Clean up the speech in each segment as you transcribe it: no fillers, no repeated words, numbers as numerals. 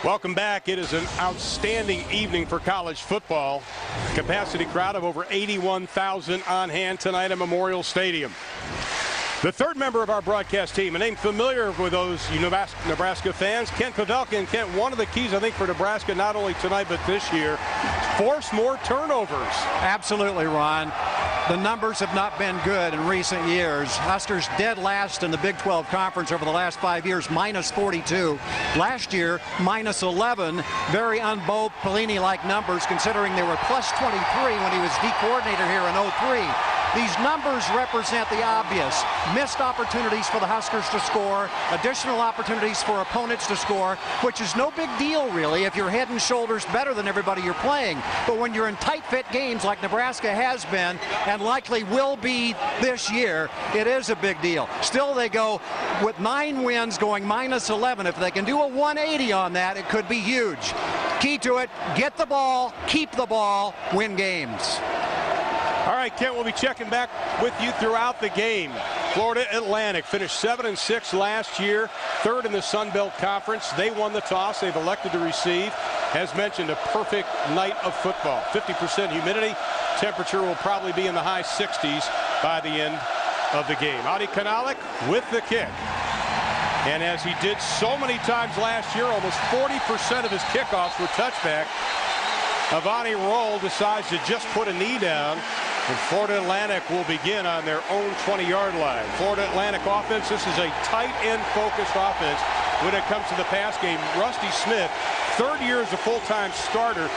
Welcome back. It is an outstanding evening for college football. Capacity crowd of over 81,000 on hand tonight at Memorial Stadium. The third member of our broadcast team, a name familiar with those Nebraska fans, Kent Pavelka. And Kent, one of the keys, I think, for Nebraska, not only tonight but this year, force more turnovers. Absolutely, Ron. The numbers have not been good in recent years. Huskers dead last in the Big 12 Conference over the last 5 years, minus 42. Last year, minus 11. Very un-Bo Pelini-like numbers, considering they were plus 23 when he was D coordinator here in 03. These numbers represent the obvious. Missed opportunities for the Huskers to score, additional opportunities for opponents to score, which is no big deal, really, if you're head and shoulders better than everybody you're playing. But when you're in tight-fit games like Nebraska has been and likely will be this year, it is a big deal. Still, they go with 9 wins going minus 11. If they can do a 180 on that, it could be huge. Key to it, get the ball, keep the ball, win games. All right, Kent, we'll be checking back with you throughout the game. Florida Atlantic finished 7-6 last year, third in the Sun Belt Conference. They won the toss. They've elected to receive. As mentioned, a perfect night of football. 50% humidity. Temperature will probably be in the high 60s by the end of the game. Adi Kanalik with the kick. And as he did so many times last year, almost 40% of his kickoffs were touchback. Avani Roll decides to just put a knee down, and Florida Atlantic will begin on their own 20-yard line. Florida Atlantic offense, this is a tight end-focused offense when it comes to the pass game. Rusty Smith, third year as a full-time starter.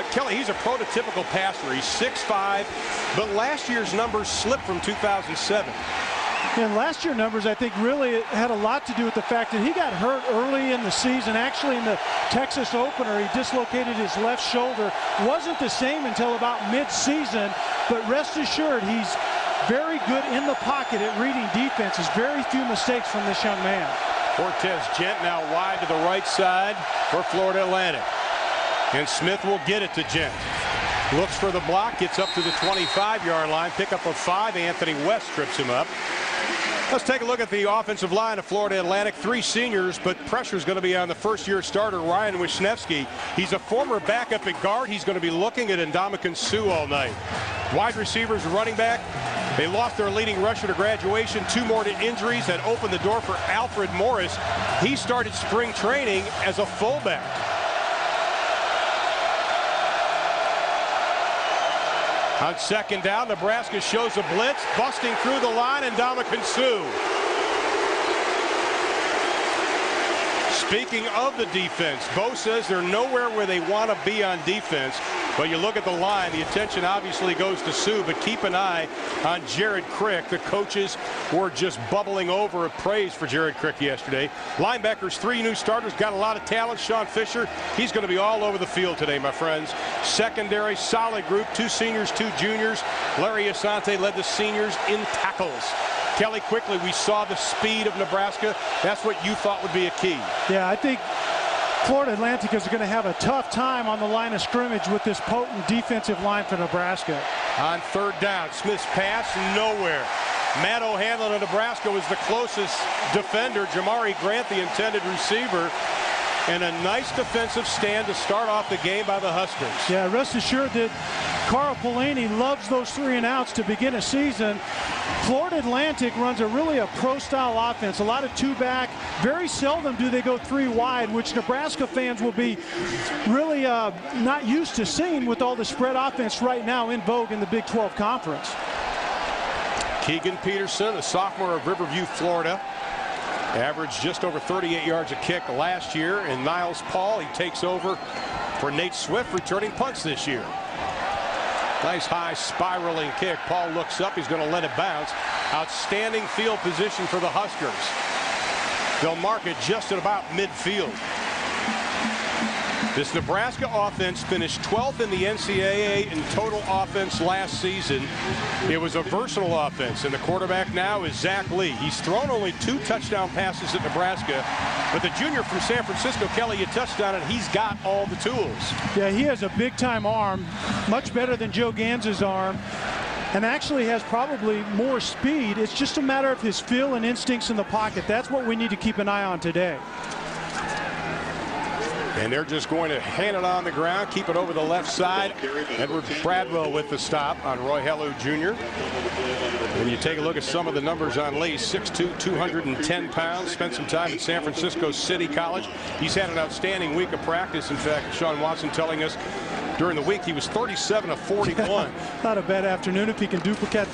Kelly, he's a prototypical passer. He's 6'5", but last year's numbers slipped from 2007. And last year's numbers, I think, really had a lot to do with the fact that he got hurt early in the season. Actually, in the Texas opener, he dislocated his left shoulder. Wasn't the same until about mid-season, but rest assured, he's very good in the pocket at reading defenses. Very few mistakes from this young man. Cortez Gent now wide to the right side for Florida Atlantic. And Smith will get it to Gent. Looks for the block, gets up to the 25-yard line. Pickup of 5. Anthony West trips him up. Let's take a look at the offensive line of Florida Atlantic. 3 seniors, but pressure's going to be on the first-year starter, Ryan Wisniewski. He's a former backup at guard. He's going to be looking at Ndamukong Suh all night. Wide receivers, running back. They lost their leading rusher to graduation. 2 more to injuries that opened the door for Alfred Morris. He started spring training as a fullback. On second down, Nebraska shows a blitz, busting through the line, and Ndamukong Suh. Speaking of the defense, Bo says they're nowhere where they want to be on defense. But you look at the line, the attention obviously goes to Suh, but keep an eye on Jared Crick. The coaches were just bubbling over of praise for Jared Crick yesterday. Linebackers, 3 new starters, got a lot of talent. Sean Fisher, he's going to be all over the field today, my friends. Secondary, solid group, 2 seniors, 2 juniors. Larry Asante led the seniors in tackles. Kelly, quickly, we saw the speed of Nebraska. That's what you thought would be a key. Yeah, I think Florida Atlantic is going to have a tough time on the line of scrimmage with this potent defensive line for Nebraska. On third down, Smith's pass, nowhere. Matt O'Hanlon of Nebraska was the closest defender. Jamari Grant, the intended receiver. And a nice defensive stand to start off the game by the Huskers. Yeah, rest assured that Carl Pelini loves those 3 and outs to begin a season. Florida Atlantic runs a pro-style offense, a lot of 2-back. Very seldom do they go 3 wide, which Nebraska fans will be really not used to seeing with all the spread offense right now in vogue in the Big 12 Conference. Keegan Peterson, a sophomore of Riverview, Florida. Averaged just over 38 yards a kick last year. And Niles Paul, he takes over for Nate Swift, returning punts this year. Nice high spiraling kick. Paul looks up. He's going to let it bounce. Outstanding field position for the Huskers. They'll mark it just at about midfield. This Nebraska offense finished 12th in the NCAA in total offense last season. It was a versatile offense, and the quarterback now is Zach Lee. He's thrown only 2 touchdown passes at Nebraska, but the junior from San Francisco, Kelly, you touched on it, he's got all the tools. Yeah, he has a big-time arm, much better than Joe Ganz's arm, and actually has probably more speed. It's just a matter of his feel and instincts in the pocket. That's what we need to keep an eye on today. And they're just going to hand it on the ground, keep it over the left side. Edward Bradwell with the stop on Roy Hellu Jr. When you take a look at some of the numbers on Lee, 6'2", 210 pounds, spent some time at San Francisco City College. He's had an outstanding week of practice. In fact, Sean Watson telling us during the week he was 37 of 41. Not a bad afternoon if he can duplicate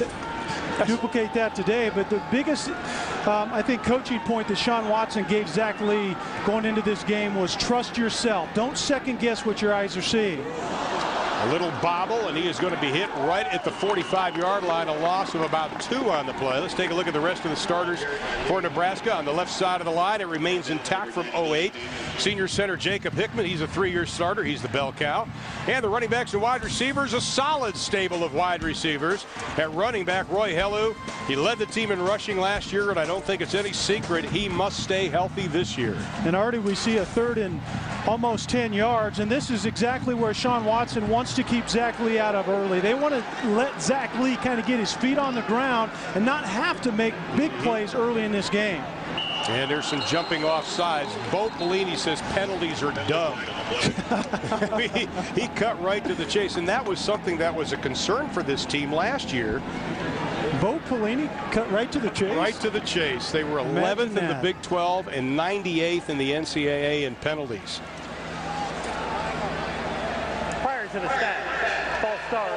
that today. But the biggest, I think, coaching point that Sean Watson gave Zach Lee going into this game was trust yourself. Don't second guess what your eyes are seeing. A little bobble, and he is going to be hit right at the 45-yard line, a loss of about 2 on the play. Let's take a look at the rest of the starters for Nebraska. On the left side of the line, it remains intact from 08. Senior center Jacob Hickman, he's a 3-year starter. He's the bell cow. And the running backs and wide receivers, a solid stable of wide receivers. At running back, Roy Hellu. He led the team in rushing last year, and I don't think it's any secret he must stay healthy this year. And already we see a 3rd and almost 10 yards, and this is exactly where Sean Watson wants to keep Zach Lee out of early. They want to let Zach Lee kind of get his feet on the ground and not have to make big plays early in this game. And there's some jumping off sides. Bo Pelini says penalties are dumb. he cut right to the chase, and that was something that was a concern for this team last year. Bo Pelini cut right to the chase? Right to the chase. They were 11th in the Big 12 and 98th in the NCAA in penalties. Prior to the stat, false start,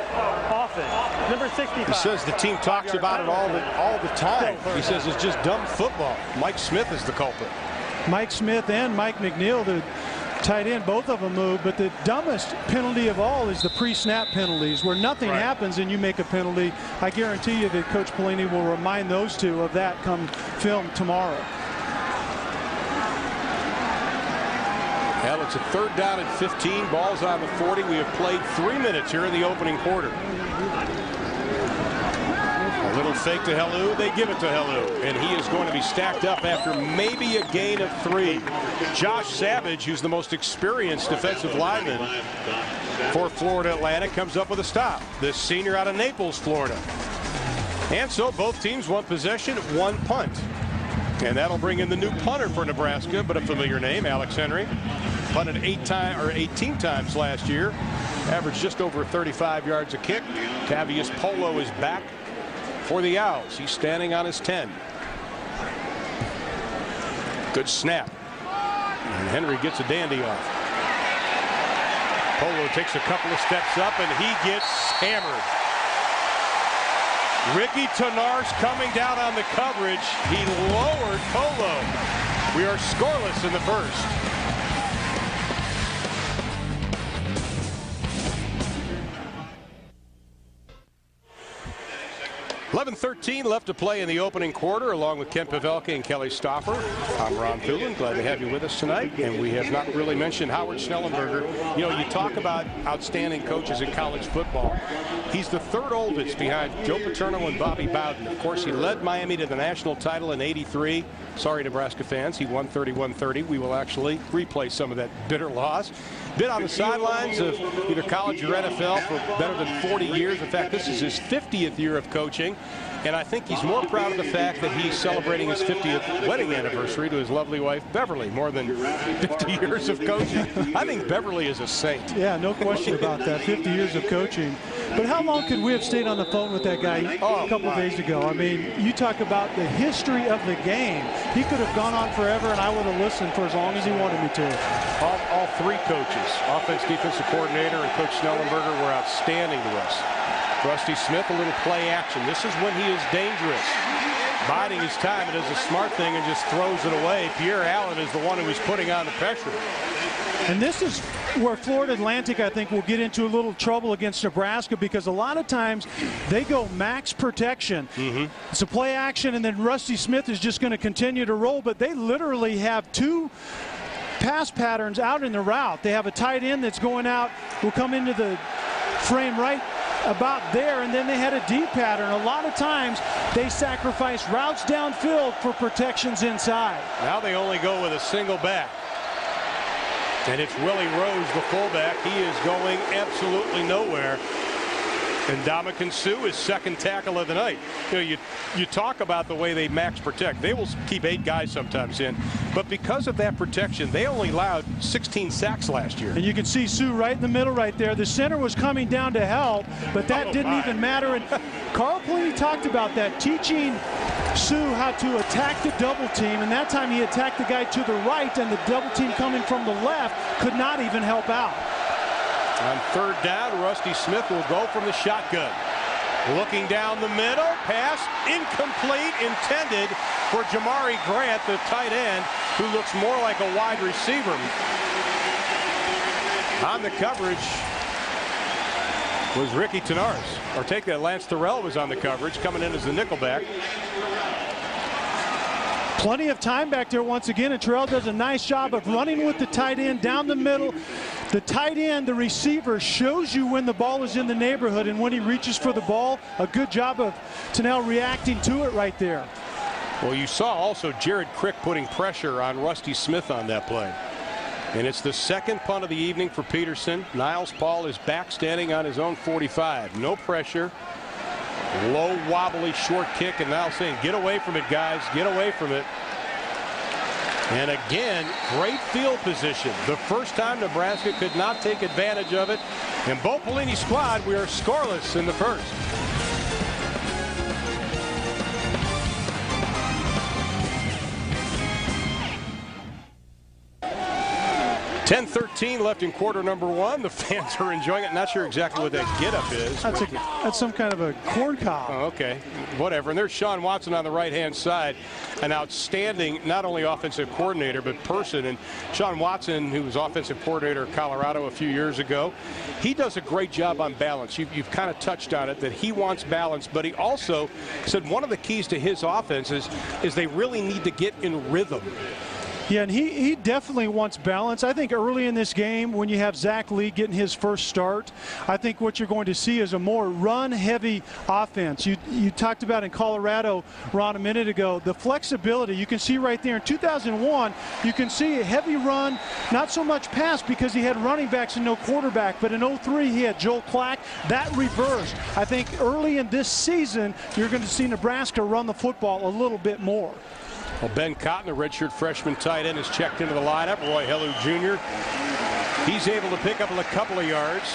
offense, number 65. He says the team talks about it all the time. He says it's just dumb football. Mike Smith is the culprit. Mike Smith and Mike McNeil, the tight end, both of them move, but the dumbest penalty of all is the pre-snap penalties, where nothing happens and you make a penalty. I guarantee you that Coach Pelini will remind those two of that come film tomorrow. Well, it's a 3rd down and 15. Ball's on the 40. We have played 3 minutes here in the opening quarter. A little fake to Hellu. They give it to Hellu, and he is going to be stacked up after maybe a gain of 3. Josh Savage, who's the most experienced defensive lineman for Florida Atlantic, comes up with a stop. This senior out of Naples, Florida. And so both teams want possession, 1 punt. And that'll bring in the new punter for Nebraska, but a familiar name, Alex Henry. Punted 18 times last year. Averaged just over 35 yards a kick. Tavius Polo is back for the Owls. He's standing on his 10. Good snap. And Henry gets a dandy off. Polo takes a couple of steps up, and he gets hammered. Ricky Tenar's coming down on the coverage. He lowered Polo. We are scoreless in the first. 11:13 left to play in the opening quarter, along with Ken Pavelka and Kelly Stoffer. I'm Ron Thulin. Glad to have you with us tonight. And we have not really mentioned Howard Schnellenberger. You know, you talk about outstanding coaches in college football. He's the 3rd oldest behind Joe Paterno and Bobby Bowden. Of course, he led Miami to the national title in '83. Sorry, Nebraska fans. He won 31-30. We will actually replay some of that bitter loss. Been on the sidelines of either college or NFL for better than 40 years. In fact, this is his 50th year of coaching. And I think he's more proud of the fact that he's celebrating his 50th wedding anniversary to his lovely wife, Beverly. More than 50 years of coaching. I think Beverly is a saint. Yeah, no question about that. 50 years of coaching. But how long could we have stayed on the phone with that guy a couple days ago? I mean, you talk about the history of the game. He could have gone on forever, and I would have listened for as long as he wanted me to. All 3 coaches, offense, defensive coordinator, and Coach Schnellenberger, were outstanding to us. Rusty Smith, a little play action. This is when he is dangerous. Biding his time, and does a smart thing and just throws it away. Pierre Allen is the one who is putting on the pressure. And this is where Florida Atlantic, I think, will get into a little trouble against Nebraska, because a lot of times they go max protection. It's a play action, and then Rusty Smith is just going to continue to roll, but they literally have 2 pass patterns out in the route. They have a tight end that's going out, will come into the frame right about there, and then they had a deep pattern. A lot of times they sacrifice routes downfield for protections inside. Now they only go with a single back. And it's Willie Rose, the fullback. He is going absolutely nowhere. And Ndamukong Suh, his second tackle of the night. You talk about the way they max protect. They will keep 8 guys sometimes in. But because of that protection, they only allowed 16 sacks last year. And you can see Suh right in the middle right there. The center was coming down to help, but that didn't even matter. And Carl Pelini talked about that, teaching Suh how to attack the double team. And that time he attacked the guy to the right, and the double team coming from the left could not even help out. On third down, Rusty Smith will go from the shotgun. Looking down the middle, pass incomplete, intended for Jamari Grant, the tight end, who looks more like a wide receiver. On the coverage was Ricky Tenars. Or take that, Lance Thorell was on the coverage, coming in as the nickelback. Plenty of time back there once again, and Terrell does a nice job of running with the tight end down the middle. The tight end, the receiver, shows you when the ball is in the neighborhood, and when he reaches for the ball, a good job of Tennell reacting to it right there. Well, you saw also Jared Crick putting pressure on Rusty Smith on that play. And it's the second punt of the evening for Peterson. Niles Paul is back standing on his own 45. No pressure. Low, wobbly, short kick, and now saying, get away from it, guys. Get away from it. And again, great field position. The first time Nebraska could not take advantage of it. And Bo Pelini's squad, we are scoreless in the first. 10:13 left in quarter number 1. The fans are enjoying it. Not sure exactly what that get-up is. That's some kind of a corn cob. Oh, okay, whatever. And there's Sean Watson on the right-hand side, an outstanding not only offensive coordinator but person. And Sean Watson, who was offensive coordinator of Colorado a few years ago, he does a great job on balance. You've kind of touched on it, that he wants balance, but he also said one of the keys to his offense is they really need to get in rhythm. Yeah, and he definitely wants balance. I think early in this game, when you have Zach Lee getting his first start, I think what you're going to see is a more run-heavy offense. You talked about in Colorado, Ron, a minute ago, the flexibility. You can see right there in 2001, you can see a heavy run, not so much pass because he had running backs and no quarterback, but in 03 he had Joel Clack. That reversed. I think early in this season, you're going to see Nebraska run the football a little bit more. Well, Ben Cotton, the redshirt freshman tight end, is checked into the lineup. Roy Hellu Jr. He's able to pick up a couple of yards.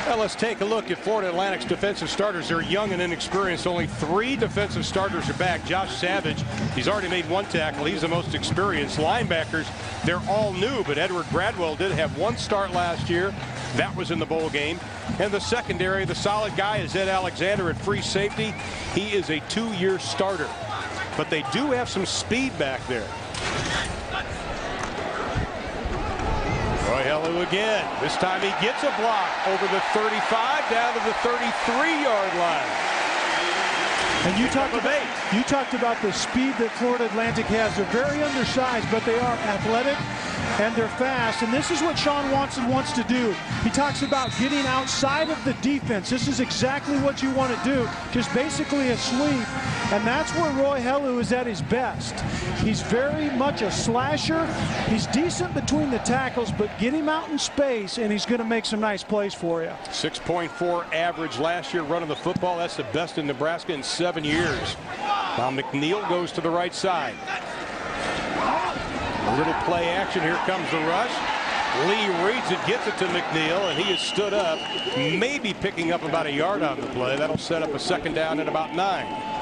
Well, let's take a look at Florida Atlantic's defensive starters. They're young and inexperienced. Only 3 defensive starters are back. Josh Savage, he's already made 1 tackle. He's the most experienced. Linebackers, they're all new, but Edward Gradwell did have 1 start last year. That was in the bowl game. And the secondary, the solid guy is Ed Alexander at free safety. He is a 2-year starter. But they do have some speed back there. Roy Hellu again. This time he gets a block over the 35 down to the 33-yard line. And you talked about the speed that Florida Atlantic has. They're very undersized, but they are athletic and they're fast. And this is what Sean Watson wants to do. He talks about getting outside of the defense. This is exactly what you want to do, just basically a sweep. And that's where Roy Hellu is at his best. He's very much a slasher. He's decent between the tackles, but get him out in space, and he's going to make some nice plays for you. 6.4 average last year running the football. That's the best in Nebraska in 7 years. Now McNeil goes to the right side. A little play action. Here comes the rush. Lee reads it, gets it to McNeil, and he is stood up, maybe picking up about a yard on the play. That'll set up a second down at about 9.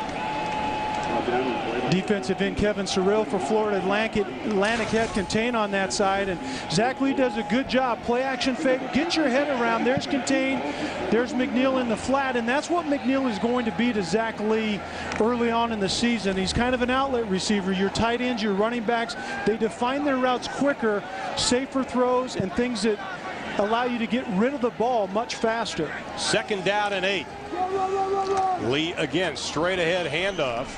Defensive end Kevin Surreal for Florida Atlantic had contain on that side, and Zach Lee does a good job. Play action fake, get your head around. There's contain, there's McNeil in the flat, and that's what McNeil is going to be to Zach Lee early on in the season. He's kind of an outlet receiver. Your tight ends, your running backs, they define their routes quicker, safer throws, and things that allow you to get rid of the ball much faster. Second down and 8. Lee again, straight ahead handoff.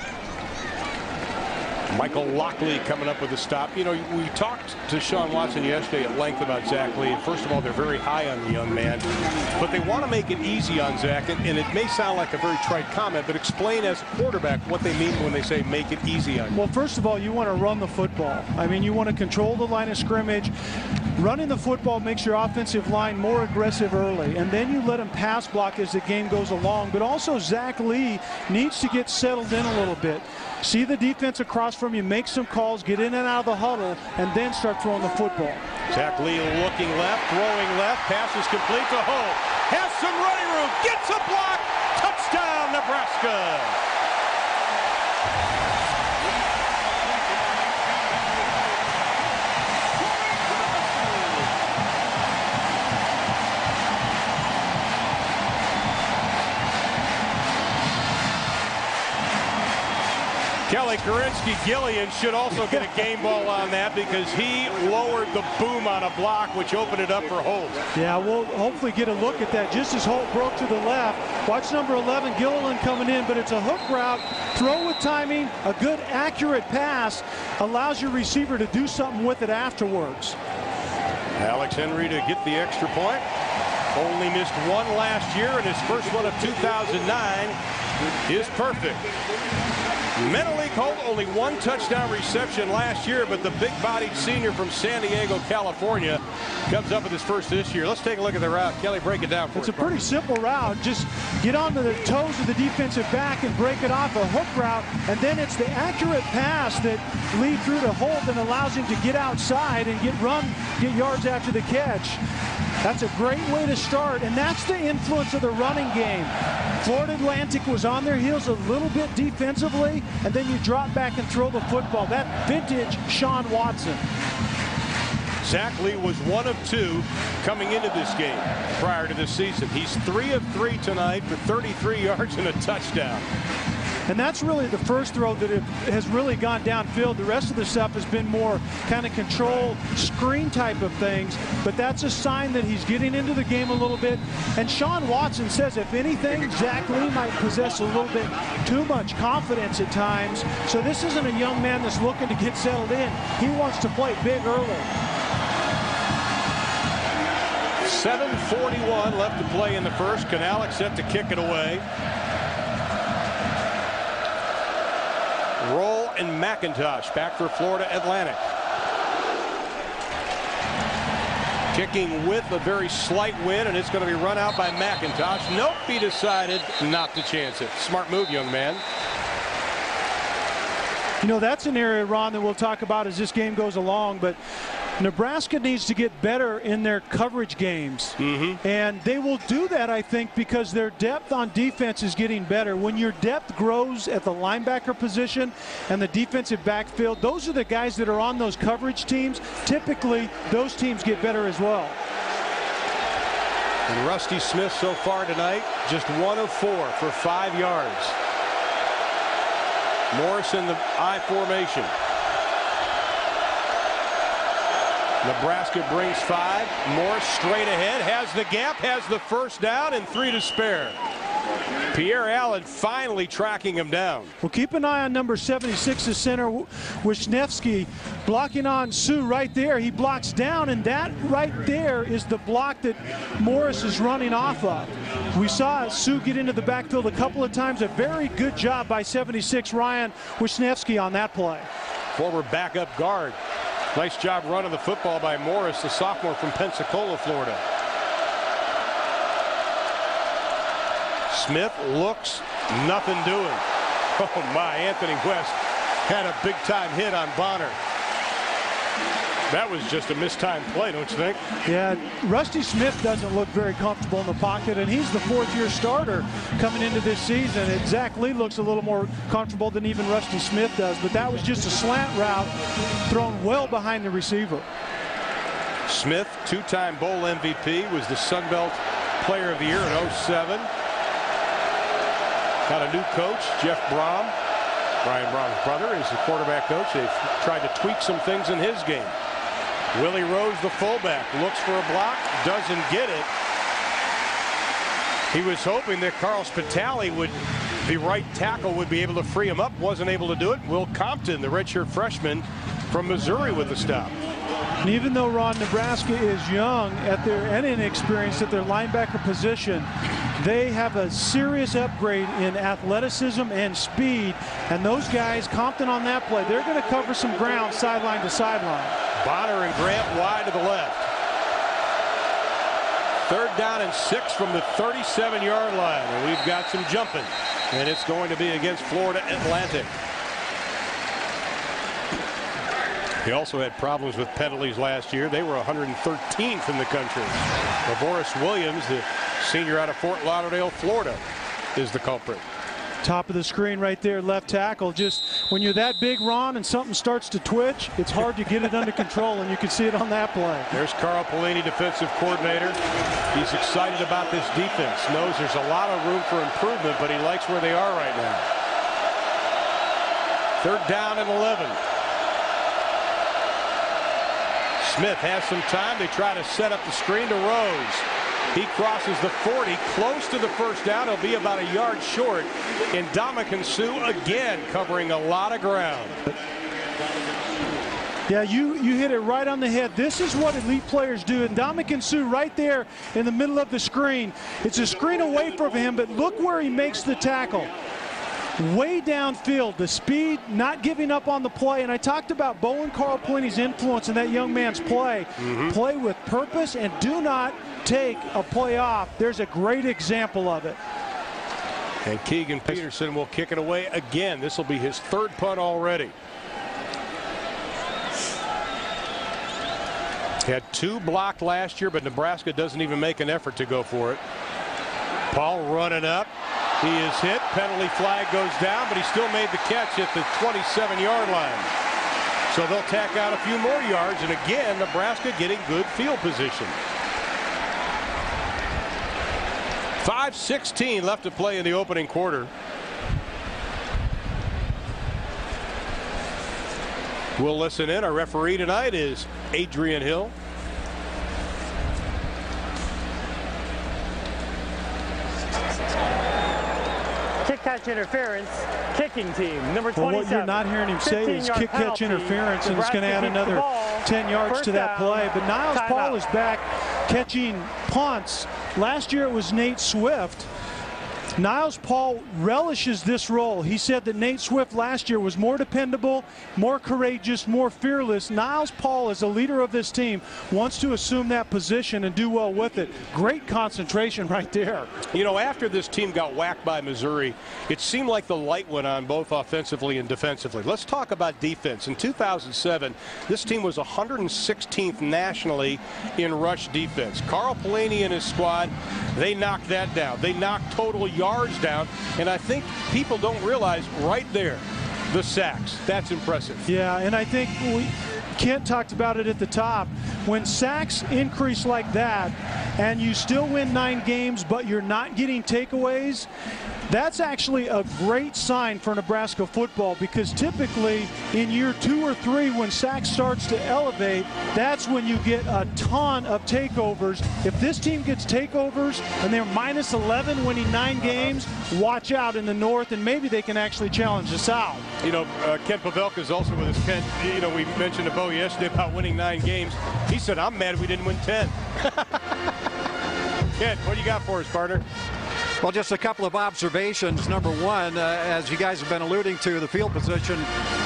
Michael Lockley coming up with a stop. You know, we talked to Sean Watson yesterday at length about Zach Lee. And first of all, they're very high on the young man, but they want to make it easy on Zach. And it may sound like a very trite comment, but explain as a quarterback what they mean when they say make it easy on you. Well, first of all, you want to run the football. I mean, you want to control the line of scrimmage. Running the football makes your offensive line more aggressive early, and then you let them pass block as the game goes along. But also Zach Lee needs to get settled in a little bit. See the defense across from you, make some calls, get in and out of the huddle, and then start throwing the football. Zach Lee looking left, throwing left, pass is complete to Hull. Has some running room, gets a block, touchdown Nebraska. Kelly Karinsky-Gillian should also get a game ball on that because he lowered the boom on a block, which opened it up for Holt. Yeah, we'll hopefully get a look at that. Just as Holt broke to the left, watch number 11, Gilliland coming in, but it's a hook route. Throw with timing, a good accurate pass allows your receiver to do something with it afterwards. Alex Henry to get the extra point. Only missed one last year, and his first one of 2009 is perfect. Mentally Holt, only one touchdown reception last year, but the big-bodied senior from San Diego, California, comes up with his first this year. Let's take a look at the route. Kelly, break it down for us. It's a pretty simple route. Just get onto the toes of the defensive back and break it off, a hook route, and then it's the accurate pass that Lee threw to Holt and allows him to get outside and get yards after the catch. That's a great way to start, and that's the influence of the running game. Florida Atlantic was on their heels a little bit defensively, and then you drop back and throw the football. That vintage Sean Watson. Zach Lee was 1 of 2 coming into this game prior to the season. He's 3 of 3 tonight for 33 yards and a touchdown. And that's really the first throw that has really gone downfield. The rest of the stuff has been more kind of control, screen type of things. But that's a sign that he's getting into the game a little bit. And Sean Watson says, if anything, Zach Lee might possess a little bit too much confidence at times. So this isn't a young man that's looking to get settled in. He wants to play big early. 7:41 left to play in the first. Kanalik set to kick it away. Roll and McIntosh back for Florida Atlantic. Kicking with a very slight wind, and it's going to be run out by McIntosh. Nope, he decided not to chance it. Smart move, young man. You know, that's an area, Ron, that we'll talk about as this game goes along, but Nebraska needs to get better in their coverage games. And they will do that, I think, because their depth on defense is getting better. When your depth grows at the linebacker position and the defensive backfield, those are the guys that are on those coverage teams. Typically, those teams get better as well. And Rusty Smith so far tonight, just 1 of 4 for 5 yards. Morris in the I formation. Nebraska brings 5. Morris straight ahead, has the gap, has the first down, and 3 to spare. Pierre Allen finally tracking him down. Well, keep an eye on number 76, the center, Wisniewski, blocking on Sue right there. He blocks down, and that right there is the block that Morris is running off of. We saw Sue get into the backfield a couple of times. A very good job by 76, Ryan Wisniewski, on that play. Former backup guard. Nice job running the football by Morris, the sophomore from Pensacola, Florida. Smith looks, nothing doing. Oh my, Anthony West had a big time hit on Bonner. That was just a mistimed play, don't you think? Yeah, Rusty Smith doesn't look very comfortable in the pocket, and he's the 4th-year starter coming into this season. And Zach Lee looks a little more comfortable than even Rusty Smith does, but that was just a slant route thrown well behind the receiver. Smith, 2-time bowl MVP, was the Sun Belt Player of the Year in 07. Got a new coach, Jeff Brom. Brian Brom's brother is the quarterback coach. They've tried to tweak some things in his game. Willie Rose, the fullback, looks for a block, doesn't get it. He was hoping that Carl Spitali, the right tackle, would be able to free him up. Wasn't able to do it. Will Compton, the redshirt freshman from Missouri, with the stop. And even though Nebraska is young and inexperienced at their linebacker position, they have a serious upgrade in athleticism and speed. And those guys, Compton on that play, they're going to cover some ground sideline to sideline. Bonner and Grant wide to the left. 3rd down and 6 from the 37-yard line. And we've got some jumping. And it's going to be against Florida Atlantic. He also had problems with penalties last year. They were 113th in the country. Lavoris Williams, the senior out of Fort Lauderdale, Florida, is the culprit. Top of the screen right there, left tackle. Just when you're that big, Ron, and something starts to twitch, it's hard to get it under control, and you can see it on that play. There's Carl Pelini, defensive coordinator. He's excited about this defense. Knows there's a lot of room for improvement, but he likes where they are right now. 3rd down and 11. Smith has some time. They try to set up the screen to Rose. He crosses the 40, close to the 1st down. He'll be about a yard short. And Dominican Sue again covering a lot of ground. Yeah, you hit it right on the head. This is what elite players do. And Dominican Sue right there in the middle of the screen. It's a screen away from him, but look where he makes the tackle. Way downfield, the speed, not giving up on the play. And I talked about Bo and Carl Pelini's influence in that young man's play. Play with purpose and do not take a play off. There's a great example of it. And Keegan Peterson will kick it away again. This will be his 3rd punt already. He had 2 blocked last year, but Nebraska doesn't even make an effort to go for it. Paul running up. He is hit. Penalty flag goes down, but he still made the catch at the 27-yard line. So they'll tack out a few more yards, and again, Nebraska getting good field position. 5:16 left to play in the opening quarter. We'll listen in. Our referee tonight is Adrian Hill. Kick-catch interference, kicking team, number 27. Well, what you're not hearing him say is kick-catch interference, and it's going to add another 10 yards to that play. But Niles Paul is back catching punts. Last year it was Nate Swift. Niles Paul relishes this role. He said that Nate Swift last year was more dependable, more courageous, more fearless. Niles Paul, as a leader of this team, wants to assume that position and do well with it. Great concentration right there. You know, after this team got whacked by Missouri, it seemed like the light went on both offensively and defensively. Let's talk about defense. In 2007, this team was 116th nationally in rush defense. Carl Pelini and his squad, they knocked that down. They knocked total yards down, and I think people don't realize right there the sacks. That's impressive. Yeah, and I think Kent talked about it at the top. When sacks increase like that and you still win 9 games but you're not getting takeaways, that's actually a great sign for Nebraska football, because typically in year 2 or 3, when sack starts to elevate, that's when you get a ton of takeovers. If this team gets takeovers and they're minus 11 winning 9 games, watch out in the North, and maybe they can actually challenge the South. You know, Kent Pavelka is also with us. Kent, you know, we mentioned to Bo yesterday about winning 9 games. He said, I'm mad we didn't win 10. Kent, what do you got for us, partner? Well, just a couple of observations. Number one, as you guys have been alluding to, the field position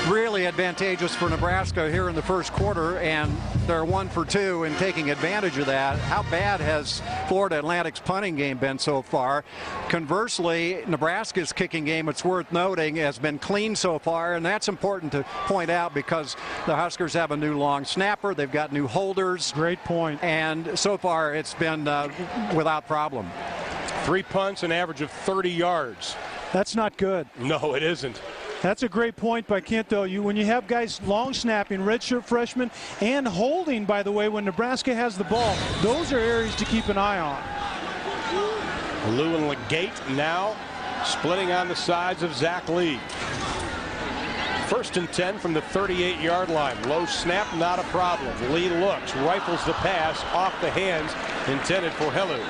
really advantageous for Nebraska here in the first quarter, and they're 1 for 2 in taking advantage of that. How bad has Florida Atlantic's punting game been so far? Conversely, Nebraska's kicking game, it's worth noting, has been clean so far, and that's important to point out because the Huskers have a new long snapper. They've got new holders. Great point. And so far, it's been without problem. 3 punts, an average of 30 yards. That's not good. No, it isn't. That's a great point by Kent, though. When you have guys long snapping, redshirt freshmen, and holding, by the way, when Nebraska has the ball, those are areas to keep an eye on. Lou and Legate now splitting on the sides of Zach Lee. 1st and 10 from the 38-yard line. Low snap, not a problem. Lee looks, rifles the pass off the hands intended for Helu.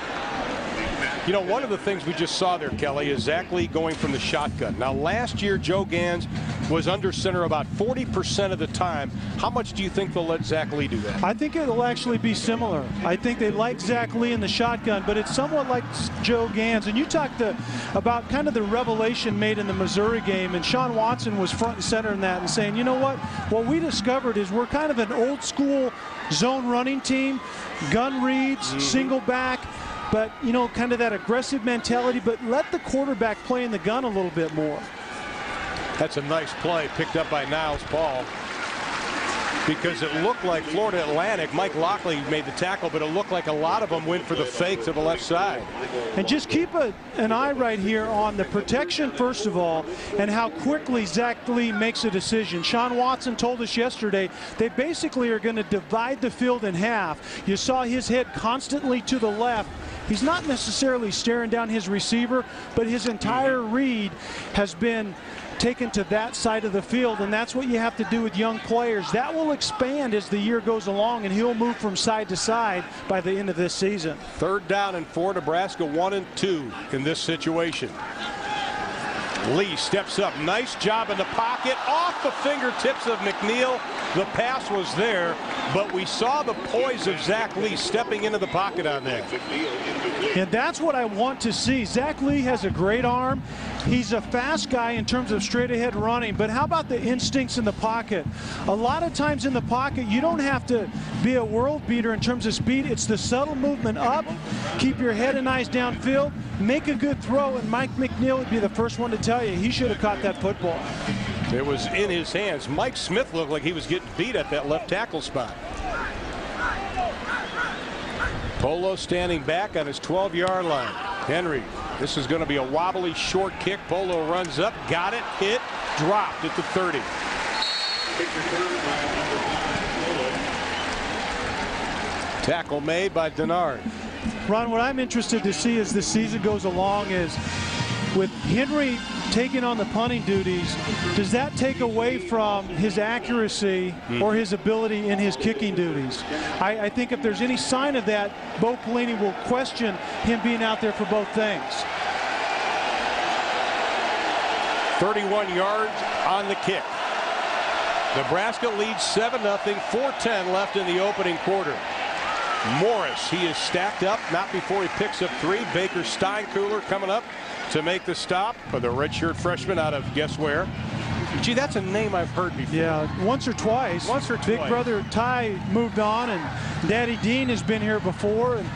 You know, one of the things we just saw there, Kelly, is Zach Lee going from the shotgun. Now, last year, Joe Gans was under center about 40% of the time. How much do you think they'll let Zach Lee do that? I think it'll actually be similar. I think they like Zach Lee in the shotgun, but it's somewhat like Joe Gans. And you talked about kind of the revelation made in the Missouri game, and Sean Watson was front and center in that and saying, you know what we discovered is we're kind of an old school zone running team, gun reads, single back, but, you know, kind of that aggressive mentality, but let the quarterback play in the gun a little bit more. That's a nice play picked up by Niles Paul, because it looked like Florida Atlantic, Mike Lockley made the tackle, but it looked like a lot of them went for the fake to the left side. And just keep an eye right here on the protection, first of all, and how quickly Zach Lee makes a decision. Sean Watson told us yesterday they basically are going to divide the field in half. You saw his head constantly to the left. He's not necessarily staring down his receiver, but his entire read has been taken to that side of the field, and that's what you have to do with young players. That will expand as the year goes along, and he'll move from side to side by the end of this season. 3rd down and 4, Nebraska 1 and 2 in this situation. Lee steps up, nice job in the pocket, off the fingertips of McNeil. The pass was there, but we saw the poise of Zach Lee stepping into the pocket on that. And that's what I want to see. Zach Lee has a great arm. He's a fast guy in terms of straight ahead running, but how about the instincts in the pocket? A lot of times in the pocket, you don't have to be a world beater in terms of speed. It's the subtle movement up, keep your head and eyes downfield, make a good throw, and Mike McNeil would be the first one to tell you he should have caught that football. It was in his hands. Mike Smith looked like he was getting beat at that left tackle spot. Polo standing back on his 12-yard line. Henry, this is going to be a wobbly short kick. Polo runs up, got it, hit, dropped at the 30. Tackle made by Denard. Ron, what I'm interested to see as the season goes along is with Henry taking on the punting duties, does that take away from his accuracy or his ability in his kicking duties? I think if there's any sign of that, Bo Pelini will question him being out there for both things. 31 yards on the kick. Nebraska leads 7-0, 4:10 left in the opening quarter. Morris, he is stacked up, not before he picks up 3. Baker Steinkuhler coming up to make the stop for the redshirt freshman out of guess where. Gee, that's a name I've heard before. Yeah, once or twice. Big brother Ty moved on, and Daddy Dean has been here before. And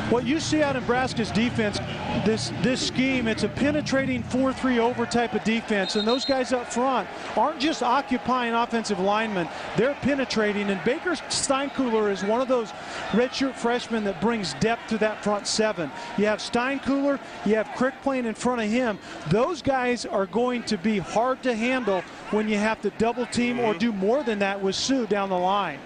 what you see out of Nebraska's defense, this scheme, it's a penetrating 4-3 over type of defense, and those guys up front aren't just occupying offensive linemen, they're penetrating, and Baker Steinkuhler is one of those redshirt freshmen that brings depth to that front 7. You have Steinkuhler, you have Crick playing in front of him. Those guys are going to be hard to handle when you have to double team or do more than that with Sue down the line.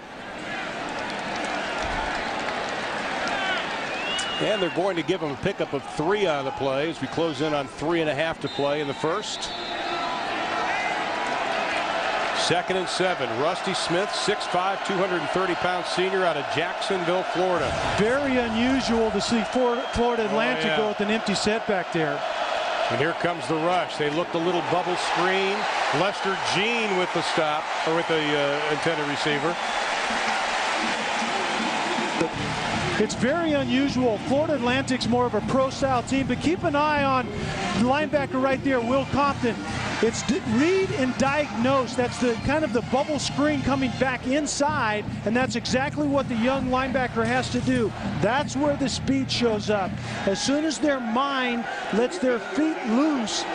And they're going to give him a pickup of 3 on the play as we close in on 3.5 to play in the first. 2nd and 7. Rusty Smith, 6'5", 230-pound senior out of Jacksonville, Florida. Very unusual to see Florida Atlantic go with an empty set back there. And here comes the rush. They looked a little bubble screen. Lester Jean with the stop, or with the intended receiver. It's very unusual. Florida Atlantic's more of a pro-style team, but keep an eye on the linebacker right there, Will Compton. It's read and diagnose. That's the kind of the bubble screen coming back inside, and that's exactly what the young linebacker has to do. That's where the speed shows up. As soon as their mind lets their feet loose,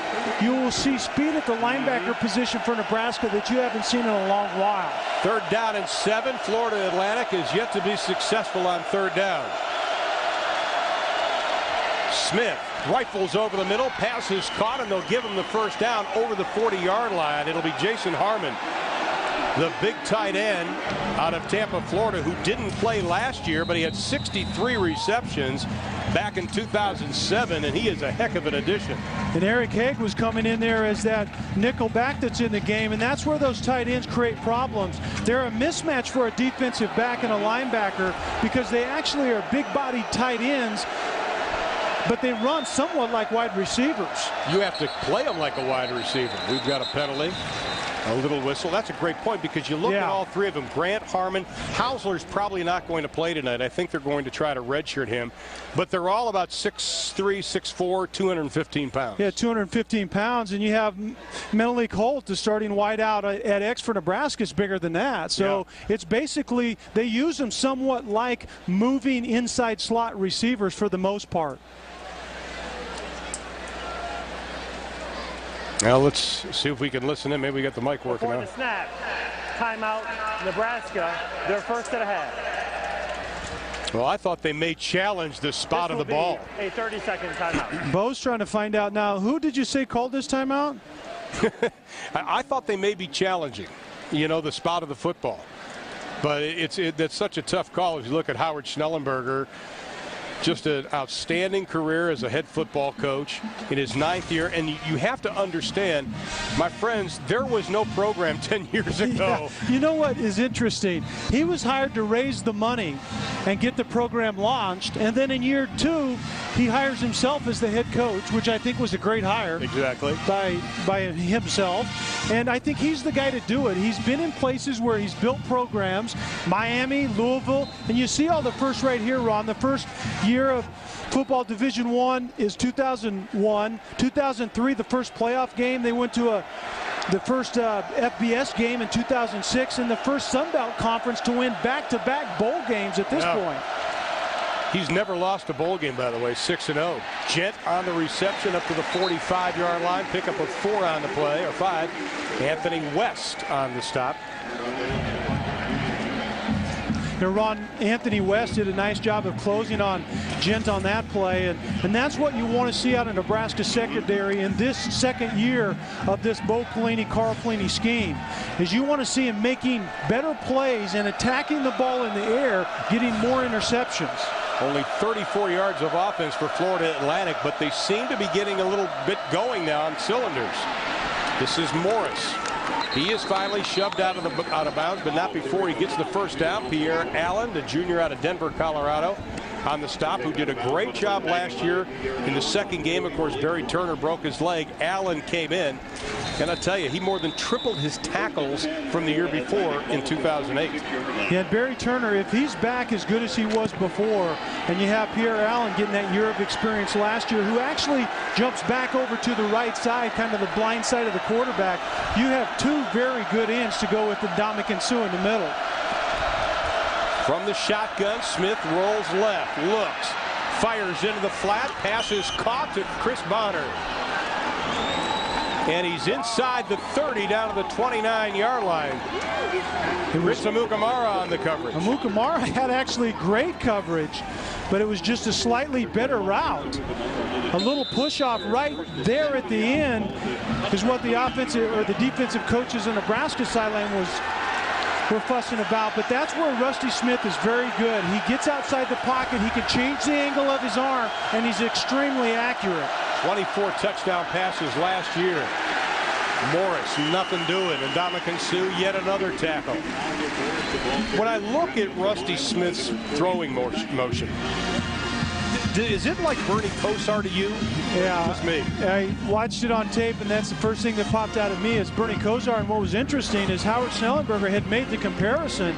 you will see speed at the linebacker position for Nebraska that you haven't seen in a long while. 3rd down and 7. Florida Atlantic is yet to be successful on 3rd down. Smith rifles over the middle, pass is caught, and they'll give him the first down over the 40-yard line. It'll be Jason Harmon, the big tight end out of Tampa, Florida, who didn't play last year, but he had 63 receptions back in 2007, and he is a heck of an addition. And Eric Haig was coming in there as that nickel back that's in the game, and that's where those tight ends create problems. They're a mismatch for a defensive back and a linebacker because they actually are big-bodied tight ends, but they run somewhat like wide receivers. You have to play them like a wide receiver. We've got a penalty. A little whistle. That's a great point because you look at all three of them. Grant, Harmon, Hausler's probably not going to play tonight. I think they're going to try to redshirt him. But they're all about 6'3", 6'4", 215 pounds. Yeah, 215 pounds. And you have Menelik Holt, the starting wideout at X for Nebraska, is bigger than that. So it's basically they use them somewhat like moving inside slot receivers for the most part. Now let's see if we can listen in. Maybe we got the mic working Before out. the snap, timeout, Nebraska, their first at a half. Well, I thought they may challenge the spot of the ball. A 30-second timeout. Bo's trying to find out now. Who did you say called this timeout? I thought they may be challenging, the spot of the football. But that's such a tough call as you look at Howard Schnellenberger. Just an outstanding career as a head football coach in his 9th year. And you have to understand, my friends, there was no program 10 years ago. Yeah. You know what is interesting? He was hired to raise the money and get the program launched. And then in year 2, he hires himself as the head coach, which I think was a great hire. Exactly. By himself. And I think he's the guy to do it. He's been in places where he's built programs, Miami, Louisville. And you see all the first right here, Ron. The first year of football Division I is 2001. 2003, the first playoff game. They went to the first FBS game in 2006 and the first Sun Belt Conference to win back-to-back bowl games at this point. He's never lost a bowl game, by the way, 6-0. Gent on the reception up to the 45-yard line. Pick up a 4 on the play, or 5. Anthony West on the stop. Now, Ron, Anthony West did a nice job of closing on Gent on that play, and that's what you want to see out of Nebraska secondary in this second year of this Bo Pelini, Carl Pelini scheme, is you want to see him making better plays and attacking the ball in the air, getting more interceptions. Only 34 yards of offense for Florida Atlantic, but they seem to be getting a little bit going now on cylinders. This is Morris. He is finally shoved out of bounds, but not before he gets the first down. Pierre Allen, the junior out of Denver, Colorado, on the stop, who did a great job last year in the second game. Of course, Barry Turner broke his leg. Allen came in, and I tell you, he more than tripled his tackles from the year before in 2008. Yeah, Barry Turner, if he's back as good as he was before, and you have Pierre Allen getting that year of experience last year, who actually jumps back over to the right side, kind of the blind side of the quarterback, you have 2 very good ends to go with the Dominican Sue in the middle. From the shotgun, Smith rolls left, looks, fires into the flat, pass is caught to Chris Bonner. And he's inside the 30 down to the 29-yard line. It was Amukamara on the coverage. Amukamara had actually great coverage, but it was just a slightly better route. A little push-off right there at the end is what the offensive or the defensive coaches in Nebraska sideline were fussing about, but that's where Rusty Smith is very good. He gets outside the pocket, he can change the angle of his arm, and he's extremely accurate. 24 touchdown passes last year. Morris, nothing doing, and Dominican Sue, yet another tackle. When I look at Rusty Smith's throwing motion, is it like Bernie Kosar to you? Yeah, Just me. I watched it on tape, and that's the first thing that popped out of me is Bernie Kosar. And what was interesting is Howard Schnellenberger had made the comparison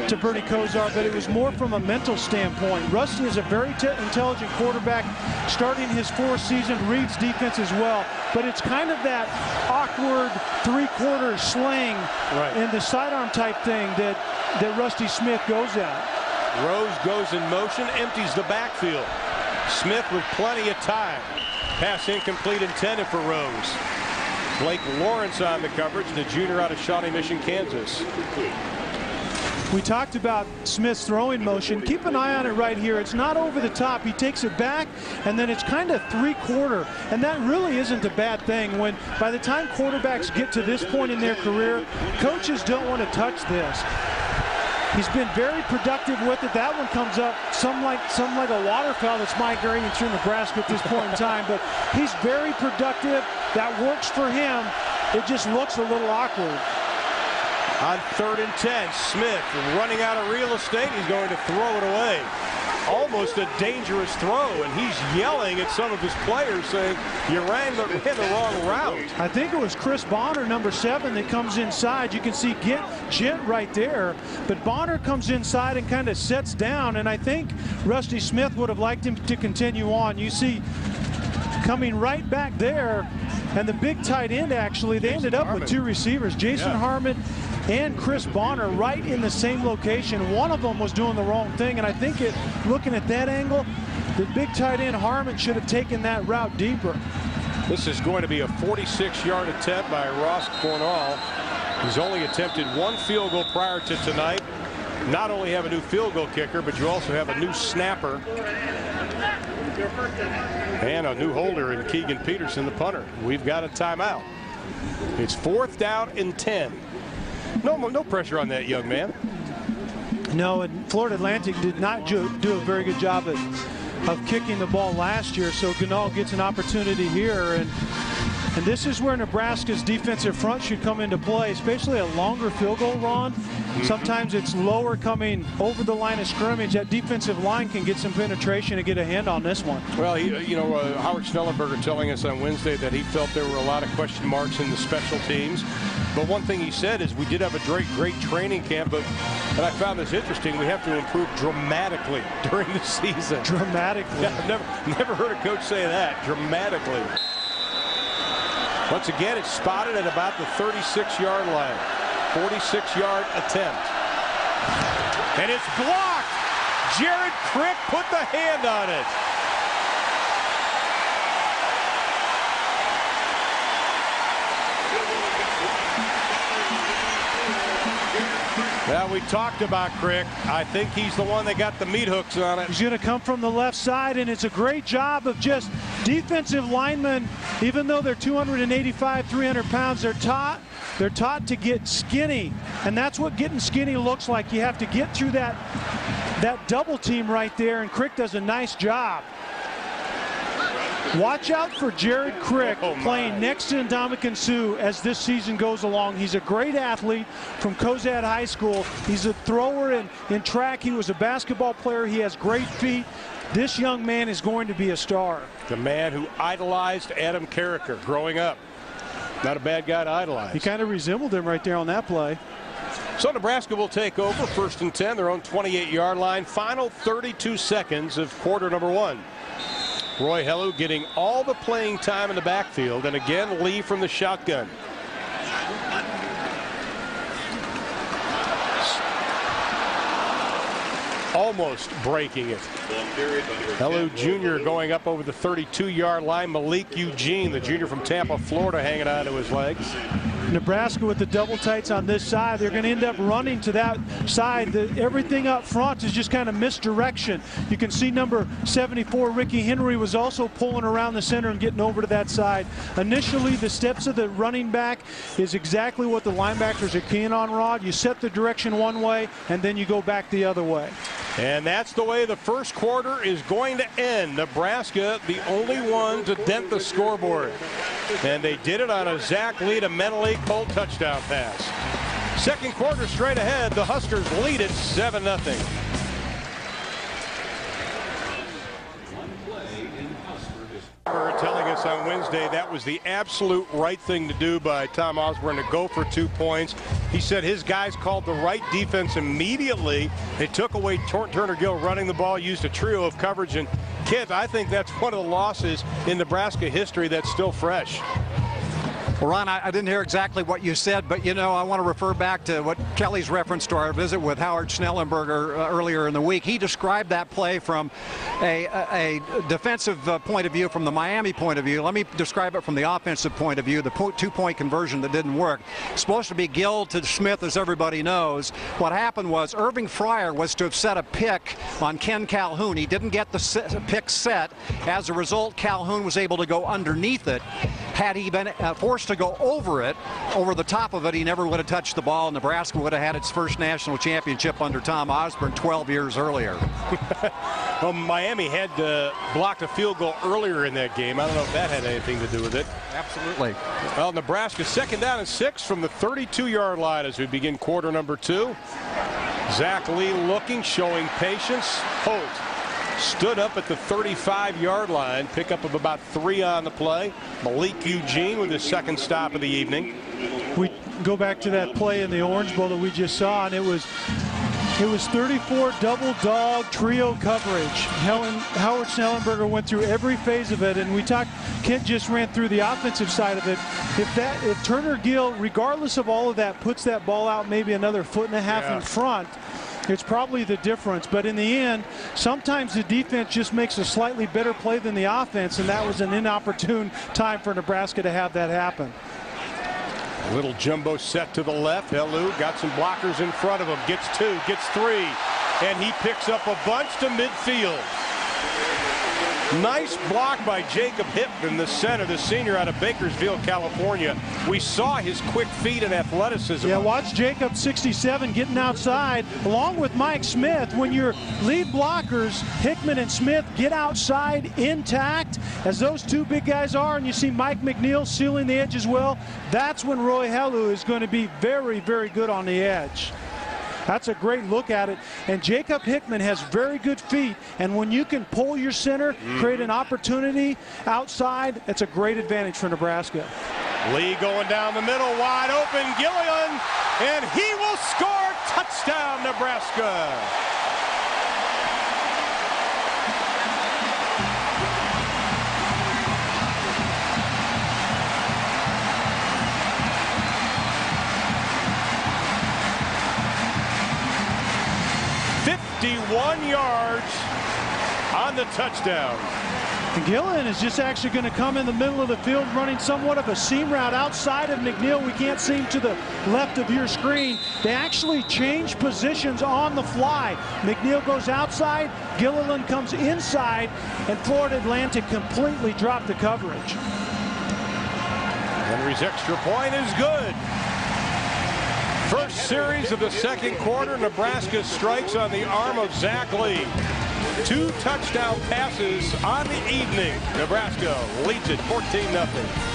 to Bernie Kosar, but it was more from a mental standpoint. Rusty is a very intelligent quarterback, starting his 4th season, reads defense as well. But it's kind of that awkward 3-quarter sling and the sidearm type thing that Rusty Smith goes at. Rose goes in motion, empties the backfield. Smith with plenty of time. Pass incomplete, intended for Rose. Blake Lawrence on the coverage, the junior out of Shawnee Mission, Kansas. We talked about Smith's throwing motion. Keep an eye on it right here. It's not over the top. He takes it back, and then it's kind of 3-quarter. And that really isn't a bad thing. When by the time quarterbacks get to this point in their career, coaches don't want to touch this. He's been very productive with it. That one comes up some like a waterfowl that's migrating through Nebraska at this point in time. But he's very productive. That works for him. It just looks a little awkward. On 3rd and 10, Smith running out of real estate. He's going to throw it away. Almost a dangerous throw, and he's yelling at some of his players saying, you ran the wrong route. I think it was Chris Bonner, number 7, that comes inside. You can see Gent right there, but Bonner comes inside and kind of sets down, and I think Rusty Smith would have liked him to continue on. You see coming right back there, and the big tight end, actually, they ended up with 2 receivers, Jason Harmon and Chris Bonner, right in the same location. One of them was doing the wrong thing, and I think looking at that angle, the big tight end Harmon should have taken that route deeper. This is going to be a 46-yard attempt by Ross Cornell. He's only attempted 1 field goal prior to tonight. Not only have a new field goal kicker, but you also have a new snapper and a new holder in Keegan Peterson, the punter. We've got a timeout. It's 4th down and 10. No pressure on that young man. No, and Florida Atlantic did not do a very good job of kicking the ball last year, so Ganal gets an opportunity here, and this is where Nebraska's defensive front should come into play, especially a longer field goal run. Sometimes it's lower coming over the line of scrimmage. That defensive line can get some penetration and get a hand on this one. Well, Howard Schnellenberger telling us on Wednesday that he felt there were a lot of question marks in the special teams. But one thing he said is we did have a great training camp, and I found this interesting. We have to improve dramatically during the season. Dramatically? Yeah, I've never heard a coach say that. Dramatically. Once again, it's spotted at about the 36-yard line. 46-yard attempt. And it's blocked. Jared Crick put the hand on it. Well, we talked about Crick. I think he's the one that got the meat hooks on it. He's going to come from the left side, and it's a great job of just defensive linemen. Even though they're 285, 300 pounds, they're taught to get skinny, and that's what getting skinny looks like. You have to get through that double team right there, and Crick does a nice job. Watch out for Jared Crick playing next to Ndamukong Suh as this season goes along. He's a great athlete from Cozad High School. He's a thrower in track. He was a basketball player. He has great feet. This young man is going to be a star. The man who idolized Adam Carricker growing up. Not a bad guy to idolize. He kind of resembled him right there on that play. So Nebraska will take over 1st and 10, their own 28-yard line. Final 32 seconds of quarter number 1. Roy Hellu getting all the playing time in the backfield, and again Lee from the shotgun. Almost breaking it. Hellu Jr. going up over the 32-yard line. Malik Eugene, the junior from Tampa, Florida, hanging on to his legs. Nebraska with the double tights on this side. They're going to end up running to that side. Everything up front is just kind of misdirection. You can see number 74, Ricky Henry, was also pulling around the center and getting over to that side. Initially, the steps of the running back is exactly what the linebackers are keying on, Rod. You set the direction one way, and then you go back the other way. And that's the way the first quarter is going to end. Nebraska, the only one to dent the scoreboard. And they did it on a Zach Lee to Meneley Colt touchdown pass. Second quarter straight ahead. The Huskers lead it 7-0. Telling us on Wednesday that was the absolute right thing to do by Tom Osborne, to go for 2 points. He said his guys called the right defense immediately. They took away Turner Gill running the ball, used a trio of coverage. And Kent, I think that's one of the losses in Nebraska history that's still fresh. Well, Ron, I didn't hear exactly what you said, but, I want to refer back to what Kelly's reference to our visit with Howard Schnellenberger earlier in the week. He described that play from a defensive point of view, from the Miami point of view. Let me describe it from the offensive point of view, the 2-point conversion that didn't work. It's supposed to be Gill to Smith, as everybody knows. What happened was Irving Fryer was to have set a pick on Ken Calhoun. He didn't get the pick set. As a result, Calhoun was able to go underneath it. Had he been forced to go over the top of it, he never would have touched the ball. Nebraska would have had its first national championship under Tom Osborne 12 years earlier. Well, Miami had blocked a field goal earlier in that game. I don't know if that had anything to do with it. Absolutely. Well, Nebraska 2nd down and 6 from the 32-yard line as we begin quarter number 2. Zach Lee looking, showing patience. Holt stood up at the 35-yard line. Pickup of about 3 on the play. Malik Eugene with his 2nd stop of the evening. We go back to that play in the Orange Bowl that we just saw, and it was 34 double dog trio coverage. Howard Schnellenberger went through every phase of it, and Kent just ran through the offensive side of it. If Turner Gill, regardless of all of that, puts that ball out maybe another 1.5 feet in front, it's probably the difference. But in the end, sometimes the defense just makes a slightly better play than the offense, and that was an inopportune time for Nebraska to have that happen. A little jumbo set to the left. Helu got some blockers in front of him. Gets 2, gets 3, and he picks up a bunch to midfield. Nice block by Jacob Hickman, the center, the senior out of Bakersfield, California. We saw his quick feet and athleticism. Yeah, watch Jacob, 67, getting outside, along with Mike Smith. When your lead blockers, Hickman and Smith, get outside intact, as those two big guys are, and you see Mike McNeil sealing the edge as well, that's when Roy Helu is going to be very, very good on the edge. That's a great look at it. And Jacob Hickman has very good feet. And when you can pull your center, create an opportunity outside, it's a great advantage for Nebraska. Lee going down the middle, wide open, Gilliland, and he will score. Touchdown, Nebraska. .51 yards on the touchdown. And Gilliland is just actually going to come in the middle of the field running somewhat of a seam route outside of McNeil. We can't see him to the left of your screen. They actually change positions on the fly. McNeil goes outside, Gilliland comes inside, and Florida Atlantic completely dropped the coverage. Henry's extra point is good. First series of the 2nd quarter, Nebraska strikes on the arm of Zach Lee. 2 touchdown passes on the evening. Nebraska leads it 14-0.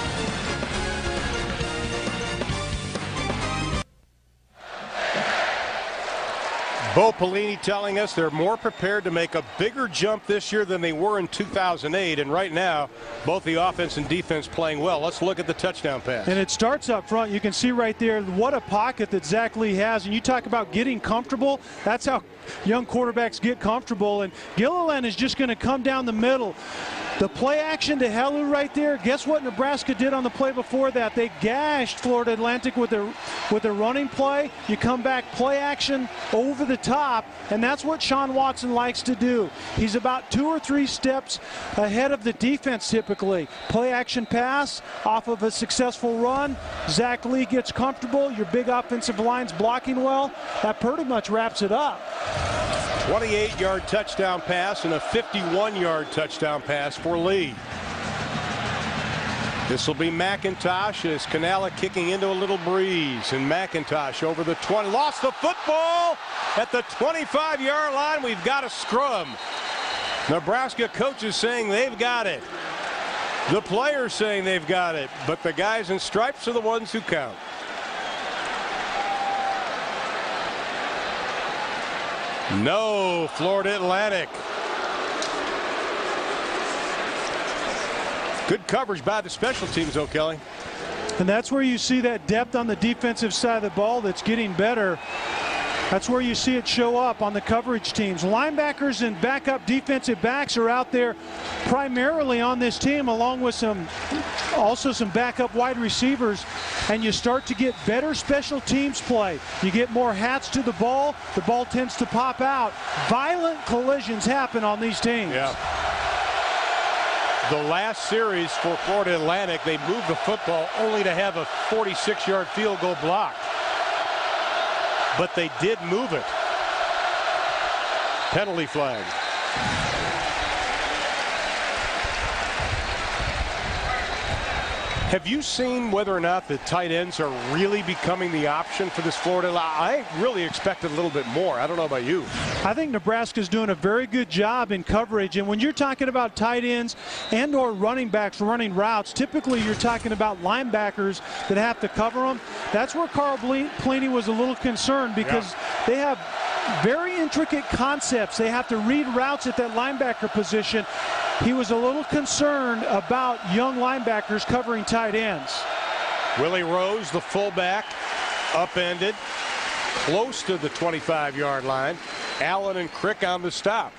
Bo Pelini telling us they're more prepared to make a bigger jump this year than they were in 2008. And right now, both the offense and defense playing well. Let's look at the touchdown pass. And it starts up front. You can see right there what a pocket that Zach Lee has. And you talk about getting comfortable. That's how young quarterbacks get comfortable. And Gilliland is just going to come down the middle. The play action to Helu right there. Guess what Nebraska did on the play before that? They gashed Florida Atlantic with their running play. You come back, play action over the top, and that's what Sean Watson likes to do. He's about 2 or 3 steps ahead of the defense typically. Play action pass off of a successful run. Zach Lee gets comfortable. Your big offensive line's blocking well. That pretty much wraps it up. 28-yard touchdown pass and a 51-yard touchdown pass for Lee. This will be McIntosh as Canala kicking into a little breeze, and McIntosh over the 20. Lost the football at the 25-yard line. We've got a scrum. Nebraska coaches saying they've got it. The players saying they've got it, but the guys in stripes are the ones who count. No, Florida Atlantic. Good coverage by the special teams, O'Kelly. And that's where you see that depth on the defensive side of the ball that's getting better. That's where you see it show up on the coverage teams. Linebackers and backup defensive backs are out there primarily on this team, along with some backup wide receivers. And you start to get better special teams play. You get more hats to the ball tends to pop out. Violent collisions happen on these teams. Yeah. The last series for Florida Atlantic, they moved the football only to have a 46-yard field goal blocked. But they did move it. Penalty flag. Have you seen whether or not the tight ends are really becoming the option for this Florida? I really expected a little bit more. I don't know about you. I think Nebraska's doing a very good job in coverage. And when you're talking about tight ends and or running backs running routes, typically you're talking about linebackers that have to cover them. That's where Carl Pelini was a little concerned because they have very intricate concepts. They have to read routes at that linebacker position. He was a little concerned about young linebackers covering tight ends. Willie Rose, the fullback, upended, close to the 25-yard line. Allen and Crick on the stop.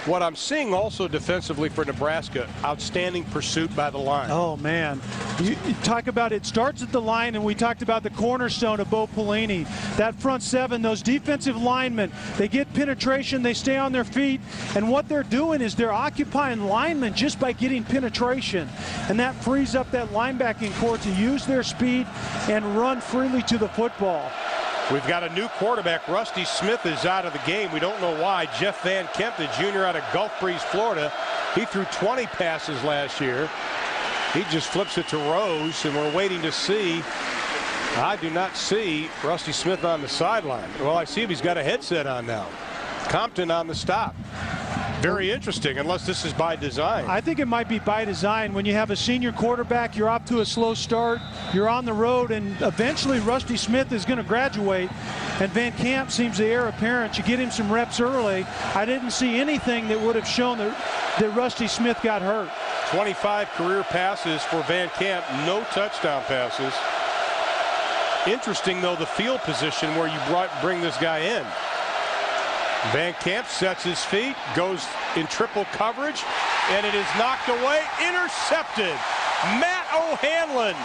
What I'm seeing also defensively for Nebraska, outstanding pursuit by the line. Oh, man. You talk about it starts at the line, and we talked about the cornerstone of Bo Pelini. That front seven, those defensive linemen, they get penetration, they stay on their feet, and what they're doing is they're occupying linemen just by getting penetration. And that frees up that linebacking core to use their speed and run freely to the football. We've got a new quarterback. Rusty Smith is out of the game. We don't know why. Jeff Van Kemp, the junior out of Gulf Breeze, Florida, he threw 20 passes last year. He just flips it to Rose, and we're waiting to see. I do not see Rusty Smith on the sideline. Well, I see him. He's got a headset on now. Compton on the stop. Very interesting, unless this is by design. I think it might be by design. When you have a senior quarterback, you're off to a slow start, you're on the road, and eventually Rusty Smith is going to graduate, and Van Camp seems the heir apparent. You get him some reps early. I didn't see anything that would have shown that Rusty Smith got hurt. 25 career passes for Van Camp, no touchdown passes. Interesting, though, the field position where you bring this guy in. Van Camp sets his feet, goes in triple coverage, and it is knocked away, intercepted. Matt O'Hanlon.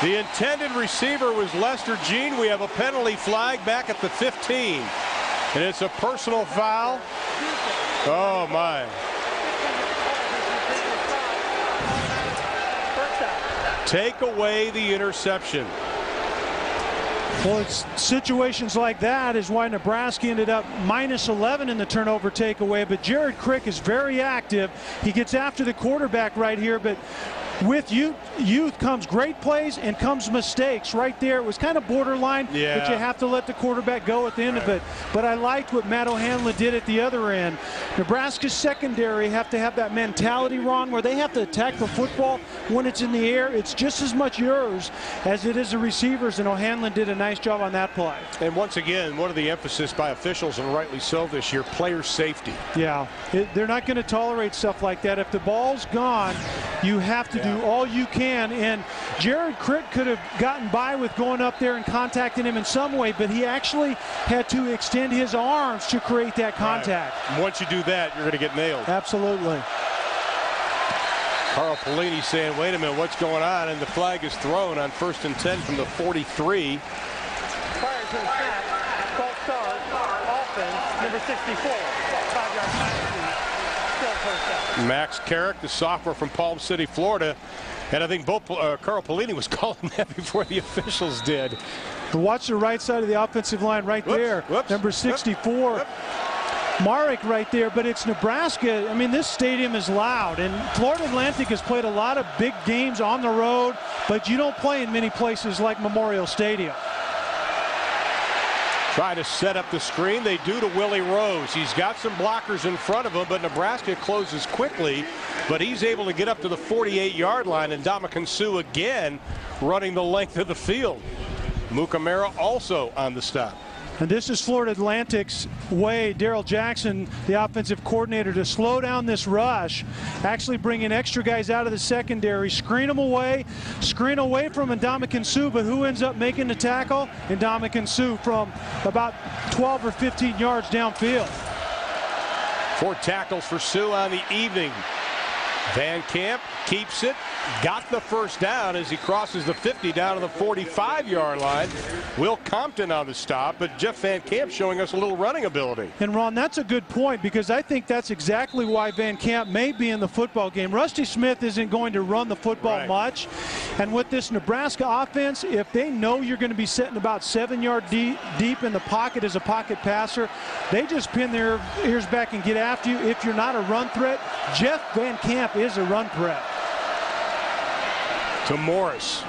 The intended receiver was Lester Jean. We have a penalty flag back at the 15. And it's a personal foul. Oh, my. Take away the interception. Well, it's situations like that is why Nebraska ended up -11 in the turnover takeaway. But Jared Crick is very active. He gets after the quarterback right here, but with youth comes great plays and comes mistakes right there. It was kind of borderline, but you have to let the quarterback go at the end of it. But I liked what Matt O'Hanlon did at the other end. Nebraska's secondary have to have that mentality, Ron, where they have to attack the football when it's in the air. It's just as much yours as it is the receivers, and O'Hanlon did a nice job on that play. And once again, one of the emphasis by officials, and rightly so this year, player safety. Yeah, they're not going to tolerate stuff like that. If the ball's gone, you have to do all you can, and Jared Crick could have gotten by with going up there and contacting him in some way, but he actually had to extend his arms to create that contact. Right. Once you do that, you're going to get nailed. Absolutely. Carl Pelini saying, wait a minute, what's going on? And the flag is thrown on 1st and 10 from the 43. Prior to the snap, false start, offense, number 64, 5-yard penalty, still first down. Max Carrick, the sophomore from Palm City, Florida. And I think both Carl Pelini was calling that before the officials did. Watch the right side of the offensive line right there. Number 64. Marek right there, but it's Nebraska. I mean, this stadium is loud, and Florida Atlantic has played a lot of big games on the road, but you don't play in many places like Memorial Stadium. Try to set up the screen. They do to Willie Rose. He's got some blockers in front of him, but Nebraska closes quickly, but he's able to get up to the 48-yard line, and Ndamukong Suh again running the length of the field. Mukamara also on the stop. And this is Florida Atlantic's way, Daryl Jackson, the offensive coordinator, to slow down this rush, actually bringing extra guys out of the secondary, screen away from Ndamukong Suh, but who ends up making the tackle? Ndamukong Suh from about 12 or 15 yards downfield. 4 tackles for Suh on the evening. Van Camp keeps it, got the first down as he crosses the 50 down to the 45-yard line. Will Compton on the stop, but Jeff Van Camp showing us a little running ability. And Ron, that's a good point, because I think that's exactly why Van Camp may be in the football game. Rusty Smith isn't going to run the football much, and with this Nebraska offense, if they know you're going to be sitting about 7 yards deep in the pocket as a pocket passer, they just pin their ears back and get after you. If you're not a run threat, Jeff Van Camp is a run threat. To Morris.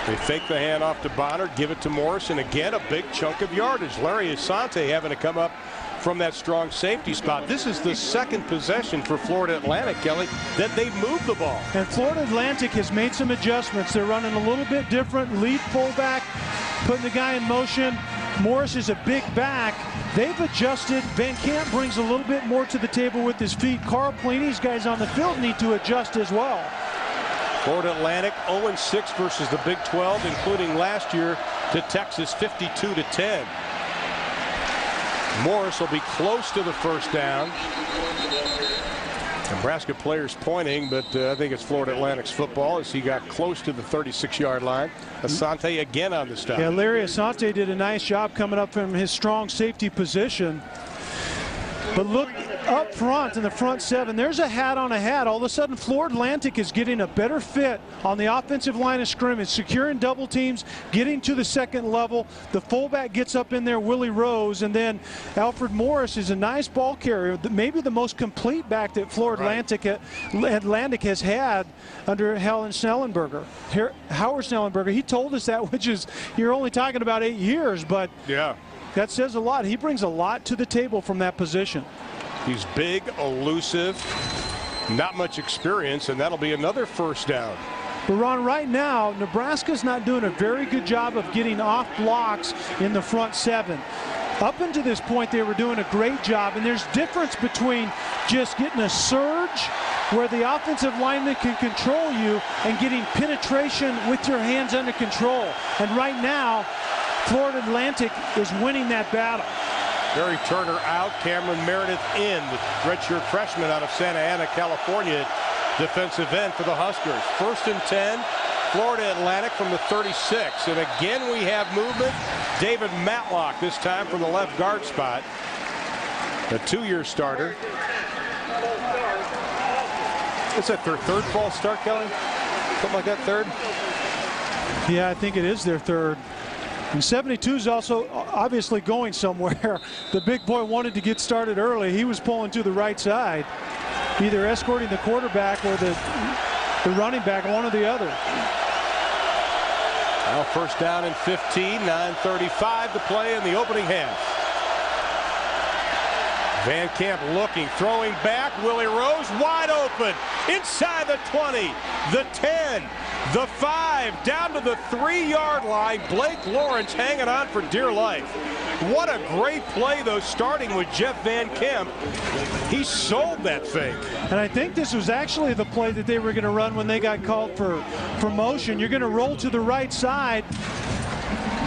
They fake the handoff to Bonner, give it to Morris, and again a big chunk of yardage. Larry Asante having to come up from that strong safety spot. This is the second possession for Florida Atlantic, Kelly, that they've moved the ball. And Florida Atlantic has made some adjustments. They're running a little bit different. Lead fullback, putting the guy in motion. Morris is a big back. They've adjusted. Van Camp brings a little bit more to the table with his feet. Carl Plini's guys on the field need to adjust as well. Florida Atlantic 0-6 versus the Big 12, including last year to Texas 52-10. Morris will be close to the first down. Nebraska players pointing, but I think it's Florida Atlantic's football as he got close to the 36-yard line. Asante again on the stop. Yeah, Larry Asante did a nice job coming up from his strong safety position. But look up front in the front seven, there's a hat on a hat. All of a sudden, Florida Atlantic is getting a better fit on the offensive line of scrimmage, securing double teams, getting to the second level. The fullback gets up in there, Willie Rose, and then Alfred Morris is a nice ball carrier, maybe the most complete back that Florida Atlantic has had under Howard Snellenberger. He told us that, which is, you're only talking about 8 years, but yeah, that says a lot. He brings a lot to the table from that position. He's big, elusive, not much experience, and that'll be another first down. But Ron, right now, Nebraska's not doing a very good job of getting off blocks in the front seven. Up until this point, they were doing a great job, and there's difference between just getting a surge where the offensive lineman can control you and getting penetration with your hands under control. And right now, Florida Atlantic is winning that battle. Barry Turner out, Cameron Meredith in, the redshirt freshman out of Santa Ana, California, defensive end for the Huskers. 1st and 10, Florida Atlantic from the 36. And again, we have movement. David Matlock this time from the left guard spot. A 2-year starter. Is that their third false start, Kelly? Something like that, third? Yeah, I think it is their third. And 72 is also obviously going somewhere. The big boy wanted to get started early. He was pulling to the right side, either escorting the quarterback or the running back, one or the other. Now 1st down and 15, 9:35 to play in the opening half. Van Camp looking, throwing back. Willie Rose wide open inside the 20, the 10, the 5, down to the 3-yard line. Blake Lawrence hanging on for dear life. What a great play, though, starting with Jeff Van Camp. He sold that thing. And I think this was actually the play that they were going to run when they got called for motion. You're going to roll to the right side,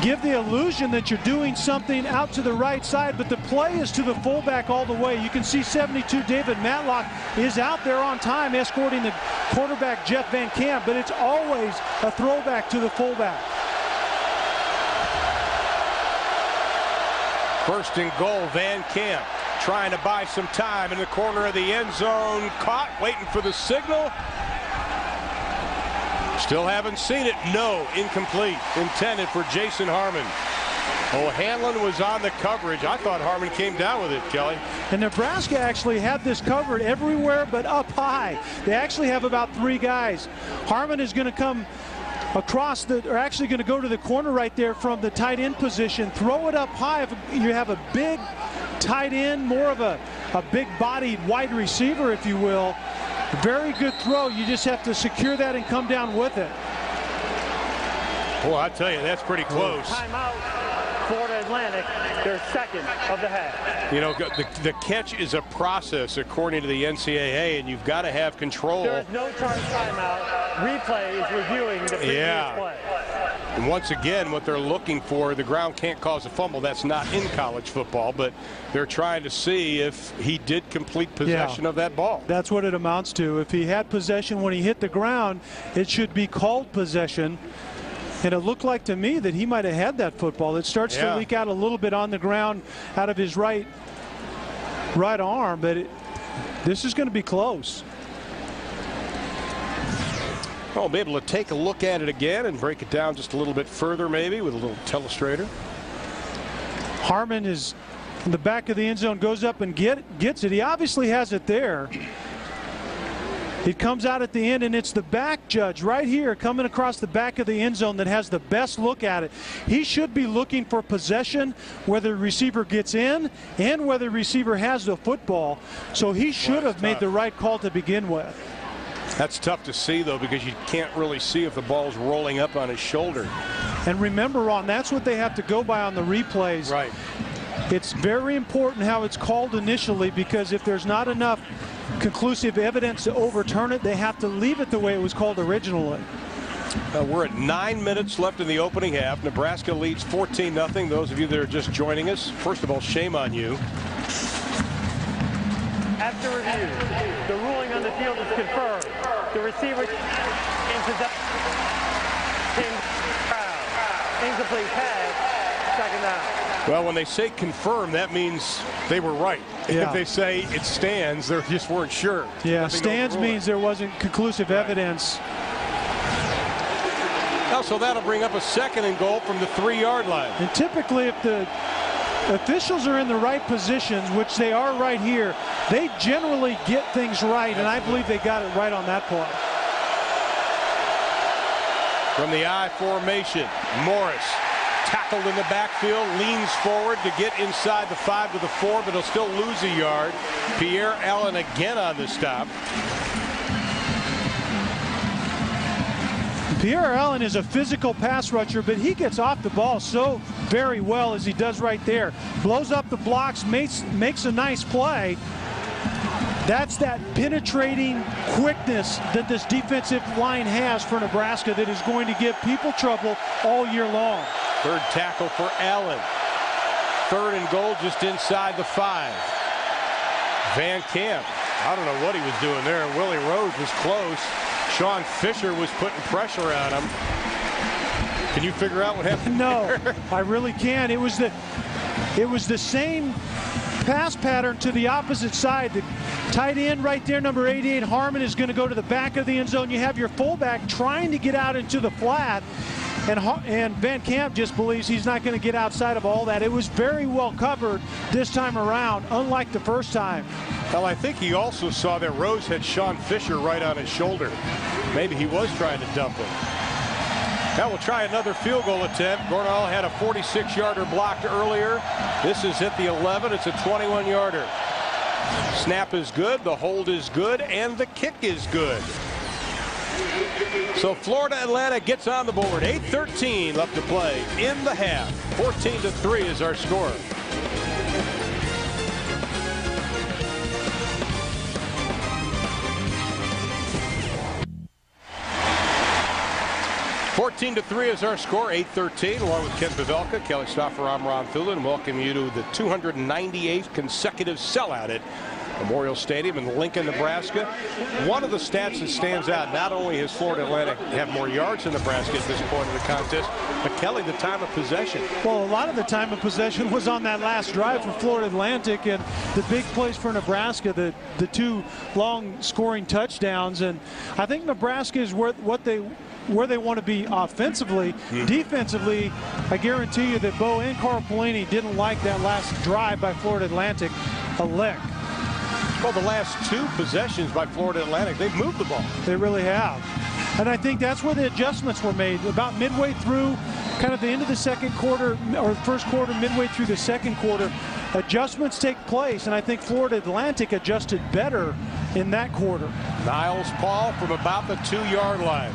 give the illusion that you're doing something out to the right side, but the play is to the fullback all the way. You can see 72 David Matlock is out there on time escorting the quarterback Jeff Van Camp, but it's always a throwback to the fullback. 1st and goal, Van Camp trying to buy some time in the corner of the end zone. Caught, waiting for the signal. Still haven't seen it. No, incomplete. Intended for Jason Harmon. O'Hanlon was on the coverage. I thought Harmon came down with it, Kelly. And Nebraska actually had this covered everywhere but up high. They actually have about 3 guys. Harmon is going to come across or actually going to go to the corner right there from the tight end position. Throw it up high. If you have a big tight end, more of a big-bodied wide receiver, if you will. Very good throw. You just have to secure that and come down with it. Well, I tell you, that's pretty close. Timeout, Florida Atlantic, their second of the half. You know, the catch is a process according to the NCAA, and you've got to have control. There's no charge timeout. Replay is reviewing the previous play. And once again, what they're looking for, the ground can't cause a fumble. That's not in college football, but they're trying to see if he did complete possession of that ball. That's what it amounts to. If he had possession when he hit the ground, it should be called possession. And it looked like to me that he might have had that football. It starts to leak out a little bit on the ground out of his right arm, but this is going to be close. I'll be able to take a look at it again and break it down just a little bit further, maybe with a little telestrator. Harmon is in the back of the end zone, goes up and gets it. He obviously has it there. It comes out at the end, and it's the back judge right here coming across the back of the end zone that has the best look at it. He should be looking for possession, whether the receiver gets in and whether the receiver has the football. So he should have made the right call to begin with. That's tough to see, though, because you can't really see if the ball's rolling up on his shoulder. And remember, Ron, that's what they have to go by on the replays. Right. It's very important how it's called initially, because if there's not enough conclusive evidence to overturn it, they have to leave it the way it was called originally. We're at 9 minutes left in the opening half. Nebraska leads 14-0. Those of you that are just joining us, first of all, shame on you. After review, the ruling on the field is confirmed. The receiver in possession. Incomplete pass. Second down. Well, when they say confirm, that means they were right. Yeah. If they say it stands, they just weren't sure. Yeah, stands means there wasn't conclusive evidence. Now, so that'll bring up a 2nd and goal from the 3-yard line. And typically, if the officials are in the right positions, which they are right here, they generally get things right, and I believe they got it right on that play. From the I formation, Morris tackled in the backfield, leans forward to get inside the 5 to the 4, but he'll still lose a yard. Pierre Allen again on the stop. Pierre Allen is a physical pass rusher, but he gets off the ball so very well, as he does right there. Blows up the blocks, makes a nice play. That's that penetrating quickness that this defensive line has for Nebraska that is going to give people trouble all year long. 3rd tackle for Allen. 3rd and goal just inside the 5. Van Camp, I don't know what he was doing there. Willie Rose was close. Sean Fisher was putting pressure on him. Can you figure out what happened? No, I really can't. It was the same pass pattern to the opposite side. The tight end right there, number 88, Harmon, is going to go to the back of the end zone. You have your fullback trying to get out into the flat, and Van Camp just believes he's not going to get outside of all that. It was very well covered this time around, unlike the first time. Well, I think he also saw that Rose had Sean Fisher right on his shoulder. Maybe he was trying to dump him. Now we'll try another field goal attempt. Gornall had a 46-yarder blocked earlier. This is at the 11. It's a 21-yarder. Snap is good, the hold is good, and the kick is good. So Florida Atlantic gets on the board. 8:13 left to play in the half. 14-3 is our score. (14-3) is our score. 8:13, along with Ken Pavelka, Kelly Stoffer, I'm Ron Thulin. Welcome you to the 298th consecutive sellout at Memorial Stadium in Lincoln, Nebraska. One of the stats that stands out, not only has Florida Atlantic have more yards than Nebraska at this point in the contest, but Kelly, the time of possession. Well, a lot of the time of possession was on that last drive for Florida Atlantic, and the big plays for Nebraska, the 2 long scoring touchdowns. And I think Nebraska is where they want to be offensively. Defensively, I guarantee you that Bo and Carl Pelini didn't like that last drive by Florida Atlantic a lick. Well, the last 2 possessions by Florida Atlantic, they've moved the ball. They really have. And I think that's where the adjustments were made. About midway through, kind of the end of the second quarter, or first quarter, midway through the second quarter, adjustments take place. And I think Florida Atlantic adjusted better in that quarter. Niles Paul from about the 2-yard line.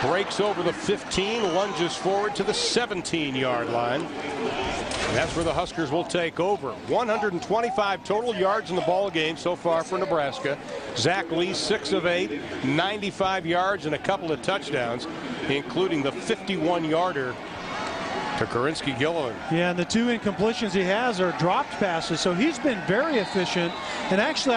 Breaks over the 15, lunges forward to the 17-yard line. And that's where the Huskers will take over. 125 total yards in the ball game so far for Nebraska. Zach Lee, 6 of 8, 95 yards and a couple of touchdowns, including the 51-yarder to Karinsky Gilliland. Yeah, and the 2 incompletions he has are dropped passes, so he's been very efficient. And actually,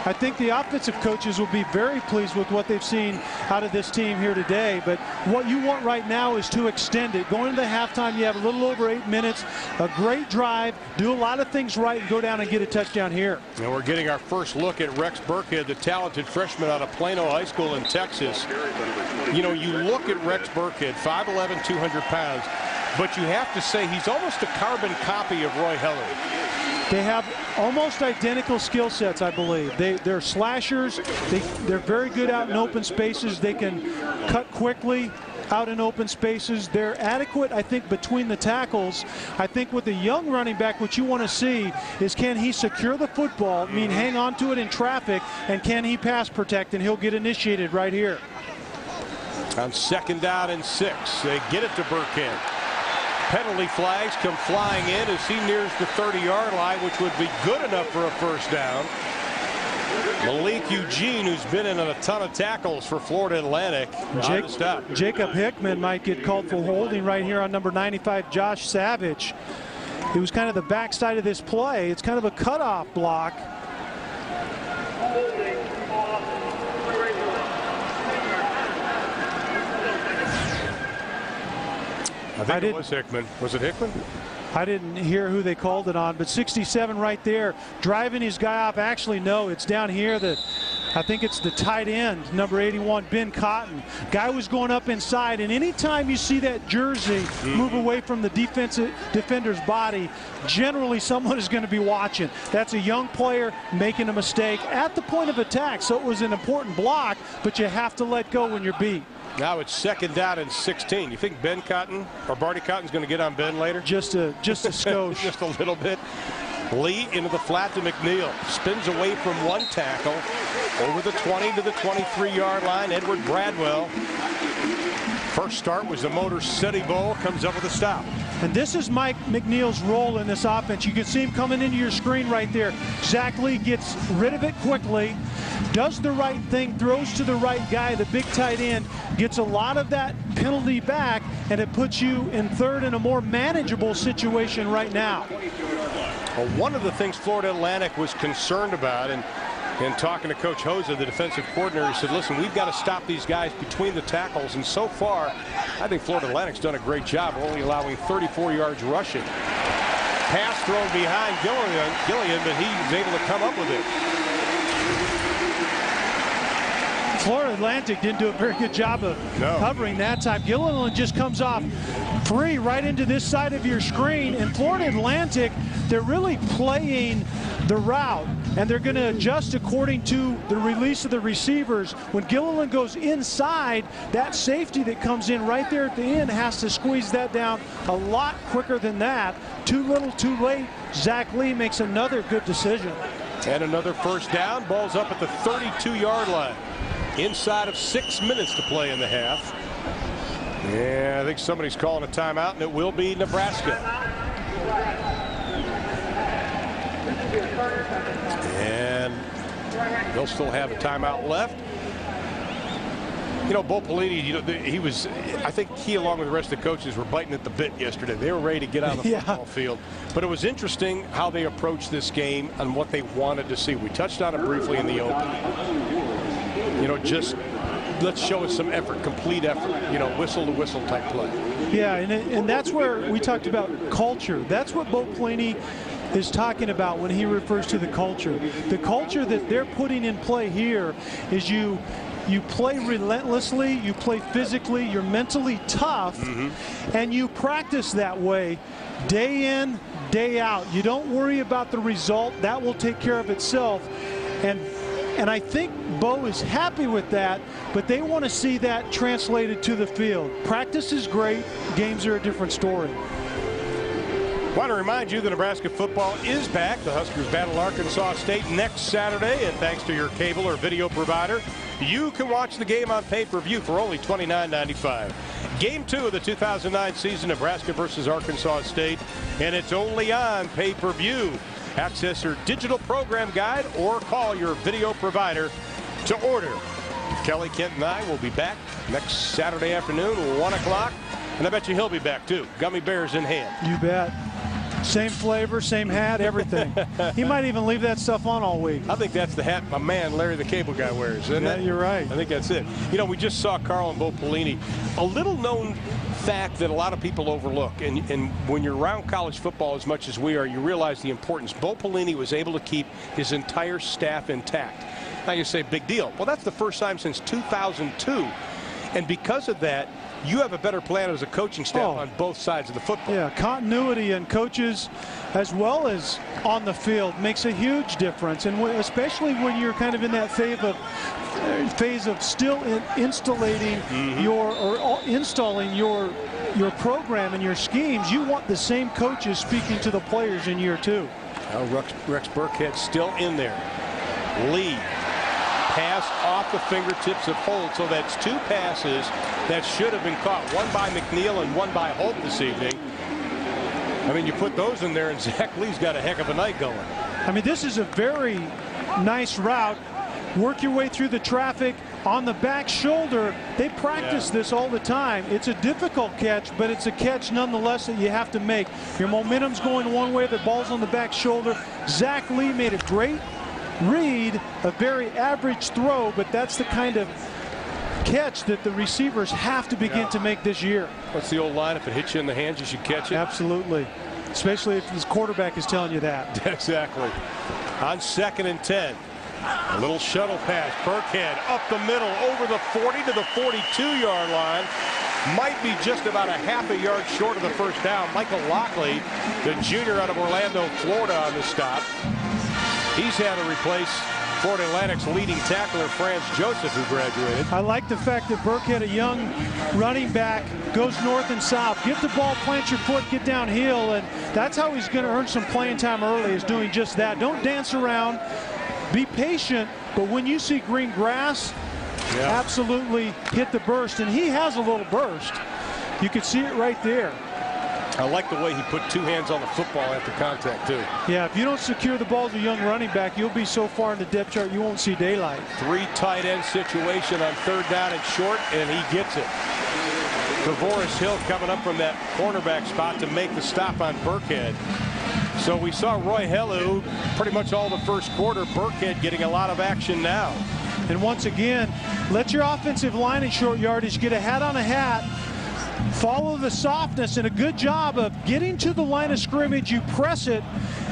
I think the offensive coaches will be very pleased with what they've seen out of this team here today. But what you want right now is to extend it. Going into the halftime, you have a little over 8 minutes, a great drive, do a lot of things right, and go down and get a touchdown here. And we're getting our first look at Rex Burkhead, the talented freshman out of Plano High School in Texas. You know, you look at Rex Burkhead, 5'11", 200 pounds. but you have to say he's almost a carbon copy of Roy Heller. They have almost identical skill sets, I believe. They're slashers. They're very good out in open spaces. They can cut quickly out in open spaces. They're adequate, I think, between the tackles. I think with a young running back, what you want to see is, can he secure the football, hang on to it in traffic, and can he pass protect, and he'll get initiated right here. On 2nd down and 6, they get it to Burkhead. Penalty flags come flying in as he nears the 30-yard line, which would be good enough for a first down. Malik Eugene, who's been in a ton of tackles for Florida Atlantic, Jacob Hickman might get called for holding right here on number 95, Josh Savage. He was kind of the backside of this play. It's kind of a cutoff block. I think it was Hickman. Was it Hickman? I didn't hear who they called it on, but 67 right there, driving his guy off. Actually, no, it's down here. I think it's the tight end, number 81, Ben Cotton. Guy was going up inside, and anytime you see that jersey move away from the defender's body, generally someone is going to be watching. That's a young player making a mistake at the point of attack, so it was an important block, but you have to let go when you're beat. Now it's 2nd down and 16. You think Ben Cotton or Barty Cotton's going to get on Ben later? Just a skosh. Just a little bit. Lee into the flat to McNeil. Spins away from one tackle. Over the 20 to the 23-yard line. Edward Bradwell. First start was the Motor City Bowl. Comes up with a stop. And this is Mike McNeil's role in this offense. You can see him coming into your screen right there. Zach Lee gets rid of it quickly, does the right thing, throws to the right guy, the big tight end, gets a lot of that penalty back, and it puts you in third in a more manageable situation right now. Well, one of the things Florida Atlantic was concerned about, and talking to Coach Hosa, the defensive coordinator, he said, listen, we've got to stop these guys between the tackles. And so far, I think Florida Atlantic's done a great job, only allowing 34 yards rushing. Pass thrown behind Gillian, but he's able to come up with it. Florida Atlantic didn't do a very good job of covering that time. Gilliland just comes off free right into this side of your screen. And Florida Atlantic, they're really playing the route, and they're going to adjust according to the release of the receivers. When Gilliland goes inside, that safety that comes in right there at the end has to squeeze that down a lot quicker than that. Too little, too late. Zach Lee makes another good decision. And another first down. Ball's up at the 32-yard line. Inside of 6 minutes to play in the half. Yeah, I think somebody's calling a timeout, and it will be Nebraska. And they'll still have a timeout left. You know, Bo Pelini, he was, I think he, along with the rest of the coaches, were biting at the bit yesterday. They were ready to get on the football field. But it was interesting how they approached this game and what they wanted to see. We touched on it briefly in the open. You know, just let's show us some effort, complete effort, you know, whistle to whistle type play. Yeah, and that's where we talked about culture. That's what Bo Pelini is talking about when he refers to the culture. The culture that they're putting in play here is you play relentlessly, you play physically, you're mentally tough, and you practice that way day in, day out. You don't worry about the result. That will take care of itself. And I think Bo is happy with that, but they want to see that translated to the field. Practice is great. Games are a different story. Want to remind you that Nebraska football is back. The Huskers battle Arkansas State next Saturday, and thanks to your cable or video provider, you can watch the game on pay-per-view for only $29.95. Game 2 of the 2009 season, Nebraska versus Arkansas State, and it's only on pay-per-view. Access your digital program guide or call your video provider to order. Kelly, Kent, and I will be back next Saturday afternoon, 1 o'clock. And I bet you he'll be back, too. Gummy bears in hand. You bet. Same flavor, same hat, everything. He might even leave that stuff on all week. I think that's the hat my man, Larry the Cable Guy, wears, isn't it? You're right. I think that's it. You know, we just saw Carl and Bo Pelini. A little-known fact that a lot of people overlook, and when you're around college football as much as we are, you realize the importance. Bo Pelini was able to keep his entire staff intact. Now you say, big deal. Well, that's the first time since 2002. And because of that, you have a better plan as a coaching staff on both sides of the football. Yeah, continuity and coaches as well as on the field makes a huge difference, and especially when you're kind of in that phase of still installing installing your program and your schemes. You want the same coaches speaking to the players in year two. Now Rex Burkhead still in there. Lee, pass off the fingertips of Holt, so that's 2 passes that should have been caught. One by McNeil and one by Holt this evening. I mean, you put those in there and Zach Lee's got a heck of a night going. I mean, this is a very nice route. Work your way through the traffic on the back shoulder. They practice this all the time. It's a difficult catch, but it's a catch nonetheless that you have to make. Your momentum's going one way, the ball's on the back shoulder. Zach Lee made a great read, a very average throw, but that's the kind of catch that the receivers have to begin to make this year. What's the old line? If it hits you in the hands, you should catch it. Absolutely. Especially if this quarterback is telling you that. Exactly. On 2nd and 10. A little shuttle pass. Burkhead up the middle over the 40 to the 42-yard line. Might be just about a half a yard short of the first down. Michael Lockley, the junior out of Orlando, Florida, on the stop. He's had to replace Florida Atlantic's leading tackler, Franz Joseph, who graduated. I like the fact that Burkhead, a young running back, goes north and south. Get the ball, plant your foot, get downhill, and that's how he's going to earn some playing time early, is doing just that. Don't dance around. Be patient, but when you see green grass, absolutely hit the burst, and he has a little burst. You can see it right there. I like the way he put 2 hands on the football after contact, too. Yeah, if you don't secure the ball as a young running back, you'll be so far in the depth chart you won't see daylight. 3 tight end situation on 3rd down and short, and he gets it. Tavoris Hill coming up from that cornerback spot to make the stop on Burkhead. So we saw Roy Helu pretty much all the first quarter. Burkhead getting a lot of action now. And once again, let your offensive line in short yardage get a hat on a hat. Follow the softness, and a good job of getting to the line of scrimmage. You press it,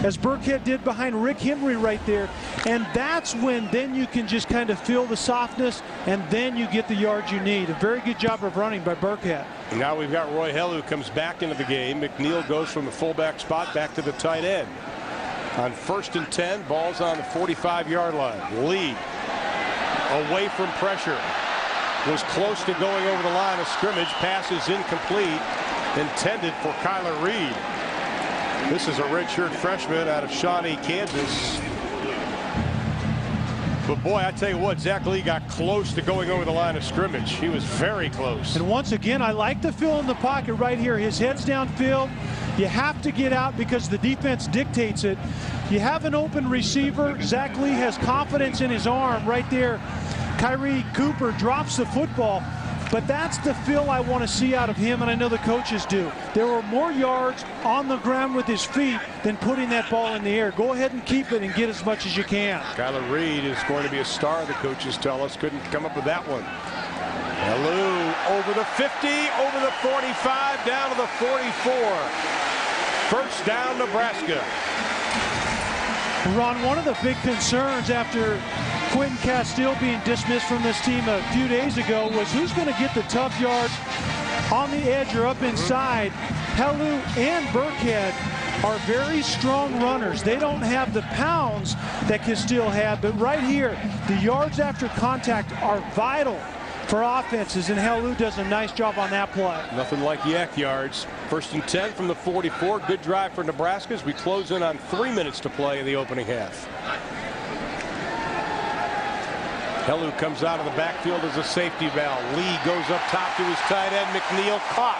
as Burkhead did behind Rick Henry right there. And that's when then you can just kind of feel the softness, and then you get the yards you need. A very good job of running by Burkhead. Now we've got Roy Helu comes back into the game. McNeil goes from the fullback spot back to the tight end. On 1st and 10, ball's on the 45-yard line. Lee away from pressure. Was close to going over the line of scrimmage. Pass is incomplete. Intended for Kyler Reed. This is a redshirt freshman out of Shawnee, Kansas. But boy, I tell you what, Zach Lee got close to going over the line of scrimmage. He was very close. And once again, I like the fill in the pocket right here. His head's downfield. You have to get out because the defense dictates it. You have an open receiver. Zach Lee has confidence in his arm right there. Kyrie Cooper drops the football, but that's the feel I want to see out of him, and I know the coaches do. There were more yards on the ground with his feet than putting that ball in the air. Go ahead and keep it and get as much as you can. Kyler Reed is going to be a star, the coaches tell us. Couldn't come up with that one. Helu over the 50, over the 45, down to the 44. First down, Nebraska. Ron, one of the big concerns after Quentin Castile being dismissed from this team a few days ago was who's going to get the tough yards on the edge or up inside. Helu and Burkhead are very strong runners. They don't have the pounds that Castile had, but right here, the yards after contact are vital for offenses, and Helu does a nice job on that play. Nothing like yak yards. 1st and 10 from the 44. Good drive for Nebraska as we close in on 3 minutes to play in the opening half. Helu comes out of the backfield as a safety valve. Lee goes up top to his tight end. McNeil caught.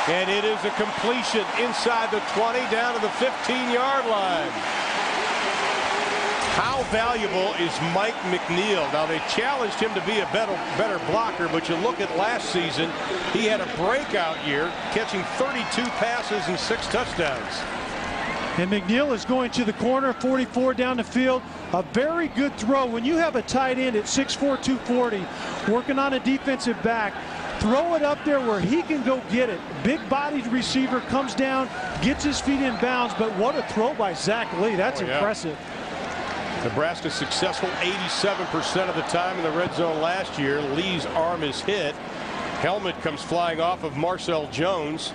And it is a completion inside the 20 down to the 15-yard line. How valuable is Mike McNeil? Now, they challenged him to be a better blocker, but you look at last season, he had a breakout year, catching 32 passes and 6 touchdowns. And McNeil is going to the corner, 44 down the field. A very good throw. When you have a tight end at 6'4", 240, working on a defensive back, throw it up there where he can go get it. Big-bodied receiver comes down, gets his feet in bounds, but what a throw by Zach Lee. That's impressive. Nebraska successful 87% of the time in the red zone last year. Lee's arm is hit. Helmet comes flying off of Marcel Jones.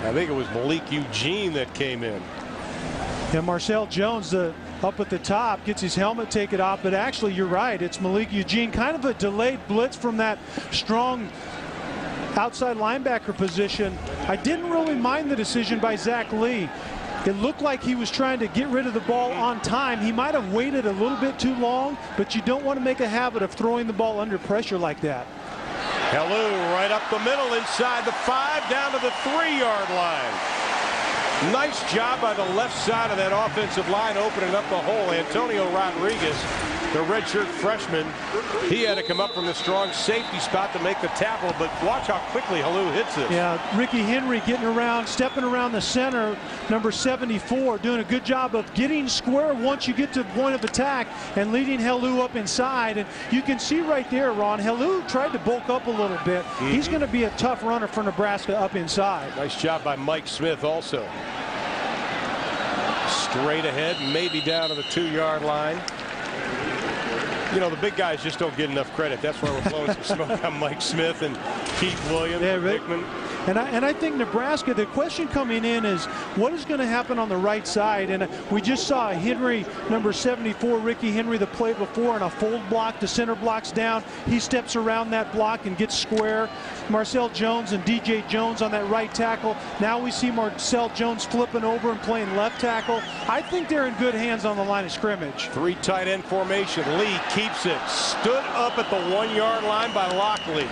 I think it was Malik Eugene that came in. And Marcel Jones, up at the top, gets his helmet taken off, but actually you're right, it's Malik Eugene. Kind of a delayed blitz from that strong outside linebacker position. I didn't really mind the decision by Zach Lee. It looked like he was trying to get rid of the ball on time. He might have waited a little bit too long, but you don't want to make a habit of throwing the ball under pressure like that. Hello, right up the middle, inside the 5, down to the 3-yard line. Nice job by the left side of that offensive line, opening up the hole. Antonio Rodriguez, the redshirt freshman, he had to come up from the strong safety spot to make the tackle, but watch how quickly Helou hits it. Yeah, Ricky Henry getting around, stepping around the center, number 74, doing a good job of getting square once you get to the point of attack and leading Helou up inside. And you can see right there, Ron, Helou tried to bulk up a little bit. He's going to be a tough runner for Nebraska up inside. Nice job by Mike Smith also. Straight ahead, maybe down to the 2-yard line. You know, the big guys just don't get enough credit. That's why we're blowing some smoke on Mike Smith and Keith Williams and Hickman. And I think Nebraska, the question coming in is what is going to happen on the right side? And we just saw Henry, number 74, Ricky Henry, the play before, in a fold block. The center block's down. He steps around that block and gets square. Marcel Jones and DJ Jones on that right tackle. Now we see Marcel Jones flipping over and playing left tackle. I think they're in good hands on the line of scrimmage. 3 tight end formation. Lee keeps it. Stood up at the 1-yard line by Lockley.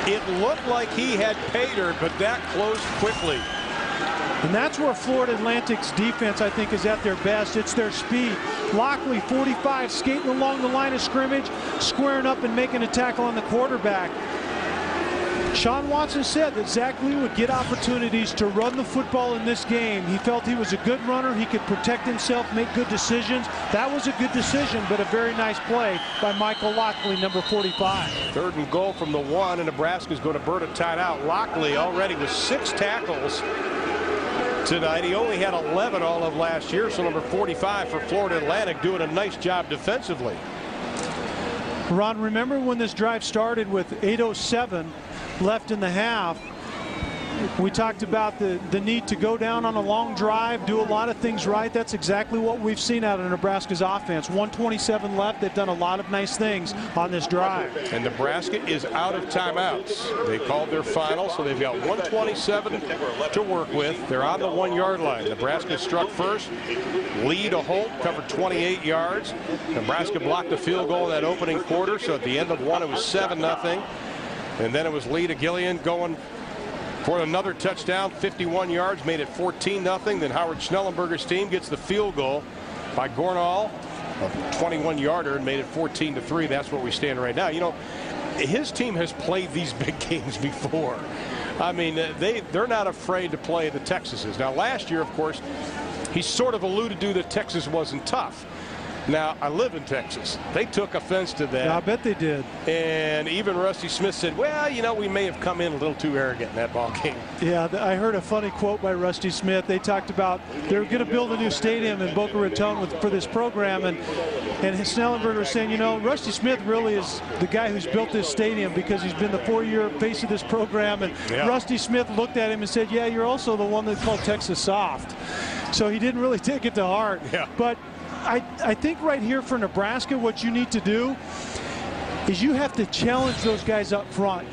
It looked like he had paid her, but that closed quickly. And that's where Florida Atlantic's defense, I think, is at their best. It's their speed. Lockley, 45, skating along the line of scrimmage, squaring up and making a tackle on the quarterback. Sean Watson said that Zach Lee would get opportunities to run the football in this game. He felt he was a good runner. He could protect himself, make good decisions. That was a good decision, but a very nice play by Michael Lockley, number 45. 3rd and goal from the 1, and Nebraska's going to burn a timeout. Lockley already with 6 tackles tonight. He only had 11 all of last year, so number 45 for Florida Atlantic doing a nice job defensively. Ron, remember when this drive started with 8:07 left in the half? We talked about the need to go down on a long drive, do a lot of things right. That's exactly what we've seen out of Nebraska's offense. 1:27 left. They've done a lot of nice things on this drive. And Nebraska is out of timeouts. They called their final, so they've got 1:27 to work with. They're on the 1-yard line. Nebraska struck first. Lee to Holt, covered 28 yards. Nebraska blocked the field goal in that opening quarter, so at the end of 1, it was 7-0. And then it was Lee to Gillian going for another touchdown, 51 yards, made it 14-0. Then Howard Schnellenberger's team gets the field goal by Gornall, a 21-yarder, and made it 14-3. That's where we stand right now. You know, his team has played these big games before. I mean, they're not afraid to play the Texases. Now, last year, of course, he sort of alluded to that Texas wasn't tough. Now, I live in Texas. They took offense to that. Yeah, I bet they did. And even Rusty Smith said, well, you know, we may have come in a little too arrogant in that ball game. Yeah, I heard a funny quote by Rusty Smith. They talked about they're going to build a new stadium in Boca Raton for this program. And Schnellenberger was saying, you know, Rusty Smith really is the guy who's built this stadium because he's been the 4-year face of this program. And yeah. Rusty Smith looked at him and said, yeah, you're also the one that called Texas soft. So he didn't really take it to heart. Yeah. But I think right here for Nebraska, what you need to do is you have to challenge those guys up front.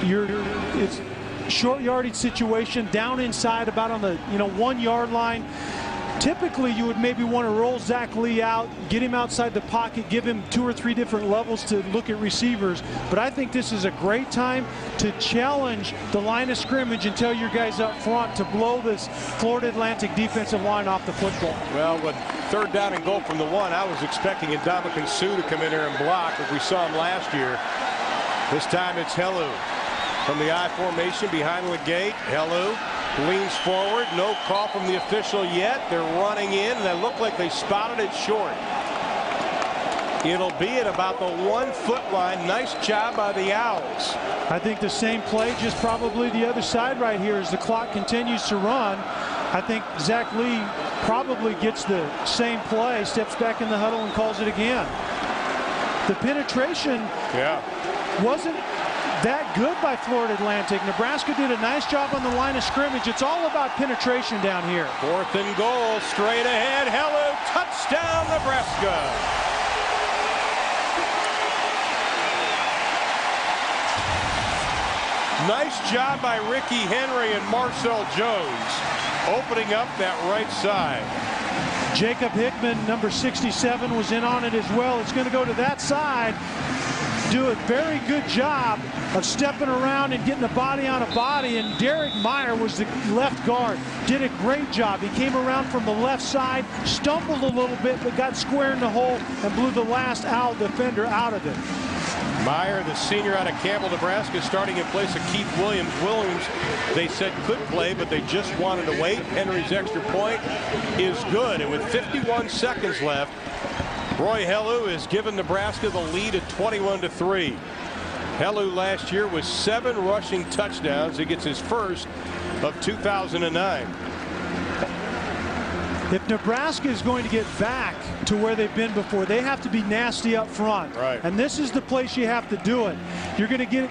It's short yardage situation, down inside about on the 1-yard line. Typically, you would maybe want to roll Zach Lee out, get him outside the pocket, give him 2 or 3 different levels to look at receivers. But I think this is a great time to challenge the line of scrimmage and tell your guys up front to blow this Florida Atlantic defensive line off the football. Well, with 3rd down and goal from the 1, I was expecting Ndamukong Suh to come in here and block, as we saw him last year. This time it's Helou from the I formation behind Legate. Helou leans forward. No call from the official yet. They're running in, and they look like they spotted it short. It'll be at about the 1-foot line. Nice job by the Owls. I think the same play, just probably the other side right here as the clock continues to run. I think Zach Lee probably gets the same play, steps back in the huddle and calls it again. The penetration wasn't that good by Florida Atlantic. Nebraska did a nice job on the line of scrimmage. It's all about penetration down here. 4th and goal, straight ahead. Hello, touchdown, Nebraska. Nice job by Ricky Henry and Marcel Jones opening up that right side. Jacob Hickman, number 67, was in on it as well. It's going to go to that side. Do a very good job of stepping around and getting a body on a body, and Derek Meyer was the left guard. Did a great job. He came around from the left side, stumbled a little bit, but got square in the hole and blew the last Owl defender out of it. Meyer, the senior out of Campbell, Nebraska, starting in place of Keith Williams. Williams, they said could play, but they just wanted to wait. Henry's extra point is good, and with 51 seconds left, Roy Helu has given Nebraska the lead at 21-3. Helu last year was 7 rushing touchdowns. He gets his first of 2009. If Nebraska is going to get back to where they've been before, they have to be nasty up front. Right. And this is the place you have to do it. You're going to get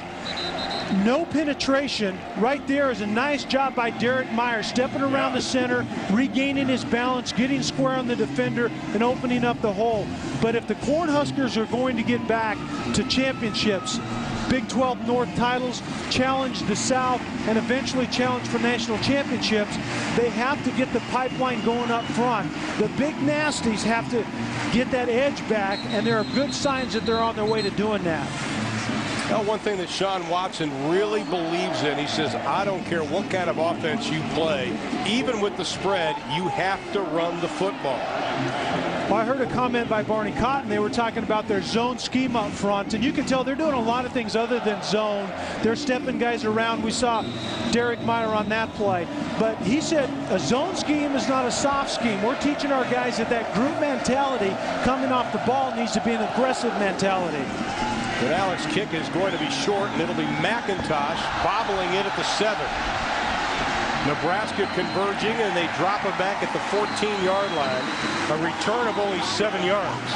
no penetration. Right there is a nice job by Derek Meyer, stepping around the center, regaining his balance, getting square on the defender, and opening up the hole. But if the Cornhuskers are going to get back to championships, Big 12 North titles, challenge the South, and eventually challenge for national championships, they have to get the pipeline going up front. The big nasties have to get that edge back, and there are good signs that they're on their way to doing that. Now, one thing that Sean Watson really believes in, he says, I don't care what kind of offense you play, even with the spread, you have to run the football. Well, I heard a comment by Barney Cotton. They were talking about their zone scheme up front, and you can tell they're doing a lot of things other than zone. They're stepping guys around. We saw Derek Meyer on that play. But he said a zone scheme is not a soft scheme. We're teaching our guys that group mentality coming off the ball needs to be an aggressive mentality. But Alex' kick is going to be short, and it'll be McIntosh bobbling it at the 7. Nebraska converging, and they drop it back at the 14-yard line. A return of only 7 yards.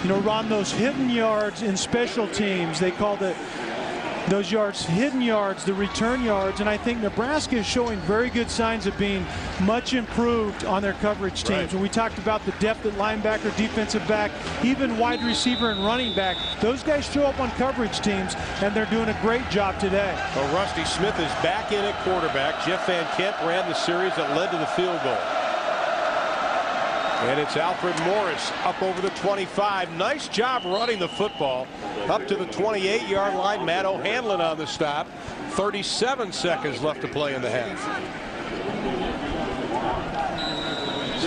You know, Ron, those hidden yards in special teams, they called it those yards, hidden yards, the return yards, and I think Nebraska is showing very good signs of being much improved on their coverage teams. Right. When we talked about the depth at linebacker, defensive back, even wide receiver and running back, those guys show up on coverage teams, and they're doing a great job today. Well, Rusty Smith is back in at quarterback. Jeff Van Kemp ran the series that led to the field goal. And it's Alfred Morris up over the 25. Nice job running the football up to the 28-yard line. Matt O'Hanlon on the stop. 37 seconds left to play in the half.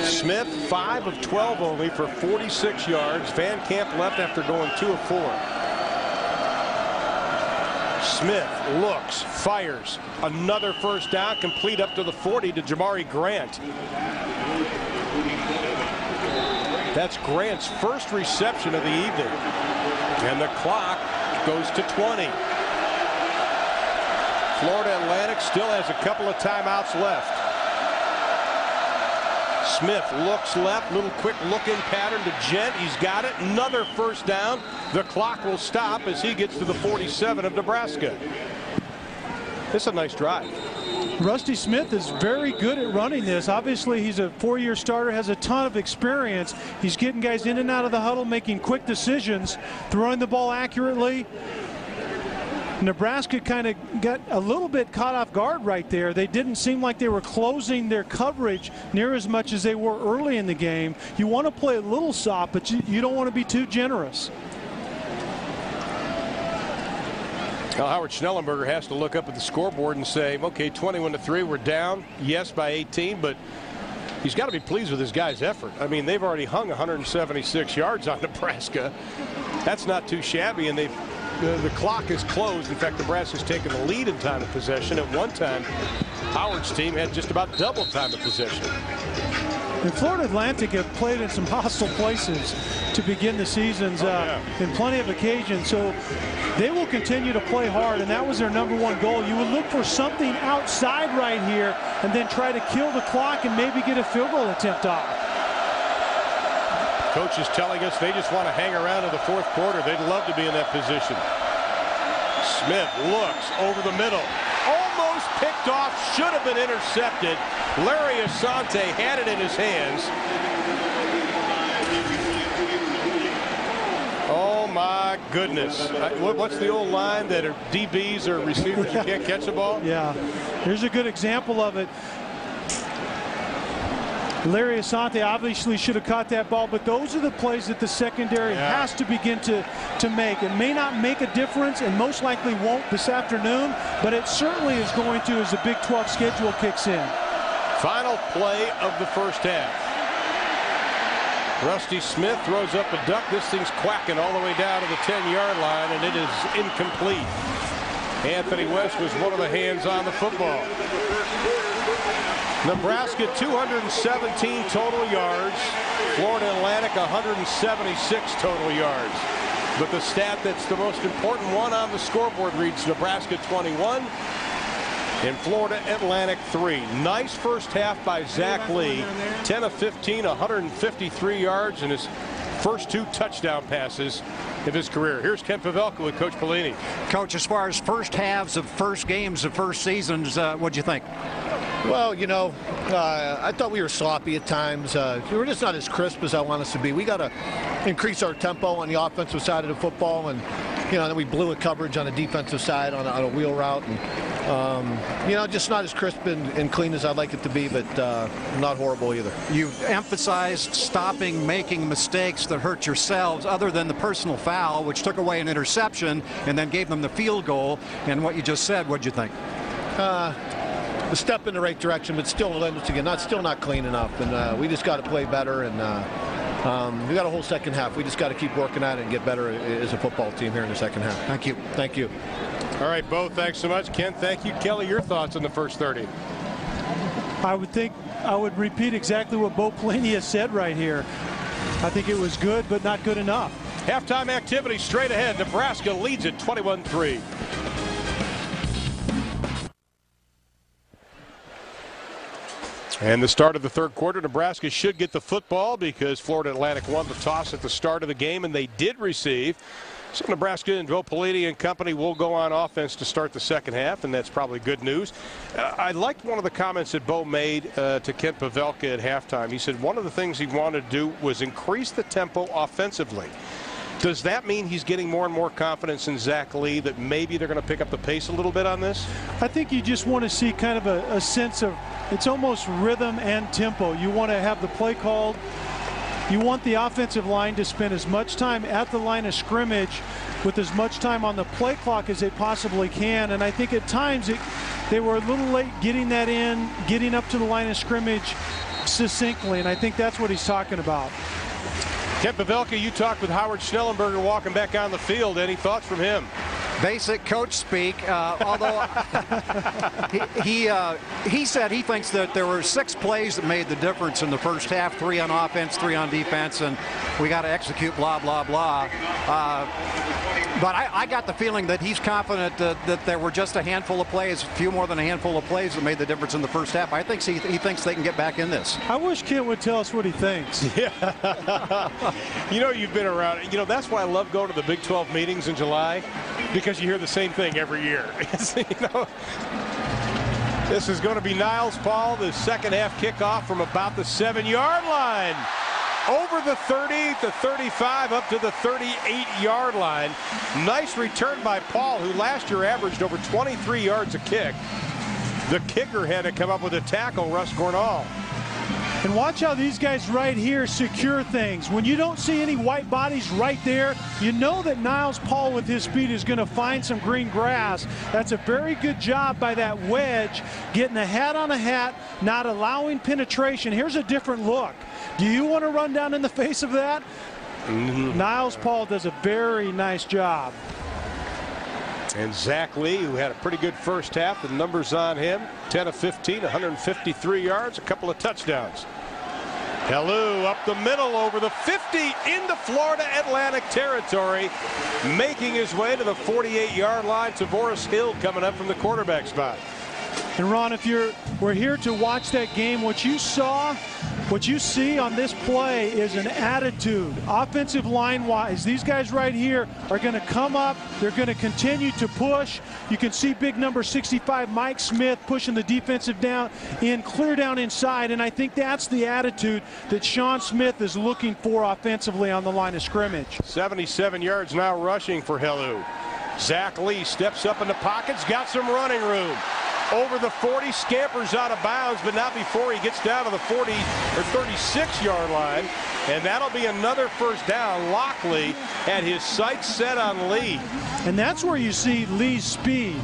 Smith 5 of 12 only for 46 yards. Van Camp left after going 2 of 4. Smith looks, fires. Another first down, complete up to the 40 to Jamari Grant. That's Grant's first reception of the evening. And the clock goes to 20. Florida Atlantic still has a couple of timeouts left. Smith looks left, little quick look-in pattern to Gent. He's got it. Another first down. The clock will stop as he gets to the 47 of Nebraska. This is a nice drive. Rusty Smith is very good at running this. Obviously, he's a 4-year starter, has a ton of experience. He's getting guys in and out of the huddle, making quick decisions, throwing the ball accurately. Nebraska kind of got a little bit caught off guard right there. They didn't seem like they were closing their coverage near as much as they were early in the game. You want to play a little soft, but you don't want to be too generous. Now, Howard Schnellenberger has to look up at the scoreboard and say, okay, 21-3, we're down, yes, by 18, but he's got to be pleased with his guys' effort. I mean, they've already hung 176 yards on Nebraska. That's not too shabby, and the clock is closed. In fact, Nebraska's taken the lead in time of possession. At one time, Howard's team had just about double time of possession. And Florida Atlantic have played in some hostile places to begin the seasons in plenty of occasions. So they will continue to play hard, and that was their #1 goal. You would look for something outside right here and then try to kill the clock and maybe get a field goal attempt off. Coach is telling us they just want to hang around in the 4th quarter. They'd love to be in that position. Smith looks over the middle. Almost picked off, should have been intercepted. Larry Asante had it in his hands. Oh my goodness. What's the old line that are DBs or receivers who can't catch the ball? Yeah, here's a good example of it. Larry Asante obviously should have caught that ball, but those are the plays that the secondary has to begin to make. It may not make a difference and most likely won't this afternoon, but it certainly is going to as the Big 12 schedule kicks in. Final play of the first half. Rusty Smith throws up a duck. This thing's quacking all the way down to the 10-yard line, and it is incomplete. Anthony West was one of the hands on the football. Nebraska 217 total yards. Florida Atlantic 176 total yards. But the stat that's the most important one on the scoreboard reads Nebraska 21 and Florida Atlantic 3. Nice first half by Zach Lee. 10 of 15, 153 yards, and his first 2 touchdown passes of his career. Here's Ken Pavelka with Coach Pelini. Coach, as far as first halves of first games of first seasons, what'd you think? Well, you know, I thought we were sloppy at times. We were just not as crisp as I want us to be. We got to increase our tempo on the offensive side of the football, and then we blew a coverage on the defensive side on a wheel route, and just not as crisp and clean as I'd like it to be, but not horrible either. You've emphasized stopping making mistakes that hurt yourselves, other than the personal foul, which took away an interception and then gave them the field goal. And what you just said, what'd you think? A step in the right direction, but still not clean enough, and we just got to play better, and we got a whole second half. We just got to keep working at it and get better as a football team here in the second half. Thank you. Thank you. All right, Bo, thanks so much. Ken, thank you. Kelly, your thoughts on the first 30? I would repeat exactly what Bo Pelini has said right here. I think it was good, but not good enough. Halftime activity straight ahead. Nebraska leads it 21-3. And the start of the 3rd quarter, Nebraska should get the football because Florida Atlantic won the toss at the start of the game, and they did receive. So Nebraska and Bo Pelini and company will go on offense to start the second half, and that's probably good news. I liked one of the comments that Bo made to Kent Pavelka at halftime. He said one of the things he wanted to do was increase the tempo offensively. Does that mean he's getting more and more confidence in Zach Lee that maybe they're going to pick up the pace a little bit on this? I think you just want to see kind of a sense of, it's almost rhythm and tempo. You want to have the play called. You want the offensive line to spend as much time at the line of scrimmage with as much time on the play clock as they possibly can. And I think at times they were a little late getting that in, getting up to the line of scrimmage succinctly. And I think that's what he's talking about. Ken Pavelka, you talked with Howard Schnellenberger walking back on the field. Any thoughts from him? Basic coach speak, although he said he thinks that there were 6 plays that made the difference in the first half, 3 on offense, 3 on defense, and we got to execute blah, blah, blah. But I got the feeling that he's confident that there were just a handful of plays, a few more than a handful of plays that made the difference in the first half. I think he thinks they can get back in this. I wish Kent would tell us what he thinks. Yeah. You've been around. That's why I love going to the Big 12 meetings in July, because you hear the same thing every year. This is going to be Niles Paul, the second half kickoff from about the 7-yard line. Over the 30, the 35, up to the 38-yard line. Nice return by Paul, who last year averaged over 23 yards a kick. The kicker had to come up with a tackle, Russ Gornall. And watch how these guys right here secure things. When you don't see any white bodies right there, you know that Niles Paul with his speed is going to find some green grass. That's a very good job by that wedge, getting a hat on a hat, not allowing penetration. Here's a different look. Do you want to run down in the face of that? Niles Paul does a very nice job. And Zach Lee, who had a pretty good first half, the numbers on him, 10 of 15, 153 yards, a couple of touchdowns. Helu up the middle over the 50 into Florida Atlantic territory, making his way to the 48-yard line. Tavoris Hill coming up from the quarterback spot. And Ron, if we're here to watch that game, what you see on this play is an attitude. Offensive line-wise, these guys right here are going to come up. They're going to continue to push. You can see big number 65, Mike Smith, pushing the defensive down in, clear down inside. And I think that's the attitude that Sean Smith is looking for offensively on the line of scrimmage. 77 yards now rushing for Helu. Zach Lee steps up in the pockets, got some running room. Over the 40, scampers out of bounds, but not before he gets down to the 40 or 36-yard line. And that'll be another first down. Lockley had his sights set on Lee. And that's where you see Lee's speed.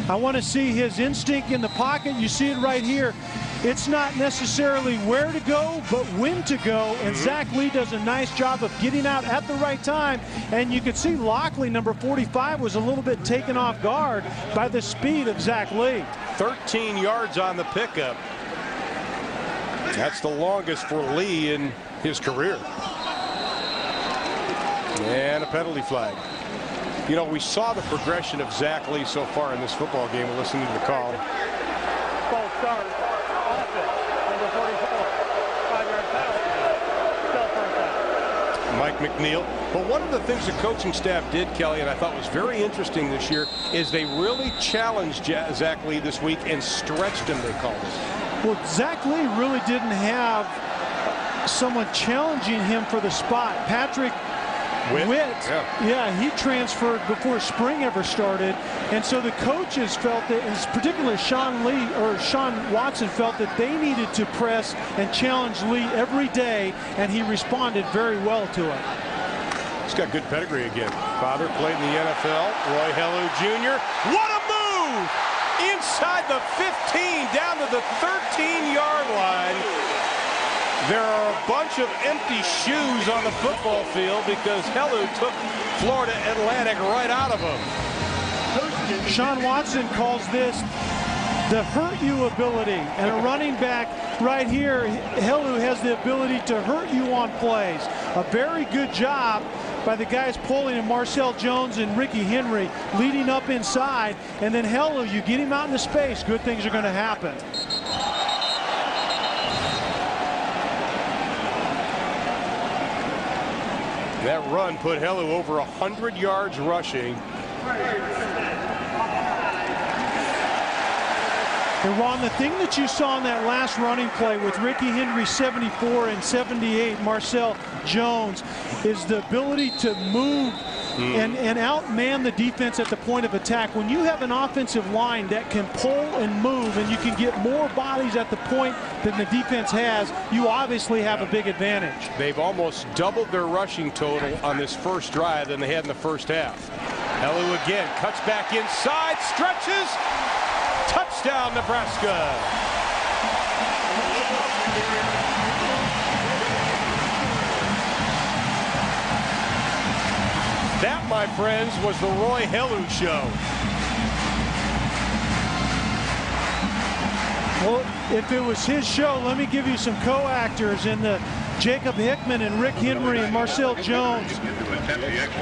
I want to see his instinct in the pocket. You see it right here. It's not necessarily where to go, but when to go. And Zach Lee does a nice job of getting out at the right time. And you can see Lockley, number 45, was a little bit taken off guard by the speed of Zach Lee. 13 yards on the pickup. That's the longest for Lee in his career. And a penalty flag. You know, we saw the progression of Zach Lee so far in this football game. We're listening to the call. False start. Offense. Number 44. 5-yard penalty. Still first down. Mike McNeil. But one of the things the coaching staff did, Kelly, and I thought was very interesting this year, is they really challenged Zach Lee this week and stretched him, they called it. Well, Zach Lee really didn't have someone challenging him for the spot. Patrick Witt, yeah, he transferred before spring ever started, and so the coaches felt that, and particularly Sean Watson felt that they needed to press and challenge Lee every day, and he responded very well to it. He's got good pedigree again. Father played in the NFL. Roy Helu Jr. What a move! Inside the 15, down to the 13-yard line. There are a bunch of empty shoes on the football field because Helu took Florida Atlantic right out of him. Sean Watson calls this the hurt you ability, and a running back right here, Helu has the ability to hurt you on plays. A very good job by the guys pulling in Marcel Jones and Ricky Henry leading up inside, and then Helu, you get him out into space, good things are going to happen. That run put Helu over 100 yards rushing. And Ron, the thing that you saw in that last running play with Ricky Henry 74 and 78, Marcel Jones, is the ability to move and outman the defense at the point of attack. When you have an offensive line that can pull and move and you can get more bodies at the point than the defense has, you obviously have a big advantage. They've almost doubled their rushing total on this first drive than they had in the first half. Helu again cuts back inside, stretches. Touchdown, Nebraska. That, my friends, was the Roy Helu show. Well, if it was his show, let me give you some co-actors in the Jacob Hickman and Rick Henry and Marcel Jones,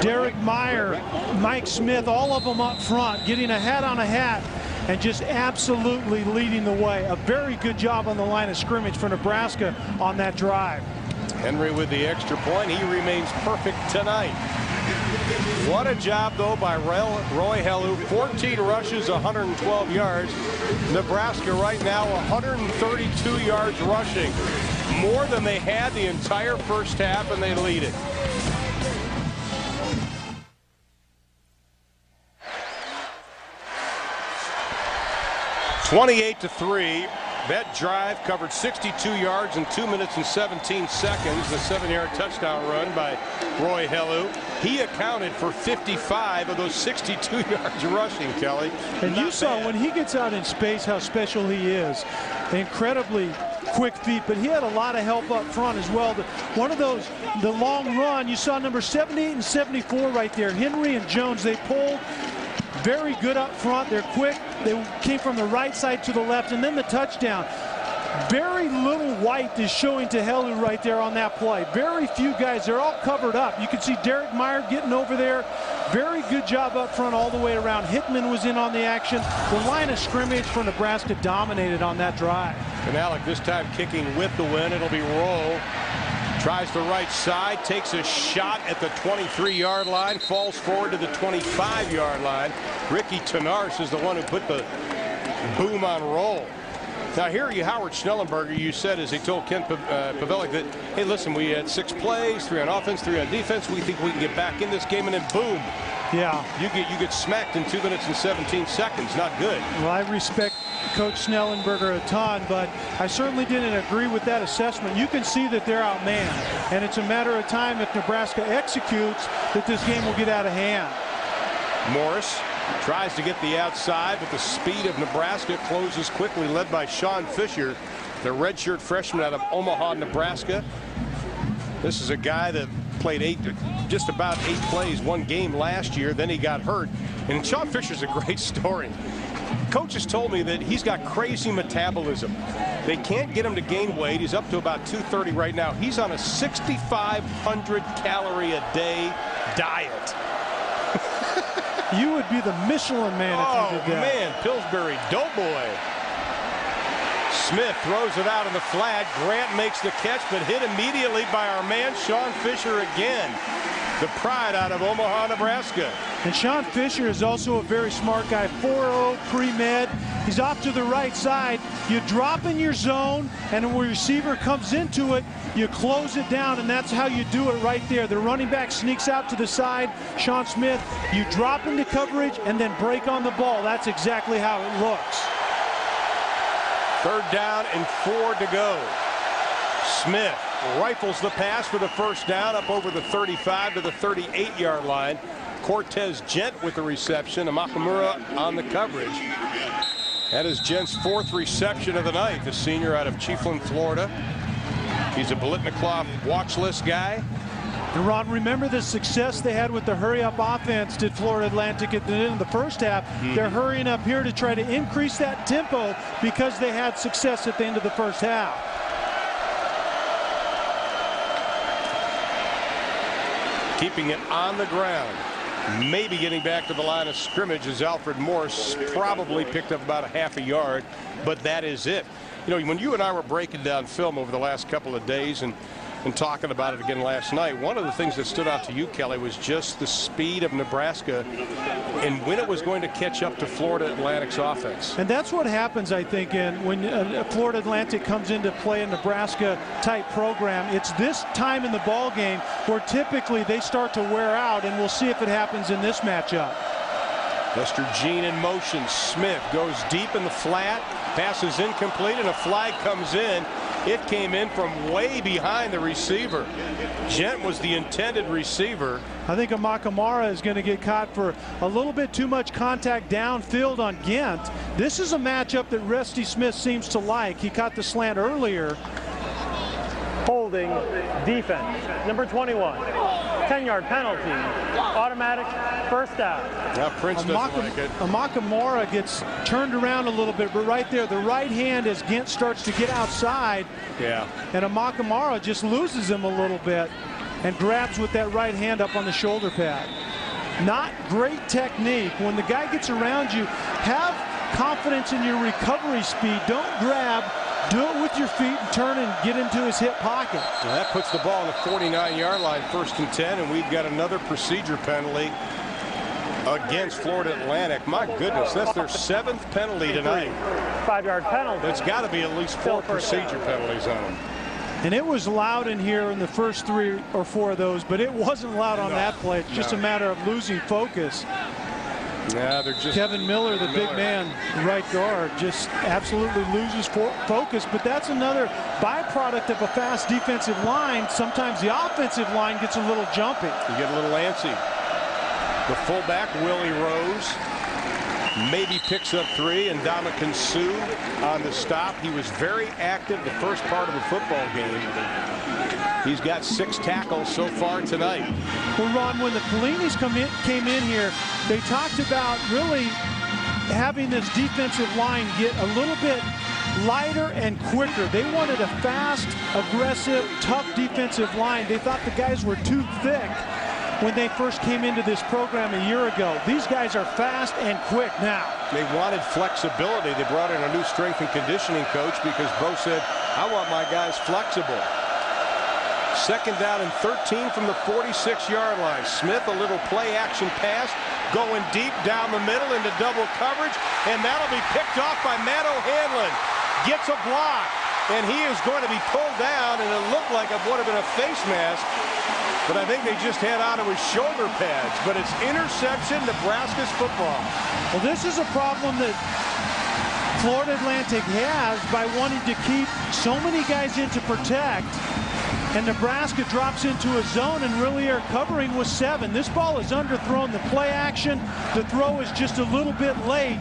Derek Meyer, Mike Smith, all of them up front, getting a hat on a hat and just absolutely leading the way. A very good job on the line of scrimmage for Nebraska on that drive. Henry with the extra point. He remains perfect tonight. What a job, though, by Roy Helu. 14 rushes, 112 yards. Nebraska right now 132 yards rushing. More than they had the entire first half, and they lead it. (28-3). That drive covered 62 yards in 2 minutes and 17 seconds. The 7-yard touchdown run by Roy Helu. He accounted for 55 of those 62 yards rushing, Kelly. And you saw when he gets out in space how special he is. Incredibly quick feet, but he had a lot of help up front as well. One of those, the long run, you saw number 78 and 74 right there. Henry and Jones, they pulled. Very good up front. They're quick. They came from the right side to the left, and then the touchdown. Very little white is showing to Helu right there on that play. Very few guys. They're all covered up. You can see Derek Meyer getting over there. Very good job up front all the way around. Hickman was in on the action. The line of scrimmage for Nebraska dominated on that drive. And Alec this time kicking with the win. It'll be Roll. Tries the right side, takes a shot at the 23-yard line, falls forward to the 25-yard line. Ricky Tenarce is the one who put the boom on Roll. Now here you, Howard Schnellenberger, you said as he told Ken Pavelic that, hey, listen, we had 6 plays, 3 on offense, 3 on defense. We think we can get back in this game, and then boom. Yeah. You get smacked in 2 minutes and 17 seconds. Not good. Well, I respect Coach Schnellenberger a ton, but I certainly didn't agree with that assessment. You can see that they're outmanned, and it's a matter of time if Nebraska executes that this game will get out of hand. Morris tries to get the outside, but the speed of Nebraska closes quickly, led by Sean Fisher, the redshirt freshman out of Omaha, Nebraska. This is a guy that played just about 8 plays, 1 game last year. Then he got hurt. And Sean Fisher's a great story. Coaches told me that he's got crazy metabolism. They can't get him to gain weight. He's up to about 230 right now. He's on a 6,500 calorie a day diet. You would be the Michelin man if you did that. Oh, man, Pillsbury doughboy. Smith throws it out in the flat. Grant makes the catch, but hit immediately by our man, Sean Fisher again. The pride out of Omaha, Nebraska. And Sean Fisher is also a very smart guy. 4-0 pre-med. He's off to the right side. You drop in your zone, and when the receiver comes into it, you close it down, and that's how you do it right there. The running back sneaks out to the side. Sean Smith, you drop into coverage and then break on the ball. That's exactly how it looks. 3rd down and 4 to go. Smith rifles the pass for the first down up over the 35 to the 38-yard line. Cortez Gent with the reception. Amakamura on the coverage. That is Gent's 4th reception of the night. The senior out of Chiefland, Florida. He's a Biletnikoff watch list guy. And Ron, remember the success they had with the hurry-up offense did Florida Atlantic at the end of the first half. They're hurrying up here to try to increase that tempo because they had success at the end of the first half. Keeping it on the ground. Maybe getting back to the line of scrimmage as Alfred Morse probably picked up about a half a yard, but that is it. You know, when you and I were breaking down film over the last couple of days and talking about it again last night, one of the things that stood out to you, Kelly, was just the speed of Nebraska and when it was going to catch up to Florida Atlantic's offense. And that's what happens, I think, when Florida Atlantic comes into play a Nebraska-type program. It's this time in the ball game where typically they start to wear out, and we'll see if it happens in this matchup. Lester Jean in motion. Smith goes deep in the flat. Pass is incomplete, and a flag comes in. It came in from way behind the receiver. Gent was the intended receiver. I think Amakamara is going to get caught for a little bit too much contact downfield on Gent. This is a matchup that Rusty Smith seems to like. He caught the slant earlier. Holding defense. Number 21. 10-yard penalty. Automatic first down. Now Prince doesn't like it. Amakamara gets turned around a little bit, but right there, the right hand as Gent starts to get outside. Yeah. And Amakamara just loses him a little bit and grabs with that right hand up on the shoulder pad. Not great technique. When the guy gets around you, have confidence in your recovery speed. Don't grab. Do it with your feet and turn and get into his hip pocket. Well, that puts the ball on the 49-yard line, 1st and 10, and we've got another procedure penalty against Florida Atlantic. My goodness, that's their 7th penalty tonight. 5-yard penalty. It's got to be at least 4 procedure penalties on them. And it was loud in here in the first 3 or 4 of those, but it wasn't loud on that play. It's just a matter of losing focus. Yeah, they're just Kevin Miller, the big man, right guard, just absolutely loses focus. But that's another byproduct of a fast defensive line. Sometimes the offensive line gets a little jumpy. You get a little antsy. The fullback, Willie Rose, maybe picks up 3, and Ndamukong Suh on the stop. He was very active the first part of the football game. He's got 6 tackles so far tonight. Well, Ron, when the Pellinis came in here, they talked about really having this defensive line get a little bit lighter and quicker. They wanted a fast, aggressive, tough defensive line. They thought the guys were too thick when they first came into this program a year ago. These guys are fast and quick now. They wanted flexibility. They brought in a new strength and conditioning coach because Bo said, I want my guys flexible. Second down and 13 from the 46-yard line. Smith, a little play action pass, going deep down the middle into double coverage, and that'll be picked off by Matt O'Hanlon. Gets a block, and he is going to be pulled down, and it looked like it would have been a face mask, but I think they just had onto his shoulder pads. But it's interception, Nebraska's football. Well, this is a problem that Florida Atlantic has by wanting to keep so many guys in to protect. And Nebraska drops into a zone and really are covering with 7. This ball is underthrown. The play action, the throw is just a little bit late.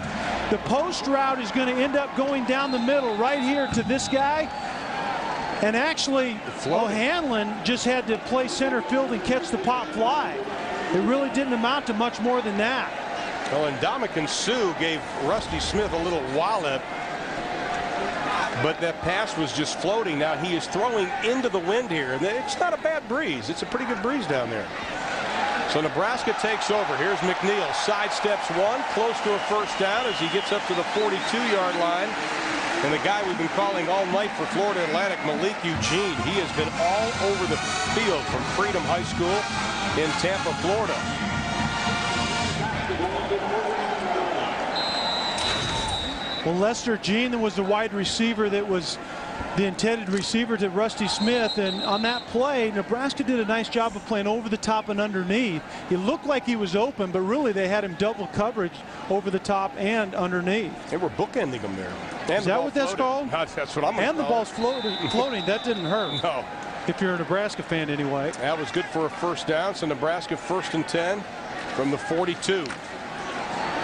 The post route is going to end up going down the middle right here to this guy. And actually, O'Hanlon just had to play center field and catch the pop fly. It really didn't amount to much more than that. Well, and Dominican Sue gave Rusty Smith a little wallop, but that pass was just floating. Now he is throwing into the wind here, and it's not a bad breeze. It's a pretty good breeze down there. So Nebraska takes over. Here's McNeil, sidesteps one, close to a first down as he gets up to the 42-yard line. And the guy we've been calling all night for Florida Atlantic, Malik Eugene, he has been all over the field from Freedom High School in Tampa, Florida. Well, Lester Jean was the wide receiver that was the intended receiver to Rusty Smith, and on that play, Nebraska did a nice job of playing over the top and underneath. It looked like he was open, but really they had him double coverage over the top and underneath. They were bookending him there. And is that what that's called? That's what I'm going to call it. And the ball's floating. That didn't hurt. No. If you're a Nebraska fan anyway. That was good for a first down, so Nebraska 1st and 10 from the 42.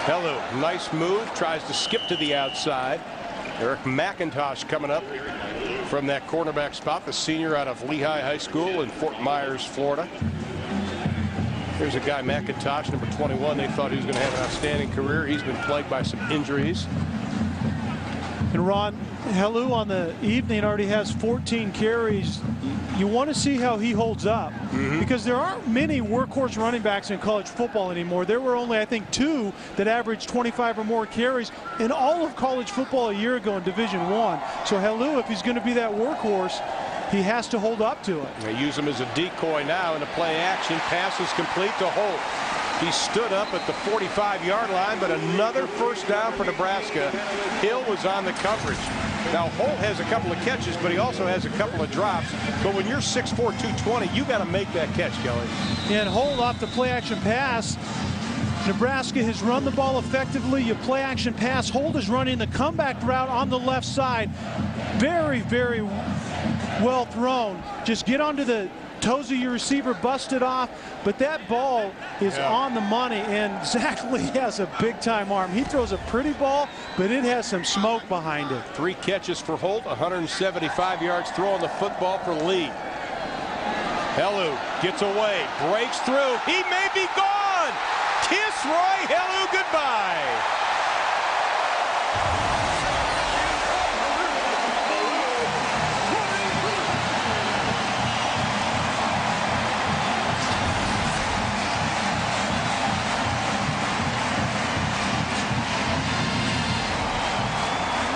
Hello, nice move, tries to skip to the outside. Eric McIntosh coming up from that cornerback spot, the senior out of Lehigh High School in Fort Myers, Florida. Here's a guy, McIntosh, number 21. They thought he was going to have an outstanding career. He's been plagued by some injuries. And Ron, Hellu on the evening already has 14 carries. You want to see how he holds up, because there aren't many workhorse running backs in college football anymore. There were only, I think, 2 that averaged 25 or more carries in all of college football a year ago in Division I. So Hellu, if he's going to be that workhorse, he has to hold up to it. They use him as a decoy now in the play action. Pass is complete to Holt. He stood up at the 45-yard line, but another first down for Nebraska. Hill was on the coverage. Now, Holt has a couple of catches, but he also has a couple of drops. But when you're 6'4", 220, you got to make that catch, Kelly. And Holt off the play-action pass. Nebraska has run the ball effectively. You play-action pass. Holt is running the comeback route on the left side. Very, very well thrown. Just get onto the toes of your receiver, bust it off, but that ball is on the money, and Zach Lee has a big-time arm. He throws a pretty ball, but it has some smoke behind it. 3 catches for Holt, 175 yards throwing the football for Lee. Hellu gets away, breaks through. He may be gone. Kiss Roy Hellu goodbye.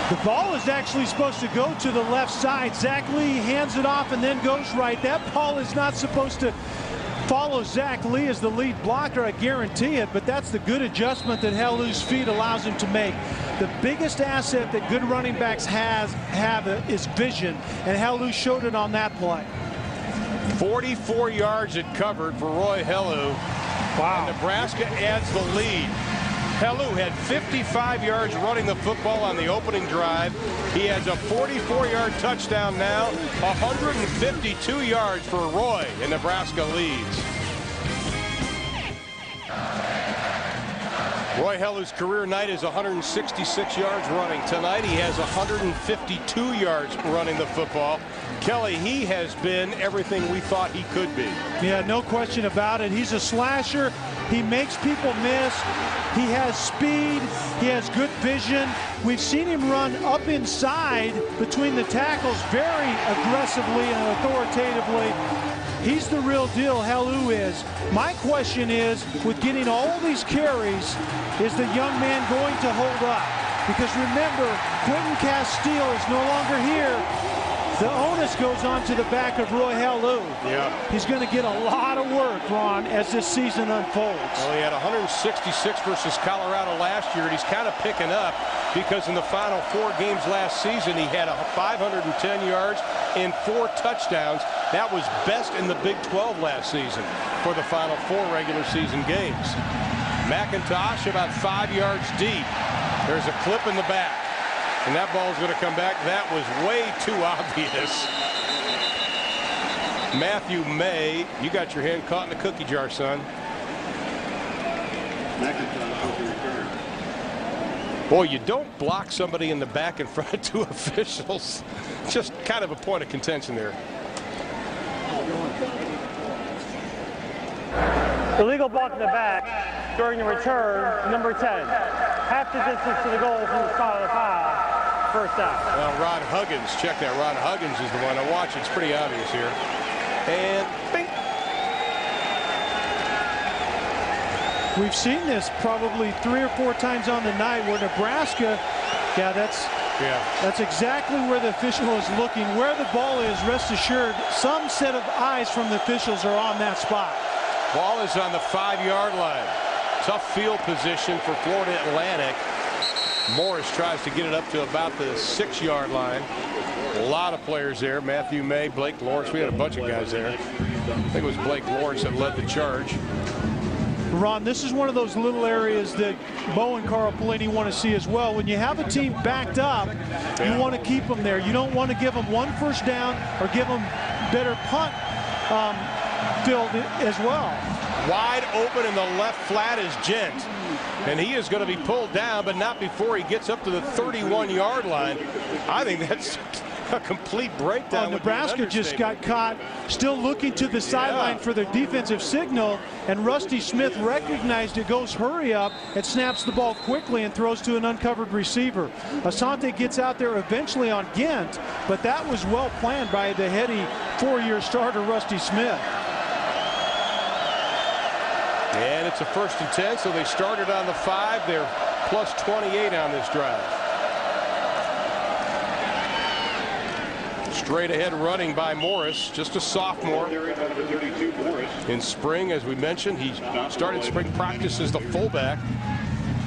The ball is actually supposed to go to the left side. Zach Lee hands it off and then goes right. That ball is not supposed to follow Zach Lee as the lead blocker, I guarantee it, but that's the good adjustment that Hellu's feet allows him to make. The biggest asset that good running backs have is vision, and Hellu showed it on that play. 44 yards it covered for Roy Hellu. Wow. And Nebraska adds the lead. Hellu had 55 yards running the football on the opening drive. He has a 44-yard touchdown now, 152 yards for Roy, and Nebraska leads. Roy Hellu's career night is 166 yards running. Tonight he has 152 yards running the football. Kelly, he has been everything we thought he could be. Yeah, no question about it. He's a slasher. He makes people miss. He has speed. He has good vision. We've seen him run up inside between the tackles very aggressively and authoritatively. He's the real deal, Hellu is. My question is, with getting all these carries, is the young man going to hold up? Because remember, Quentin Castile is no longer here. The onus goes on to the back of Roy Hellu. Yeah. He's going to get a lot of work, Ron, as this season unfolds. Well, he had 166 versus Colorado last year, and he's kind of picking up because in the final 4 games last season, he had 510 yards and 4 touchdowns. That was best in the Big 12 last season for the final 4 regular season games. McIntosh about 5 yards deep. There's a clip in the back. And that ball's going to come back. That was way too obvious. Matthew May, you got your hand caught in the cookie jar, son. Boy, you don't block somebody in the back in front of 2 officials. Just kind of a point of contention there. Illegal block in the back during the return, number 10. Half the distance to the goal from the spot of the foul. First down. Well, Rod Huggins, check that. Rod Huggins is the one. Now watch, it's pretty obvious here. And bing. We've seen this probably 3 or 4 times on the night where Nebraska, that's exactly where the official is looking. Where the ball is, rest assured, some set of eyes from the officials are on that spot. Ball is on the 5-yard line. Tough field position for Florida Atlantic. Morris tries to get it up to about the 6-yard line. A lot of players there. Matthew May, Blake Lawrence. We had a bunch of guys there. I think it was Blake Lawrence that led the charge. Ron, this is one of those little areas that Bo and Carl Pelini want to see as well. When you have a team backed up, you want to keep them there. You don't want to give them 1 first down or give them better punt field as well. Wide open in the left flat is Gent. And he is going to be pulled down, but not before he gets up to the 31-yard line. I think that's a complete breakdown. Nebraska just got caught still looking to the sideline for their defensive signal, and Rusty Smith recognized it, goes hurry up, and snaps the ball quickly and throws to an uncovered receiver. Asante gets out there eventually on Gent, but that was well planned by the heady 4-year starter Rusty Smith. And it's a 1st and 10, so they started on the 5. They're plus 28 on this drive. Straight ahead running by Morris, just a sophomore. In spring, as we mentioned, he started spring practice as the fullback.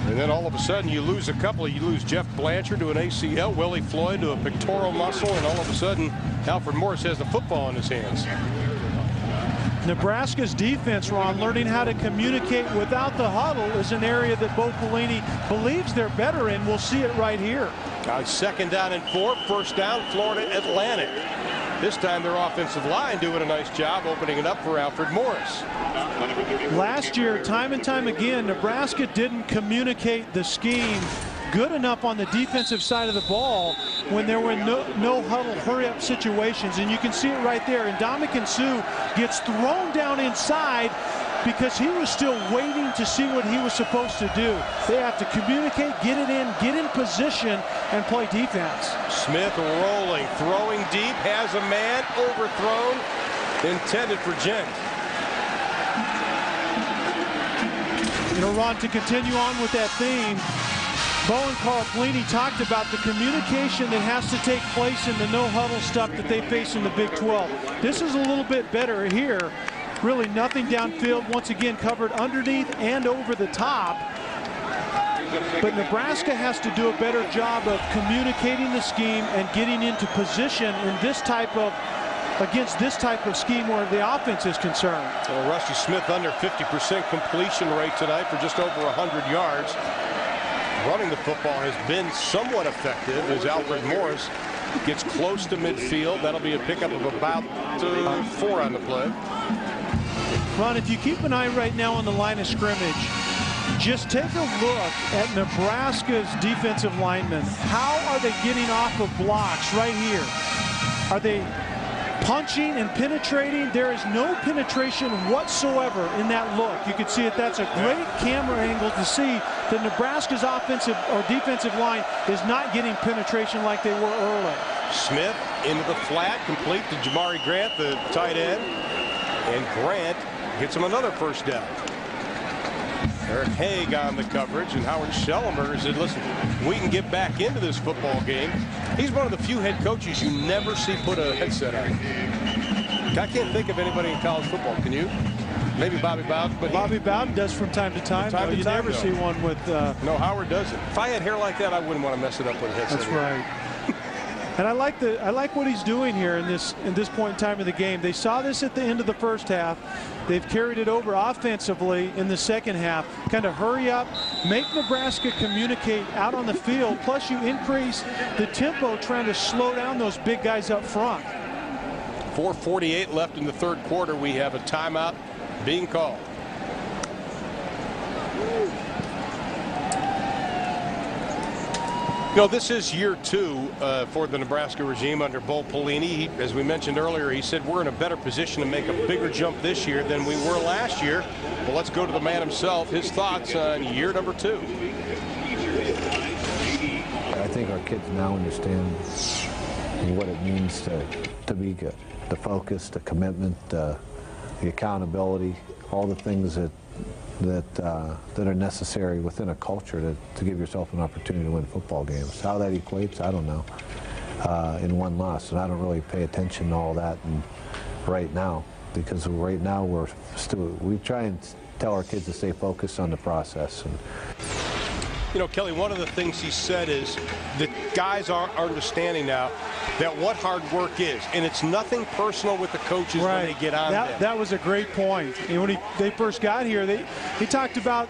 And then all of a sudden you lose a couple. You lose Jeff Blanchard to an ACL, Willie Floyd to a pectoral muscle, and all of a sudden Alfred Morris has the football in his hands. Nebraska's defense, Ron, learning how to communicate without the huddle is an area that Bo Pelini believes they're better in. We'll see it right here. 2nd down and 4, 1st down, Florida Atlantic. This time their offensive line doing a nice job opening it up for Alfred Morris. Last year, time and time again, Nebraska didn't communicate the scheme good enough on the defensive side of the ball when there were no huddle hurry-up situations. And you can see it right there. And Ndamukong Suh gets thrown down inside because he was still waiting to see what he was supposed to do. They have to communicate, get it in, get in position, and play defense. Smith rolling, throwing deep, has a man, overthrown, intended for Gent. You know, Ron, to continue on with that theme, Bo and Carl Pelini talked about the communication that has to take place in the no-huddle stuff that they face in the Big 12. This is a little bit better here. Really nothing downfield, once again covered underneath and over the top. But Nebraska has to do a better job of communicating the scheme and getting into position in this type of, against this type of scheme where the offense is concerned. Well, Rusty Smith under 50% completion rate tonight for just over 100 yards. Running the football has been somewhat effective as Alfred Morris gets close to midfield. That'll be a pickup of about 4 on the play. Ron, if you keep an eye right now on the line of scrimmage, Just take a look at Nebraska's defensive linemen. How are they getting off of blocks right here? Are they punching and penetrating? There is no penetration whatsoever in that look. You can see it. That's a great camera angle to see that Nebraska's offensive or defensive line is not getting penetration like they were early. Smith into the flat, complete to Jamari Grant, the tight end. And Grant gets him another first down. Eric Haig on the coverage, and Howard Schellenberger said, listen, we can get back into this football game. He's one of the few head coaches you never see put a headset on. I can't think of anybody in college football. Can you? Maybe Bobby Bowden. But Bobby Bowden does from time to time. You never see one with... No, Howard doesn't. If I had hair like that, I wouldn't want to mess it up with a headset. That's right. And I like what he's doing here in this point in time of the game. They saw this at the end of the first half. They've carried it over offensively in the second half. Kind of hurry up, make Nebraska communicate out on the field. Plus, you increase the tempo trying to slow down those big guys up front. 4:48 left in the third quarter. We have a timeout being called. You know, this is year 2 for the Nebraska regime under Bo Pelini. As we mentioned earlier, he said we're in a better position to make a bigger jump this year than we were last year. Well, let's go to the man himself. His thoughts on year number 2. I think our kids now understand what it means to be good. The focus, the commitment, the accountability, all the things that are necessary within a culture to give yourself an opportunity to win football games. How that equates, I don't know, in one loss. And I don't really pay attention to all that right now, because right now we try and tell our kids to stay focused on the process. And you know, Kelly, one of the things he said is that guys are understanding now that what hard work is, and it's nothing personal with the coaches when they get on there. That was a great point. And when they first got here, he talked about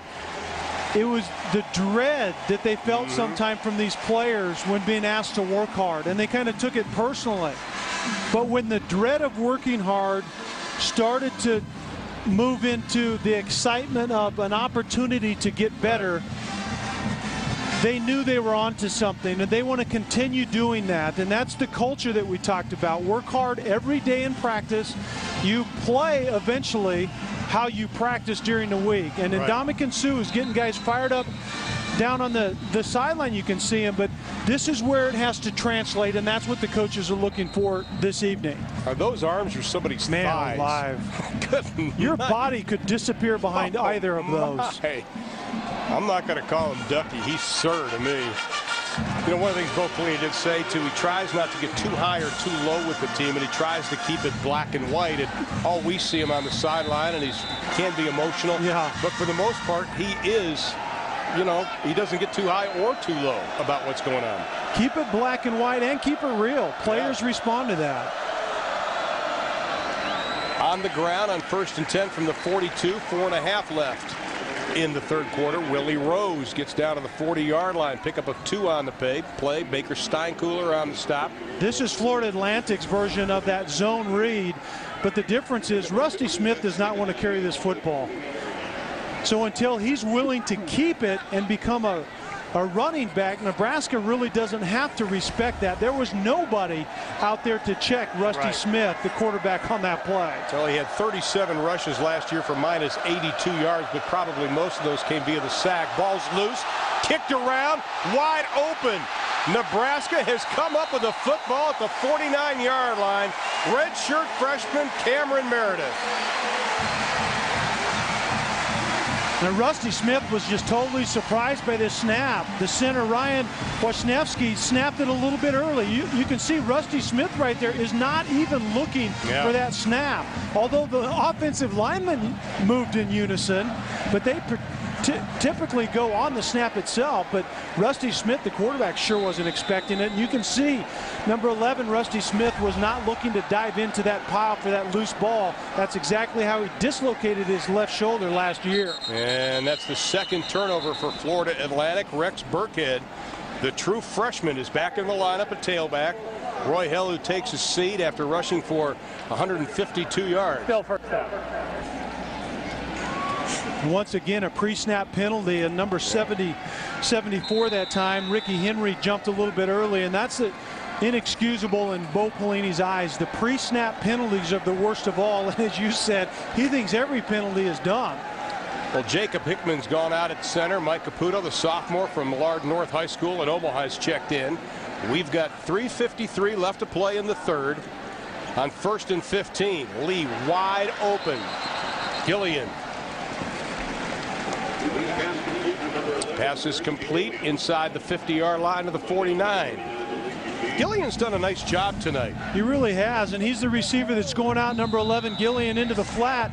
it was the dread that they felt sometime from these players when being asked to work hard, and they kind of took it personally. But when the dread of working hard started to move into the excitement of an opportunity to get better, they knew they were onto something, and they want to continue doing that. And that's the culture that we talked about. Work hard every day in practice. You play eventually how you practice during the week. And Ndamukong Suh is getting guys fired up down on the sideline. You can see him, but this is where it has to translate, and that's what the coaches are looking for this evening. Are those arms or somebody's thighs? Alive. Your body could disappear behind either of those. Hey, I'm not going to call him Ducky. He's Sir to me. You know, one of the things Bo Pelini did say, too, he tries not to get too high or too low with the team, and he tries to keep it black and white. And all we see him on the sideline, and he can be emotional. Yeah. But for the most part, he is, you know, he doesn't get too high or too low about what's going on. Keep it black and white and keep it real. Players respond to that. On the ground on 1st and 10 from the 42, 4.5 left in the third quarter. Willie Rose gets down to the 40-yard line. Pickup of 2 on the play. Baker Steinkuhler on the stop. This is Florida Atlantic's version of that zone read, but the difference is Rusty Smith does not want to carry this football. So until he's willing to keep it and become a running back, Nebraska really doesn't have to respect that. There was nobody out there to check Rusty Smith, the quarterback, on that play. So he had 37 rushes last year for minus 82 yards, but probably most of those came via the sack. Ball's loose, kicked around, wide open. Nebraska has come up with a football at the 49-yard line. Redshirt freshman Cameron Meredith. And Rusty Smith was just totally surprised by this snap. The center, Ryan Wisniewski, snapped it a little bit early. You can see Rusty Smith right there is not even looking for that snap. Although the offensive linemen moved in unison, but they typically go on the snap itself. But Rusty Smith, the quarterback, sure wasn't expecting it. And you can see number 11, Rusty Smith, was not looking to dive into that pile for that loose ball. That's exactly how he dislocated his left shoulder last year. And that's the second turnover for Florida Atlantic. Rex Burkhead, the true freshman, is back in the lineup at tailback. Roy Hill, who takes his seat after rushing for 152 yards. Still first down. Once again, a pre-snap penalty, and number 74 that time, Ricky Henry, jumped a little bit early, and that's inexcusable in Bo Pelini's eyes. The pre-snap penalties are the worst of all, and as you said, he thinks every penalty is dumb. Well, Jacob Hickman's gone out at center. Mike Caputo, the sophomore from Millard North High School in Omaha, has checked in. We've got 3:53 left to play in the third. On 1st and 15, Lee wide open. Gillian. Pass is complete inside the 50-yard line to the 49. Gillian's done a nice job tonight. He really has, and he's the receiver that's going out, number 11, Gillian, into the flat.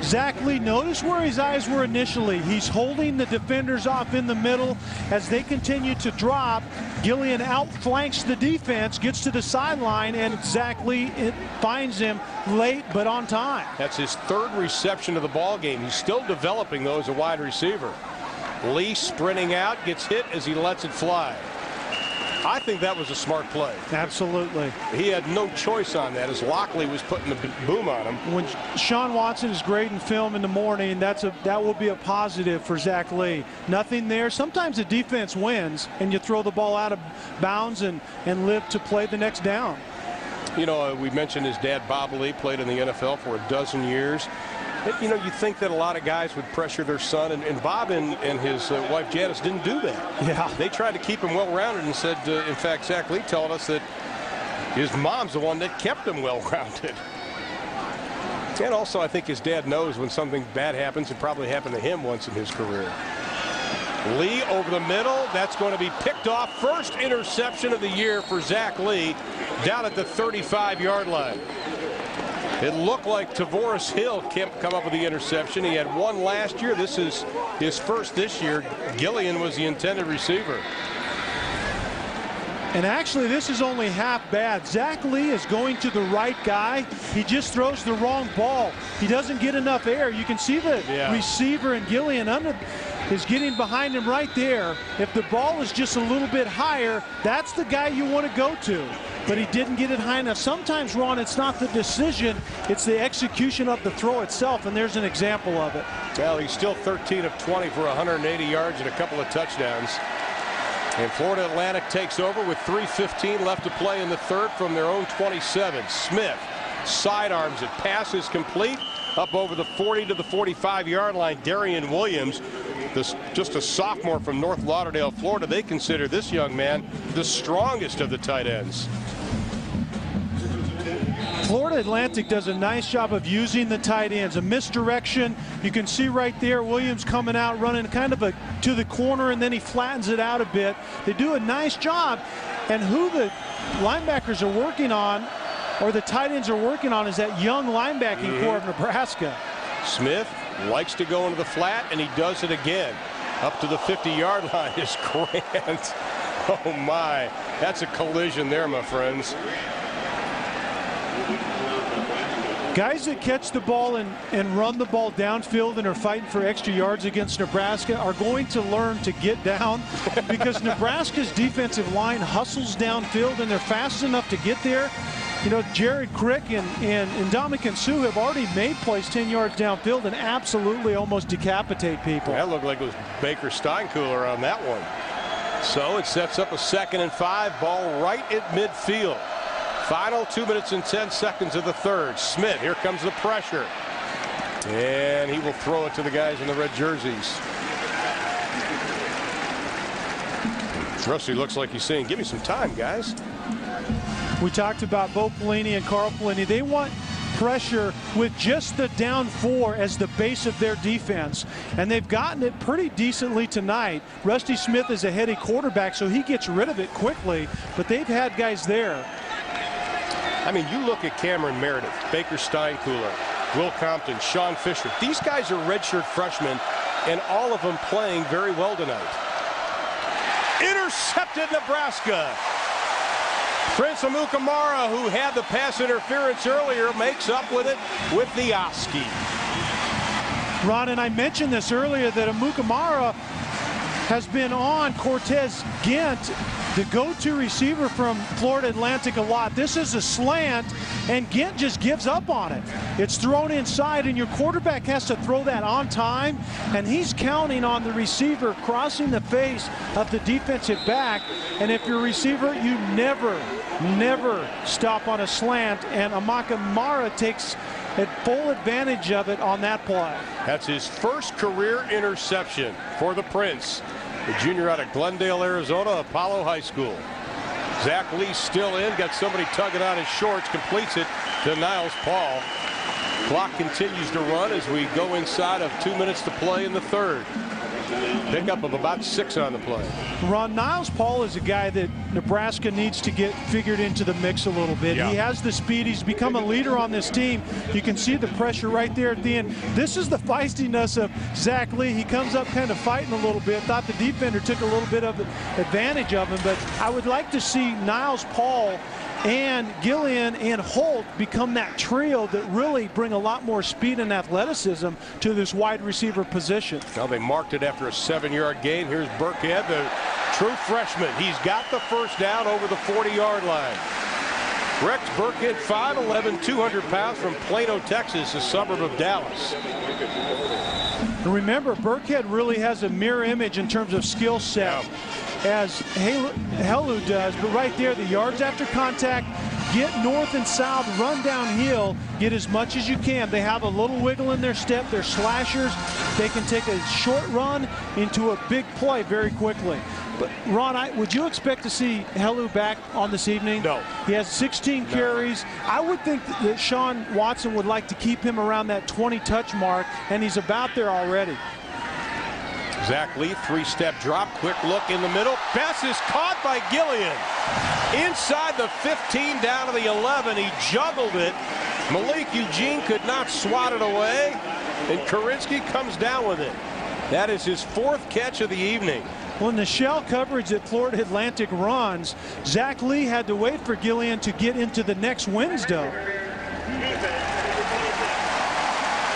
Zach Lee, notice where his eyes were initially. He's holding the defenders off in the middle. As they continue to drop, Gillian outflanks the defense, gets to the sideline, and Zach Lee finds him late but on time. That's his third reception of the ball game. He's still developing, though, as a wide receiver. Lee sprinting out, gets hit as he lets it fly. I think that was a smart play. Absolutely. He had no choice on that as Lockley was putting the boom on him. When Sean Watson is grading film in the morning, that will be a positive for Zach Lee. Nothing there. Sometimes the defense wins and you throw the ball out of bounds and live to play the next down. You know, we mentioned his dad, Bob Lee, played in the NFL for a dozen years. You know, you think that a lot of guys would pressure their son, and Bob and his wife Janice didn't do that. Yeah. They tried to keep him well-rounded and said, in fact, Zach Lee told us that his mom's the one that kept him well-rounded. And also, I think his dad knows when something bad happens, it probably happened to him once in his career. Lee over the middle. That's going to be picked off. First interception of the year for Zach Lee down at the 35-yard line. It looked like Tavoris Hill come up with the interception. He had one last year. This is his first this year. Gillian was the intended receiver. And actually, this is only half bad. Zach Lee is going to the right guy. He just throws the wrong ball. He doesn't get enough air. You can see the receiver and Gillian is getting behind him right there. If the ball is just a little bit higher, that's the guy you want to go to. But he didn't get it high enough. Sometimes, Ron, it's not the decision, it's the execution of the throw itself, and there's an example of it. Well, he's still 13 of 20 for 180 yards and a couple of touchdowns. And Florida Atlantic takes over with 3:15 left to play in the third from their own 27. Smith sidearms it. Pass is complete up over the 40 to the 45-yard line. Darian Williams, just a sophomore from North Lauderdale, Florida. They consider this young man the strongest of the tight ends. Florida Atlantic does a nice job of using the tight ends. A misdirection, you can see right there Williams coming out running kind of to the corner, and then he flattens it out a bit. They do a nice job, and who the linebackers are working on, or the tight ends are working on, is that young linebacking core of Nebraska. Smith likes to go into the flat, and he does it again. Up to the 50-yard line is Grant. Oh my, that's a collision there, my friends. Guys that catch the ball and run the ball downfield and are fighting for extra yards against Nebraska are going to learn to get down, because Nebraska's defensive line hustles downfield and they're fast enough to get there. You know, Jared Crick and Dominican Sue have already made plays 10 yards downfield and absolutely almost decapitate people. That looked like it was Baker Steinkühler on that one. So it sets up a 2nd and 5, ball right at midfield. Final 2 minutes and 10 seconds of the third. Smith, here comes the pressure. And he will throw it to the guys in the red jerseys. Rusty looks like he's saying, give me some time, guys. We talked about Bo Pelini and Carl Pelini. They want pressure with just the down 4 as the base of their defense, and they've gotten it pretty decently tonight. Rusty Smith is a heady quarterback, so he gets rid of it quickly, but they've had guys there. I mean, you look at Cameron Meredith, Baker Steinkühler, Will Compton, Sean Fisher. These guys are redshirt freshmen, and all of them playing very well tonight. Intercepted Nebraska. Prince Amukamara, who had the pass interference earlier, makes up with it with the Oski. Ron, and I mentioned this earlier, that Amukamara has been on Cortez Gint, the go-to receiver from Florida Atlantic, a lot. This is a slant, and Gint just gives up on it. It's thrown inside, and your quarterback has to throw that on time, and he's counting on the receiver crossing the face of the defensive back. And if you're a receiver, you never stop on a slant, and Amaka Mara takes full advantage of it on that play. That's his first career interception for the Prince, the junior out of Glendale, Arizona, Apollo High School. Zach Lee still in, got somebody tugging on his shorts, completes it to Niles Paul. Clock continues to run as we go inside of 2 minutes to play in the third. Pickup of about 6 on the play. Ron, Niles Paul is a guy that Nebraska needs to get figured into the mix a little bit. Yeah. He has the speed. He's become a leader on this team. You can see the pressure right there at the end. This is the feistiness of Zach Lee. He comes up kind of fighting a little bit. Thought the defender took a little bit of advantage of him, but I would like to see Niles Paul and Gillian and Holt become that trio that really bring a lot more speed and athleticism to this wide receiver position. Well, they marked it after a 7-yard gain. Here's Burkhead, the true freshman. He's got the first down over the 40-yard line. Rex Burkhead, 5'11", 200 pounds, from Plano, Texas, a suburb of Dallas. And remember, Burkhead really has a mirror image in terms of skill set as Helu does, but right there, the yards after contact, get north and south, run downhill, get as much as you can. They have a little wiggle in their step. They're slashers. They can take a short run into a big play very quickly. But Ron, would you expect to see Helu back on this evening? No. He has 16 carries. I would think that Sean Watson would like to keep him around that 20-touch mark, and he's about there already. Zach Lee, 3-step drop, quick look in the middle. Pass is caught by Gillian. Inside the 15, down to the 11. He juggled it. Malik Eugene could not swat it away, and Karinsky comes down with it. That is his 4th catch of the evening. Well, in the shell coverage that Florida Atlantic runs, Zach Lee had to wait for Gillian to get into the next window.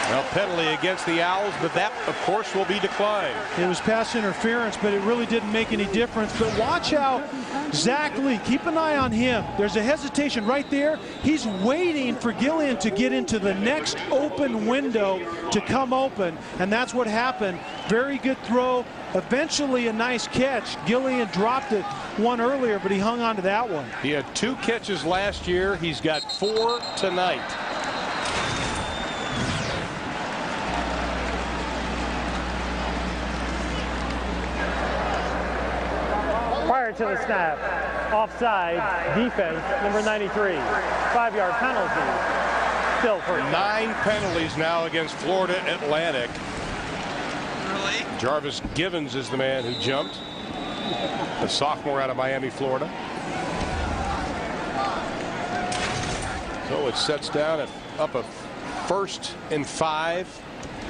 Well, penalty against the Owls, but that, of course, will be declined. It was pass interference, but it really didn't make any difference. But watch how Zach Lee, keep an eye on him. There's a hesitation right there. He's waiting for Gillian to get into the next open window to come open, and that's what happened. Very good throw. Eventually a nice catch. Gillian dropped it one earlier, but he hung on to that one. He had 2 catches last year. He's got 4 tonight. Prior to the snap, offside, defense, number 93, 5-yard penalty, still for 9 penalties now against Florida Atlantic. Really? Jarvis Givens is the man who jumped, a sophomore out of Miami, Florida. So it sets down up a 1st and 5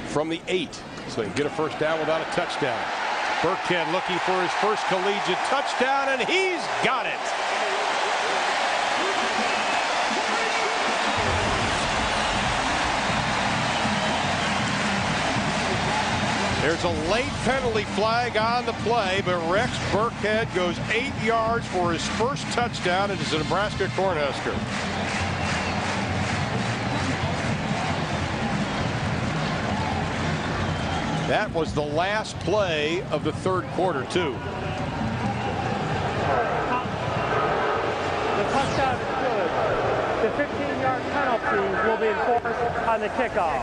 from the 8. So they can get a first down without a touchdown. Burkhead looking for his first collegiate touchdown, and he's got it. There's a late penalty flag on the play, but Rex Burkhead goes 8 yards for his first touchdown, and is a Nebraska Cornhusker. That was the last play of the 3rd quarter, too. The touchdown is good. The 15-yard penalty will be enforced on the kickoff.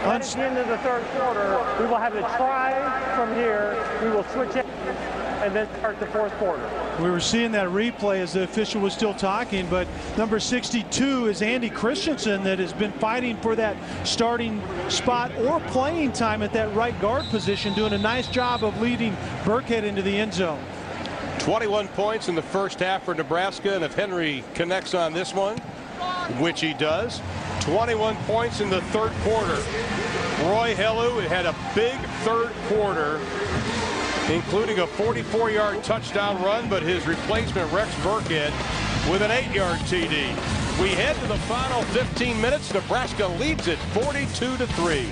At the end of the 3rd quarter, we will have a try from here. We will switch it and then start the 4th quarter. We were seeing that replay as the official was still talking, but number 62 is Andy Christensen, that has been fighting for that starting spot or playing time at that right guard position, doing a nice job of leading Burkhead into the end zone. 21 points in the first half for Nebraska, and if Henry connects on this one, which he does, 21 points in the 3rd quarter. Roy Helu had a big 3rd quarter, including a 44-yard touchdown run, but his replacement, Rex Burkhead, with an 8-yard TD. We head to the final 15 minutes. Nebraska leads it 42-3.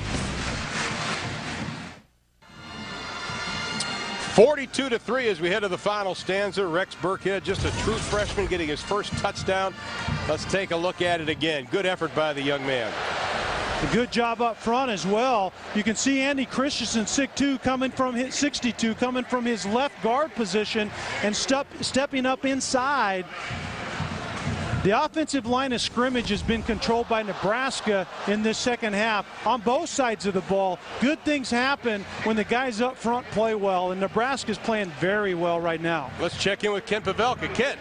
42-3 as we head to the final stanza. Rex Burkhead, just a true freshman, getting his first touchdown. Let's take a look at it again. Good effort by the young man. A good job up front as well. You can see Andy Christensen, 6'2", coming from his 62, coming from his left guard position and stepping up inside. The offensive line of scrimmage has been controlled by Nebraska in this second half on both sides of the ball. Good things happen when the guys up front play well, and Nebraska's playing very well right now. Let's check in with Kent Pavelka. Kent.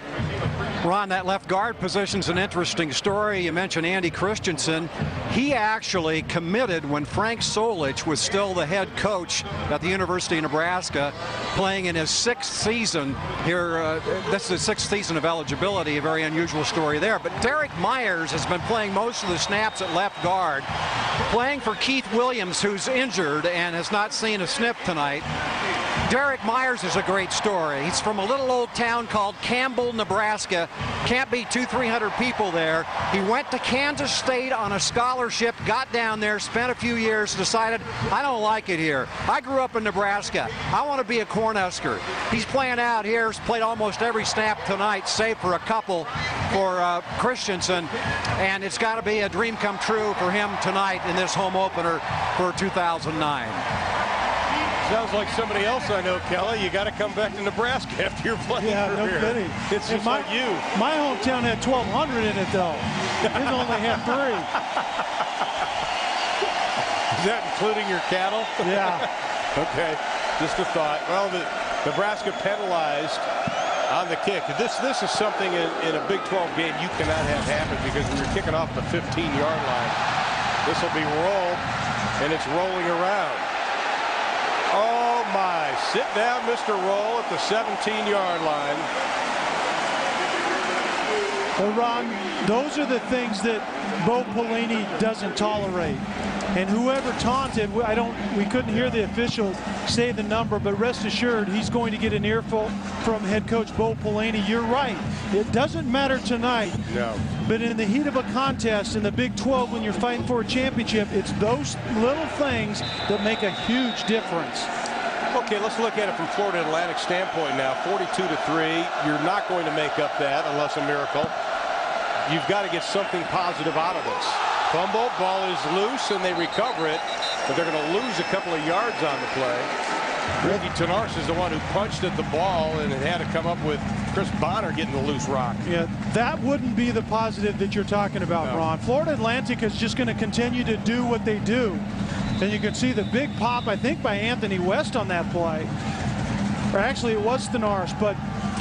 Ron, that left guard position's an interesting story. You mentioned Andy Christensen. He actually committed when Frank Solich was still the head coach at the University of Nebraska, playing in his 6th season here. This is the 6th season of eligibility, a very unusual story there. But Derek Myers has been playing most of the snaps at left guard, playing for Keith Williams, who's injured and has not seen a snip tonight. Derek Myers is a great story. He's from a little old town called Campbell, Nebraska. Can't be 200-300 people there. He went to Kansas State on a scholarship, got down there, spent a few years, decided, I don't like it here. I grew up in Nebraska. I want to be a Cornhusker. He's playing out here. He's played almost every snap tonight, save for a couple for Christensen. And it's got to be a dream come true for him tonight in this home opener for 2009. Sounds like somebody else I know, Kelly. You got to come back to Nebraska after your playing career. No kidding. It's just like you. My hometown had 1,200 in it, though. His only had 3. Is that including your cattle? Yeah. Okay. Just a thought. Well, Nebraska penalized on the kick. This is something in a Big 12 game you cannot have happen, because when you're kicking off the 15-yard line, this will be rolled, and it's rolling around. Oh, my. Sit down, Mr. Roll, at the 17-yard line. Well, Ron, those are the things that Bo Pelini doesn't tolerate. And whoever taunted, we couldn't hear the official say the number, but rest assured he's going to get an earful from head coach Bo Pelini. You're right. It doesn't matter tonight. No. But in the heat of a contest in the Big 12, when you're fighting for a championship, it's those little things that make a huge difference. Okay, let's look at it from Florida Atlantic standpoint now. 42-3. You're not going to make up that unless a miracle. You've got to get something positive out of this. Fumble, ball is loose, and they recover it, but they're going to lose a couple of yards on the play. Ricky Tenarce is the one who punched at the ball, and it had to come up with Chris Bonner getting the loose rock. Yeah, that wouldn't be the positive that you're talking about, no. Ron. Florida Atlantic is just going to continue to do what they do. And you can see the big pop, I think, by Anthony West on that play. Or actually, it was Tenarce, but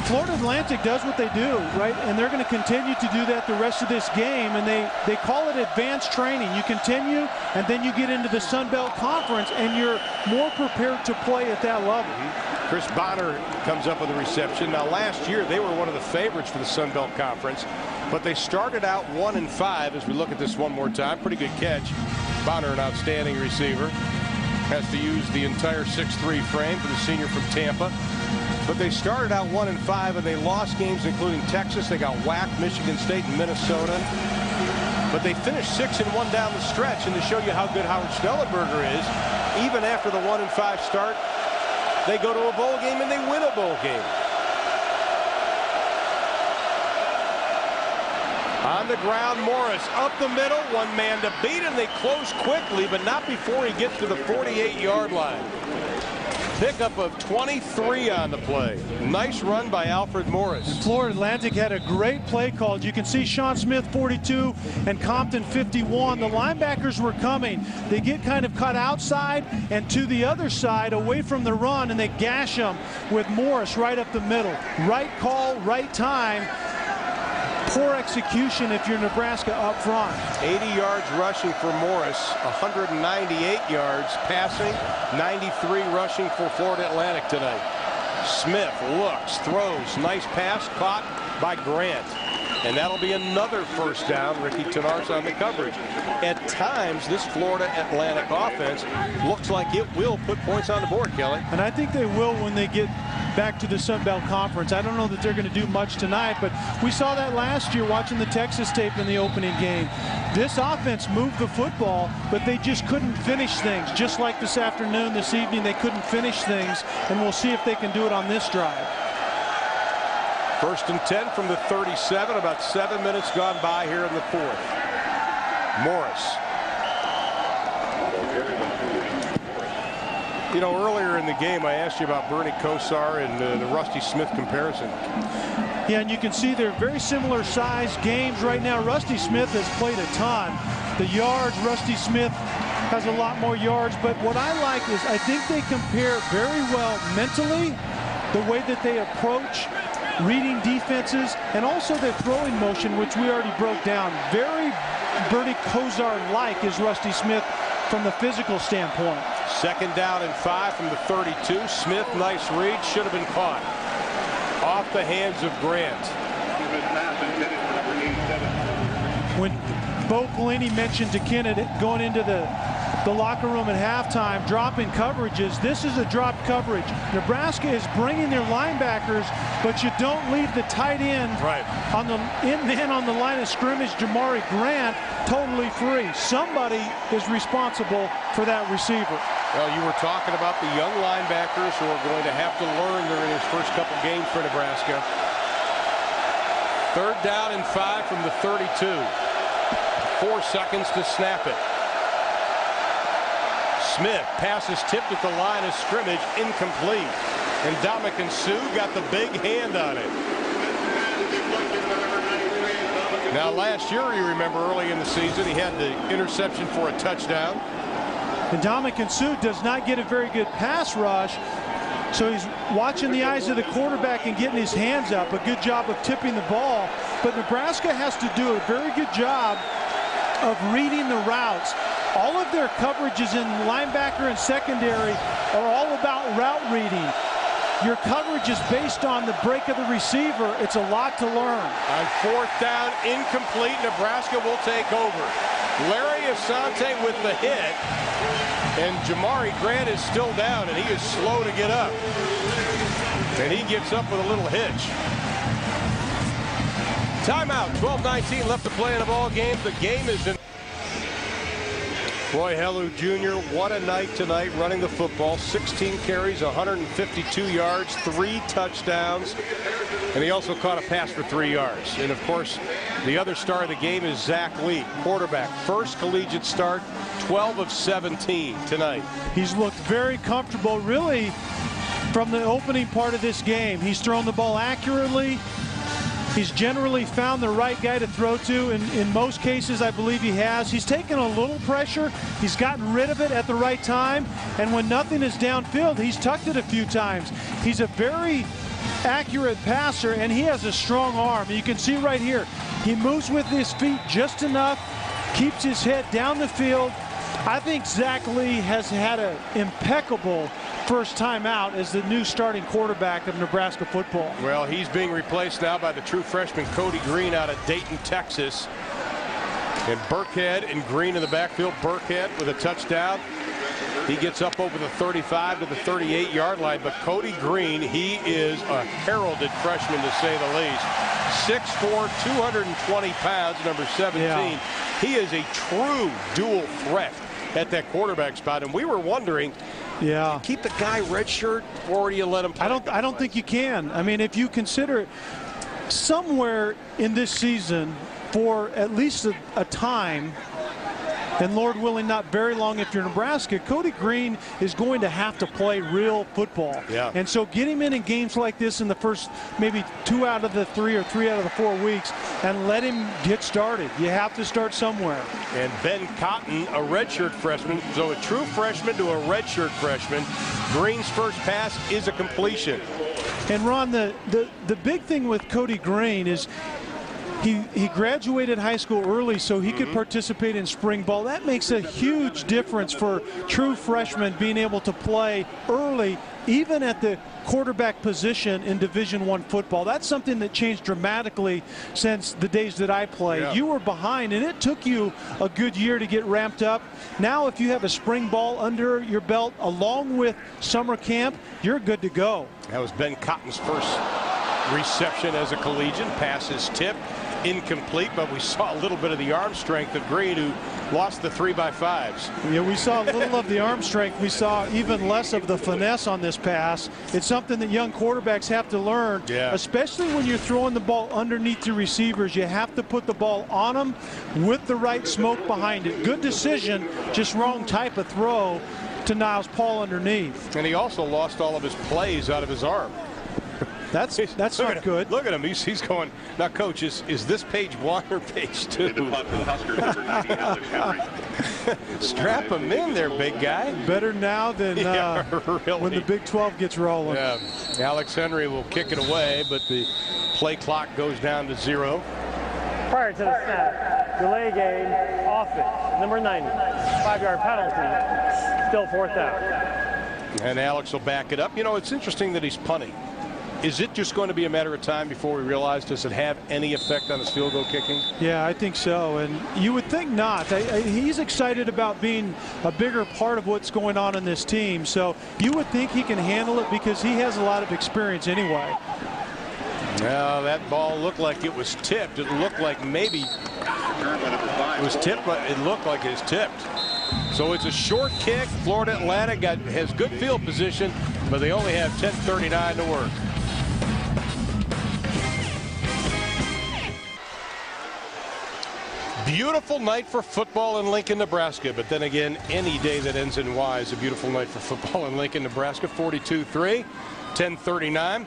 Florida Atlantic does what they do, right? And they're going to continue to do that the rest of this game, and they call it advanced training. You continue, and then you get into the Sun Belt Conference, and you're more prepared to play at that level. Chris Bonner comes up with a reception. Now, last year, they were one of the favorites for the Sun Belt Conference, but they started out 1-5. As we look at this one more time, pretty good catch. Bonner, an outstanding receiver, has to use the entire 6'3" frame for the senior from Tampa. But they started out 1-5, and they lost games including Texas. They got whacked, Michigan State and Minnesota. But they finished 6-1 down the stretch. And to show you how good Howard Schnellenberger is, even after the 1-5 start, they go to a bowl game and they win a bowl game. On the ground, Morris up the middle, one man to beat, and they close quickly, but not before he gets to the 48-yard line. Pickup of 23 on the play. Nice run by Alfred Morris. And Florida Atlantic had a great play called. You can see Sean Smith 42 and Compton 51. The linebackers were coming. They get kind of cut outside and to the other side away from the run, and they gash them with Morris right up the middle. Right call, right time. Poor execution if you're Nebraska up front. 80 yards rushing for Morris, 198 yards passing, 93 rushing for Florida Atlantic tonight. Smith looks, throws, nice pass caught by Grant. And that'll be another first down. Ricky Tenarce on the coverage. At times, this Florida Atlantic offense looks like it will put points on the board, Kelly. And I think they will when they get back to the Sun Belt Conference. I don't know that they're going to do much tonight, but we saw that last year watching the Texas tape in the opening game. This offense moved the football, but they just couldn't finish things. Just like this afternoon, this evening, they couldn't finish things, and we'll see if they can do it on this drive. 1st and 10 from the 37, about 7 minutes gone by here in the 4th. Morris. You know, earlier in the game, I asked you about Bernie Kosar and the Rusty Smith comparison. Yeah, and you can see they're very similar size games right now. Rusty Smith has played a ton. The yards, Rusty Smith has a lot more yards, but what I like is I think they compare very well mentally, the way that they approach reading defenses, and also their throwing motion, which we already broke down. Very Bernie Kosar-like is Rusty Smith from the physical standpoint. 2nd down and 5 from the 32. Smith, nice read, should have been caught. Off the hands of Grant. When Bo Pelini mentioned to Kennedy going into the locker room at halftime, dropping coverages, this is a drop coverage. Nebraska is bringing their linebackers, but you don't leave the tight end on the line of scrimmage, Jamari Grant, totally free. Somebody is responsible for that receiver. Well, you were talking about the young linebackers who are going to have to learn during his first couple games for Nebraska. 3rd down and 5 from the 32. 4 seconds to snap it. Smith passes tipped at the line of scrimmage, incomplete. And Dominican Sue got the big hand on it. Now, last year, you remember early in the season, he had the interception for a touchdown. And Dominican Sue does not get a very good pass rush, so he's watching the eyes of the quarterback and getting his hands up. A good job of tipping the ball. But Nebraska has to do a very good job of reading the routes. All of their coverages in linebacker and secondary are all about route reading. Your coverage is based on the break of the receiver. It's a lot to learn. On 4th down, incomplete. Nebraska will take over. Larry Asante with the hit, and Jamari Grant is still down, and he is slow to get up. And he gets up with a little hitch. Timeout. 12:19 left to play in the ball game. The game is in. Roy Helu Jr., what a night tonight running the football. 16 carries, 152 yards, 3 touchdowns. And he also caught a pass for 3 yards. And, of course, the other star of the game is Zach Lee, quarterback. First collegiate start, 12 of 17 tonight. He's looked very comfortable, really, from the opening part of this game. He's thrown the ball accurately. He's generally found the right guy to throw to. In most cases, I believe he has. He's taken a little pressure. He's gotten rid of it at the right time. And when nothing is downfield, he's tucked it a few times. He's a very accurate passer, and he has a strong arm. You can see right here, he moves with his feet just enough, keeps his head down the field. I think Zach Lee has had an impeccable first time out as the new starting quarterback of Nebraska football. Well, he's being replaced now by the true freshman Cody Green out of Dayton, Texas. And Burkhead and Green in the backfield. Burkhead with a touchdown. He gets up over the 35 to the 38-yard line. But Cody Green, he is a heralded freshman to say the least. 6'4", 220 pounds, number 17. Yeah. He is a true dual threat at that quarterback spot. And we were wondering, yeah, keep the guy redshirt, or do you let him play? I don't think you can. I mean, if you consider somewhere in this season, for at least a time, and Lord willing, not very long if you're Nebraska, Cody Green is going to have to play real football. Yeah. And so get him in games like this in the first maybe 2 out of the 3 or 3 out of the 4 weeks and let him get started. You have to start somewhere. And Ben Cotton, a redshirt freshman, so a true freshman to a redshirt freshman. Green's first pass is a completion. And Ron, the big thing with Cody Green is He graduated high school early so he could participate in spring ball. That makes a huge difference for true freshmen being able to play early, even at the quarterback position in Division I football. That's something that changed dramatically since the days that I played. Yeah. You were behind, and it took you a good year to get ramped up. Now, if you have a spring ball under your belt along with summer camp, you're good to go. That was Ben Cotton's first reception as a collegian. Pass is tipped. Incomplete, but we saw a little bit of the arm strength of Green, who lost the 3x5s. Yeah, we saw a little of the arm strength. We saw even less of the finesse on this pass. It's something that young quarterbacks have to learn, especially when you're throwing the ball underneath your receivers. You have to put the ball on them with the right smoke behind it. Good decision, just wrong type of throw to Niles Paul underneath. And he also lost all of his plays out of his arm. That's not good. Look at him. He's going, now, Coach, is this page 1 or page 2? Strap him in there, big guy. Better now than really. when the Big 12 gets rolling. Yeah. Alex Henry will kick it away, but the play clock goes down to 0. Prior to the snap, delay game, offense, number 90, 5-yard penalty, still 4th down. And Alex will back it up. You know, it's interesting that he's punting. Is it just going to be a matter of time before we realize, does it have any effect on his field goal kicking? Yeah, I think so. And you would think not. He's excited about being a bigger part of what's going on in this team. So you would think he can handle it because he has a lot of experience anyway. Now, that ball looked like it was tipped. It looked like maybe it was tipped, but it looked like it's tipped. So it's a short kick. Florida Atlantic has good field position, but they only have 10:39 to work. Beautiful night for football in Lincoln, Nebraska. But then again, any day that ends in Y is a beautiful night for football in Lincoln, Nebraska. 42-3, 10:39.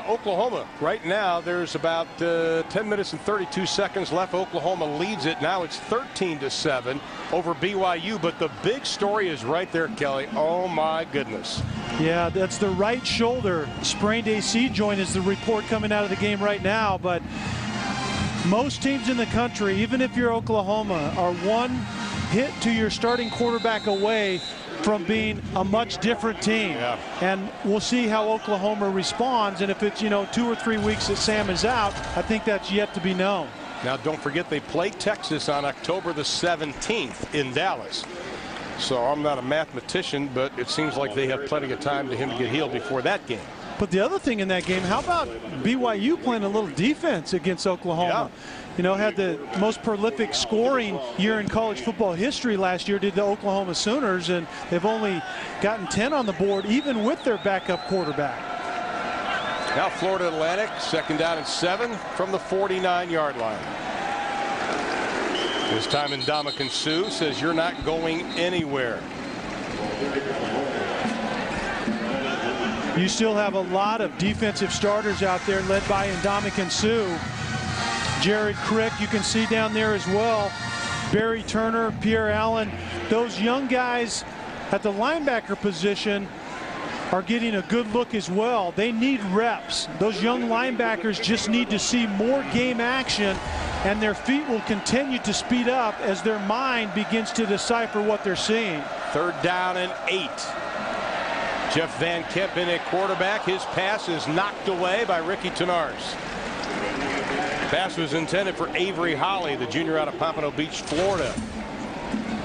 Oklahoma, right now, there's about 10 minutes and 32 seconds left. Oklahoma leads it. Now it's 13-7 over BYU. But the big story is right there, Kelly. Oh, my goodness. Yeah, that's the right shoulder. Sprained AC joint is the report coming out of the game right now. But most teams in the country, even if you're Oklahoma, are one hit to your starting quarterback away from being a much different team. Yeah. And we'll see how Oklahoma responds. And if it's, 2 or 3 weeks that Sam is out, I think that's yet to be known. Now, don't forget they play Texas on October the 17th in Dallas. So I'm not a mathematician, but it seems like they have plenty of time to him to get healed before that game. But the other thing in that game, how about BYU playing a little defense against Oklahoma? Yeah. Had the most prolific scoring year in college football history last year, did the Oklahoma Sooners, and they've only gotten 10 on the board, even with their backup quarterback. Now Florida Atlantic, 2nd down and 7 from the 49-yard line. This time Ndamukong Suh says, "You're not going anywhere." You still have a lot of defensive starters out there led by Ndamukong Suh. Jared Crick, you can see down there as well. Barry Turner, Pierre Allen. Those young guys at the linebacker position are getting a good look as well. They need reps. Those young linebackers just need to see more game action, and their feet will continue to speed up as their mind begins to decipher what they're seeing. 3rd down and 8. Jeff Van Kempen at quarterback. His pass is knocked away by Ricky Tenars. Pass was intended for Avery Holly, the junior out of Pompano Beach, Florida.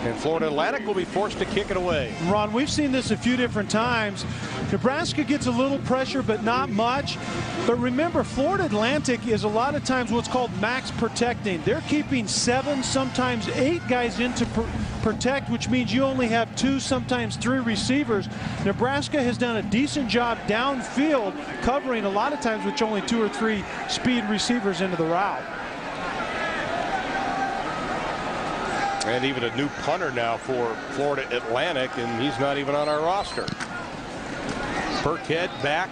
And Florida Atlantic will be forced to kick it away. Ron, we've seen this a few different times. Nebraska gets a little pressure, but not much. But remember, Florida Atlantic is a lot of times what's called max protecting. They're keeping 7, sometimes 8 guys in to protect, which means you only have 2, sometimes 3 receivers. Nebraska has done a decent job downfield, covering a lot of times with only 2 or 3 speed receivers into the route. And even a new punter now for Florida Atlantic, and he's not even on our roster. Burkhead back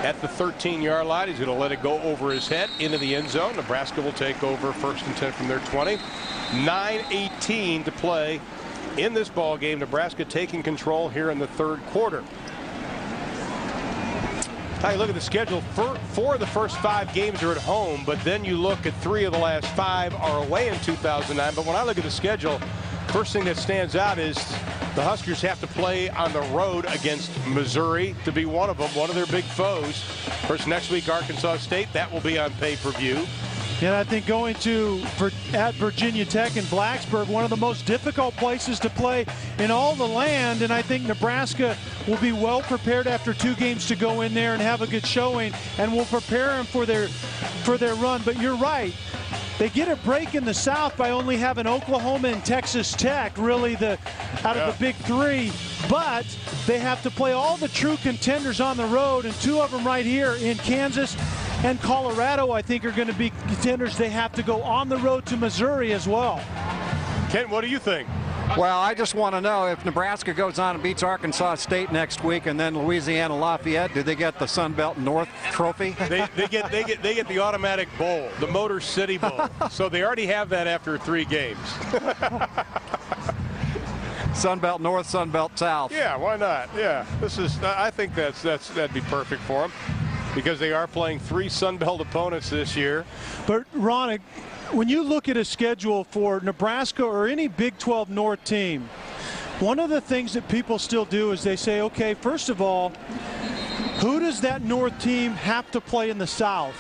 at the 13-yard line. He's going to let it go over his head into the end zone. Nebraska will take over 1st and 10 from their 20. 9:18 to play in this ball game. Nebraska taking control here in the 3rd quarter. Now you look at the schedule. Four of the first 5 games are at home, but then you look at 3 of the last 5 are away in 2009. But when I look at the schedule, first thing that stands out is the Huskers have to play on the road against Missouri to be one of them, one of their big foes. First next week, Arkansas State. That will be on pay-per-view. And I think going at Virginia Tech in Blacksburg, one of the most difficult places to play in all the land. And I think Nebraska will be well prepared after 2 games to go in there and have a good showing, and will prepare them for their run. But you're right. They get a break in the South by only having Oklahoma and Texas Tech, really out of the big 3. But they have to play all the true contenders on the road, and 2 of them right here in Kansas and Colorado, I think, are going to be contenders. They have to go on the road to Missouri as well. Ken, what do you think? Well, I just want to know if Nebraska goes on and beats Arkansas State next week, and then Louisiana Lafayette, do they get the Sun Belt North trophy? They get the automatic bowl, the Motor City Bowl. So they already have that after 3 games. Sun Belt North, Sun Belt South. Yeah, why not? Yeah, I think that'd be perfect for them, because they are playing 3 Sun Belt opponents this year. But Ron, when you look at a schedule for Nebraska or any Big 12 North team, one of the things that people still do is they say, okay, first of all, who does that North team have to play in the South?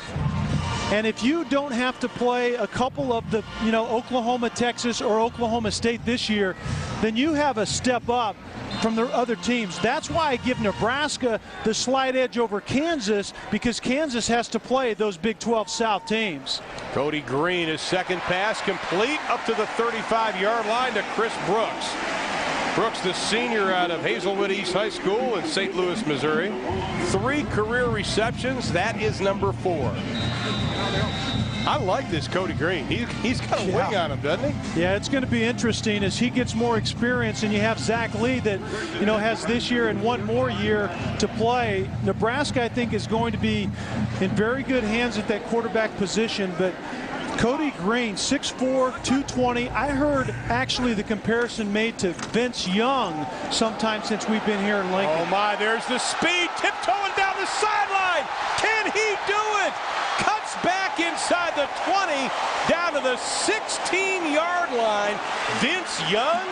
And if you don't have to play a couple of the, Oklahoma, Texas, or Oklahoma State this year, then you have a step up from the other teams. That's why I give Nebraska the slight edge over Kansas, because Kansas has to play those Big 12 South teams. Cody Green, his second pass complete up to the 35-yard line to Chris Brooks. Brooks, the senior out of Hazelwood East High School in St. Louis, Missouri. 3 career receptions. That is number 4. I like this Cody Green. He's got a wing on him, doesn't he? Yeah, it's going to be interesting as he gets more experience, and you have Zach Lee that, has this year and one more year to play. Nebraska, I think, is going to be in very good hands at that quarterback position, but Cody Green, 6'4", 220. I heard actually the comparison made to Vince Young sometime since we've been here in Lincoln. Oh my, there's the speed, tiptoeing down the sideline. Can he do it? Cuts back inside the 20, down to the 16-yard line. Vince Young,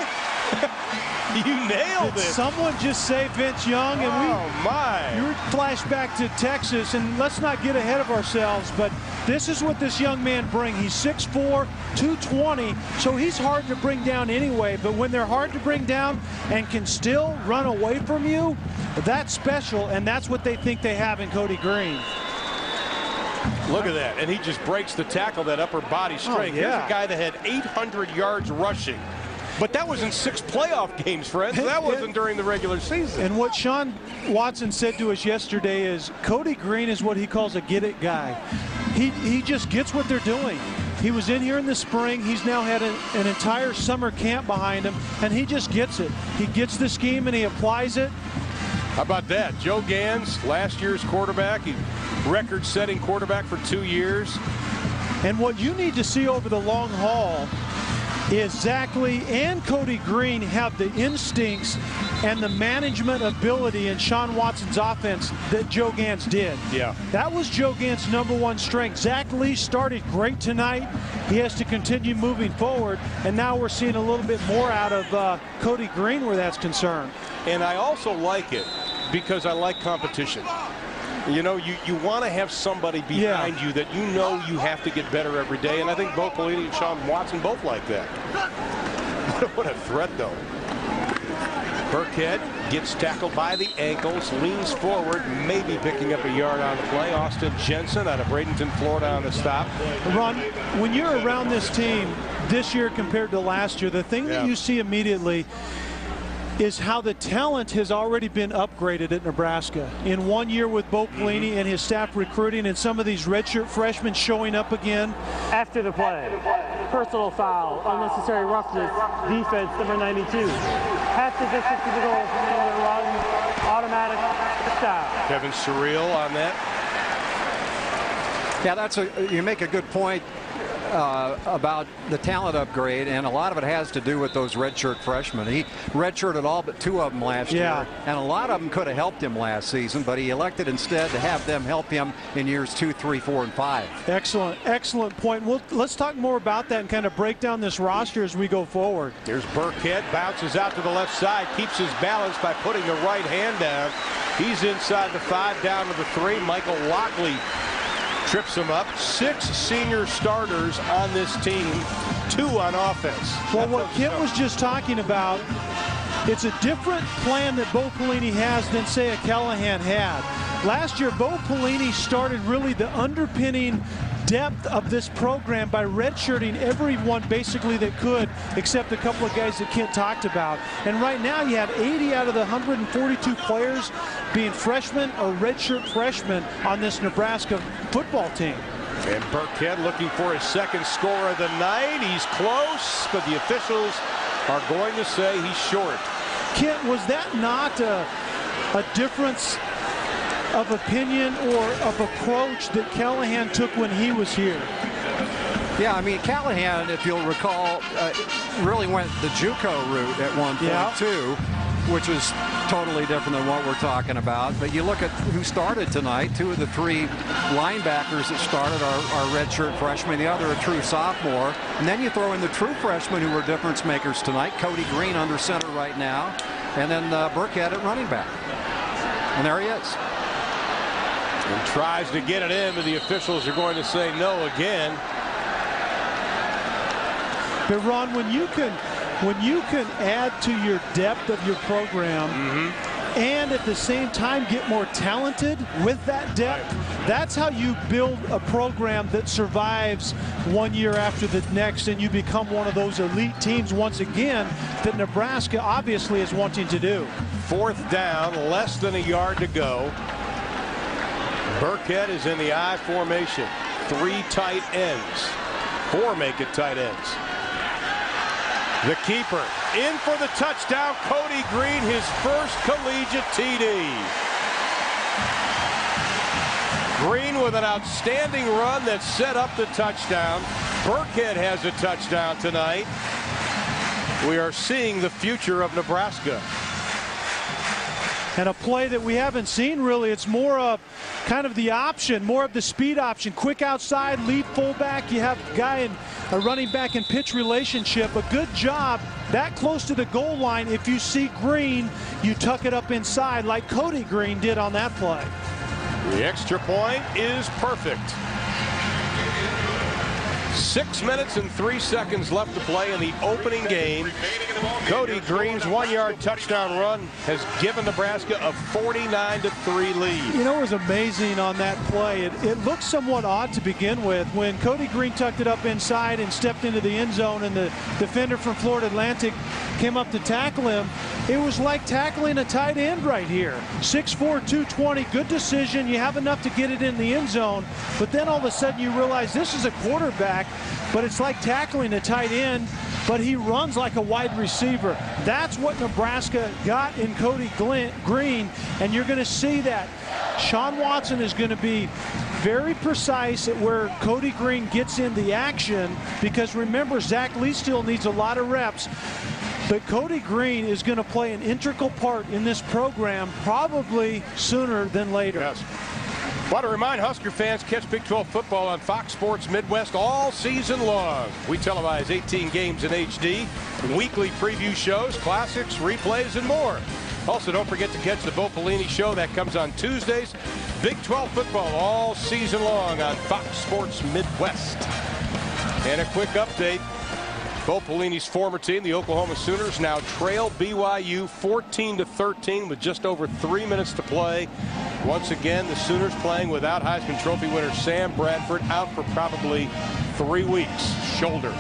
you nailed it. Did someone just say Vince Young? And you flash back to Texas, and let's not get ahead of ourselves, but this is what this young man brings. He's 6'4", 220, so he's hard to bring down anyway, but when they're hard to bring down and can still run away from you, that's special, and that's what they think they have in Cody Green. Look at that, and he just breaks the tackle, that upper body strength. Here's a guy that had 800 yards rushing. But that was in 6 playoff games, friends. That wasn't during the regular season. And what Sean Watson said to us yesterday is Cody Green is what he calls a get-it guy. He just gets what they're doing. He was in here in the spring. He's now had an entire summer camp behind him, and he just gets it. He gets the scheme, and he applies it. How about that? Joe Gans, last year's quarterback. He record-setting quarterback for 2 years. And what you need to see over the long haul is Zach Lee and Cody Green have the instincts and the management ability in Sean Watson's offense that Joe Gans did. Yeah. That was Joe Gans' #1 strength. Zach Lee started great tonight. He has to continue moving forward, and now we're seeing a little bit more out of Cody Green where that's concerned. And I also like it because I like competition. You want to have somebody behind you that you have to get better every day. And I think Bo Pelini and Sean Watson both like that. What a threat, though. Burkhead gets tackled by the ankles, leans forward, maybe picking up a yard on the play. Austin Jensen out of Bradenton, Florida on the stop. Ron, when you're around this team this year compared to last year, the thing that you see immediately is how the talent has already been upgraded at Nebraska. In 1 year with Bo Pelini and his staff recruiting, and some of these redshirt freshmen showing up again. After the play, personal foul, unnecessary roughness, defense, number 92. Half the distance to the goal from the other run, automatic stop. Kevin Surreal on that. Yeah, you make a good point. about the talent upgrade, and a lot of it has to do with those redshirt freshmen. He redshirted all but 2 of them last year, and a lot of them could have helped him last season, but he elected instead to have them help him in years 2, 3, 4, and 5. Excellent point. Well, let's talk more about that and kind of break down this roster as we go forward. Here's Burkhead, bounces out to the left side, keeps his balance by putting the right hand down. He's inside the 5, down to the 3. Michael Lockley trips him up. 6 senior starters on this team, 2 on offense. Well, what Kent was just talking about, it's a different plan that Bo Pelini has than, say, a Callahan had. Last year, Bo Pelini started really the underpinning depth of this program by redshirting everyone basically that could, except a couple of guys that Kent talked about. And right now you have 80 out of the 142 players being freshmen or redshirt freshmen on this Nebraska football team. And Burkhead looking for his 2nd score of the night. He's close, but the officials are going to say he's short. Kent, was that not a difference of opinion or of approach that Callahan took when he was here? Yeah, I mean, Callahan, if you'll recall, really went the JUCO route at one point, too, which is totally different than what we're talking about. But you look at who started tonight. 2 of the 3 linebackers that started are redshirt freshmen. The other a true sophomore. And then you throw in the true freshmen who were difference makers tonight. Cody Green under center right now. And then Burkhead at running back. And there he is. And tries to get it in, but the officials are going to say no again. But Ron, when you can add to your depth of your program and at the same time get more talented with that depth, that's how you build a program that survives one year after the next, and you become one of those elite teams once again that Nebraska obviously is wanting to do. 4th down, less than a yard to go. Burkhead is in the I formation. 3 tight ends. 4 make it tight ends. The keeper in for the touchdown. Cody Green, his first collegiate TD. Green with an outstanding run that set up the touchdown. Burkhead has a touchdown tonight. We are seeing the future of Nebraska. And a play that we haven't seen really. It's more of kind of the option, more of the speed option. Quick outside, lead fullback. You have a guy in a running back and pitch relationship. A good job that close to the goal line. If you see Green, you tuck it up inside like Cody Green did on that play. The extra point is perfect. 6 minutes and 3 seconds left to play in the opening game. Cody Green's 1-yard touchdown run has given Nebraska a 49-3 lead. You know, it was amazing on that play. It looked somewhat odd to begin with. When Cody Green tucked it up inside and stepped into the end zone and the defender from Florida Atlantic came up to tackle him, it was like tackling a tight end right here. 6'4", 220, good decision. You have enough to get it in the end zone, but then all of a sudden you realize this is a quarterback, but it's like tackling a tight end, but he runs like a wide receiver. That's what Nebraska got in Cody Green, and you're going to see that. Sean Watson is going to be very precise at where Cody Green gets in the action, because remember, Zach Lee still needs a lot of reps. But Cody Green is going to play an integral part in this program probably sooner than later. Yes. Want to remind Husker fans, catch Big 12 football on Fox Sports Midwest all season long. We televise 18 games in HD, weekly preview shows, classics, replays, and more. Also, don't forget to catch the Bo Pelini Show. That comes on Tuesdays. Big 12 football all season long on Fox Sports Midwest. And a quick update. Bo Pelini's former team, the Oklahoma Sooners, now trail BYU 14-13 with just over 3 minutes to play. Once again, the Sooners playing without Heisman Trophy winner Sam Bradford, out for probably 3 weeks, shoulder.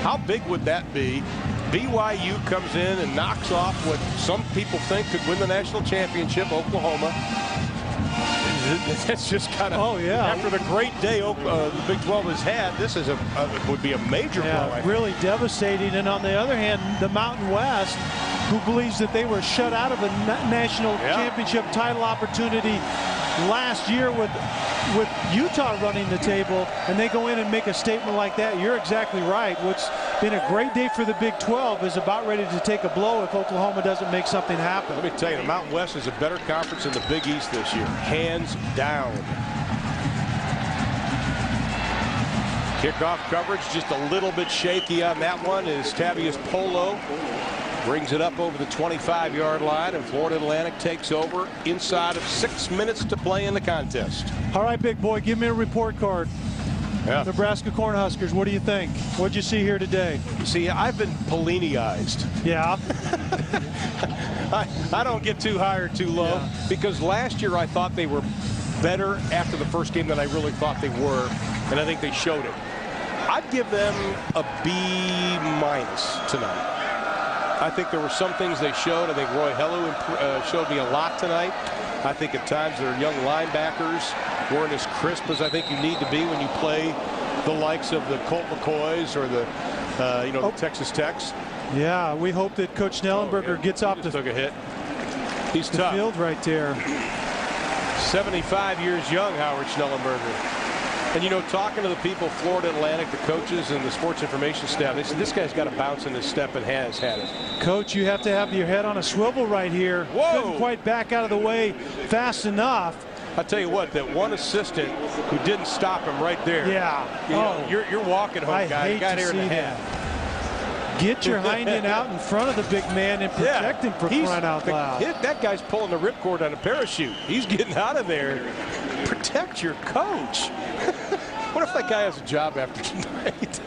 How big would that be? BYU comes in and knocks off what some people think could win the national championship, Oklahoma. That's just kind of, after the great day the Big 12 has had, this is would be a major blow. Really devastating. And on the other hand, the Mountain West, who believes that they were shut out of a national championship title opportunity last year with Utah running the table, and they go in and make a statement like that. You're exactly right. What's been a great day for the Big 12 is about ready to take a blow if Oklahoma doesn't make something happen. Let me tell you, the Mountain West is a better conference than the Big East this year, hands down. Kickoff coverage just a little bit shaky on that one as Tavius Polo brings it up over the 25-yard line, and Florida Atlantic takes over inside of 6 minutes to play in the contest. All right, big boy, give me a report card. Yeah. Nebraska Cornhuskers, what do you think? What'd you see here today? See, I've been Pelini-ized. Yeah. I don't get too high or too low, because last year I thought they were better after the first game than I really thought they were, and I think they showed it. I'd give them a B- tonight. I think there were some things they showed. I think Roy Hellu showed me a lot tonight. I think at times their young linebackers weren't as crisp as I think you need to be when you play the likes of the Colt McCoys or the the Texas Techs. Yeah, we hope that Coach Schnellenberger gets off the took a hit. He's tough. Field right there. 75 years young, Howard Schnellenberger. And talking to the people, Florida Atlantic, the coaches and the sports information staff, they said this guy's got a bounce in his step and has had it. Coach, you have to have your head on a swivel right here. Whoa! Couldn't quite back out of the way fast enough. I'll tell you what, that one assistant who didn't stop him right there. Yeah. You're walking home, guy. You got here in the head. Get your hind end out in front of the big man and protect him for crying out loud. That guy's pulling the ripcord on a parachute. He's getting out of there. Protect your coach. What if that guy has a job after tonight?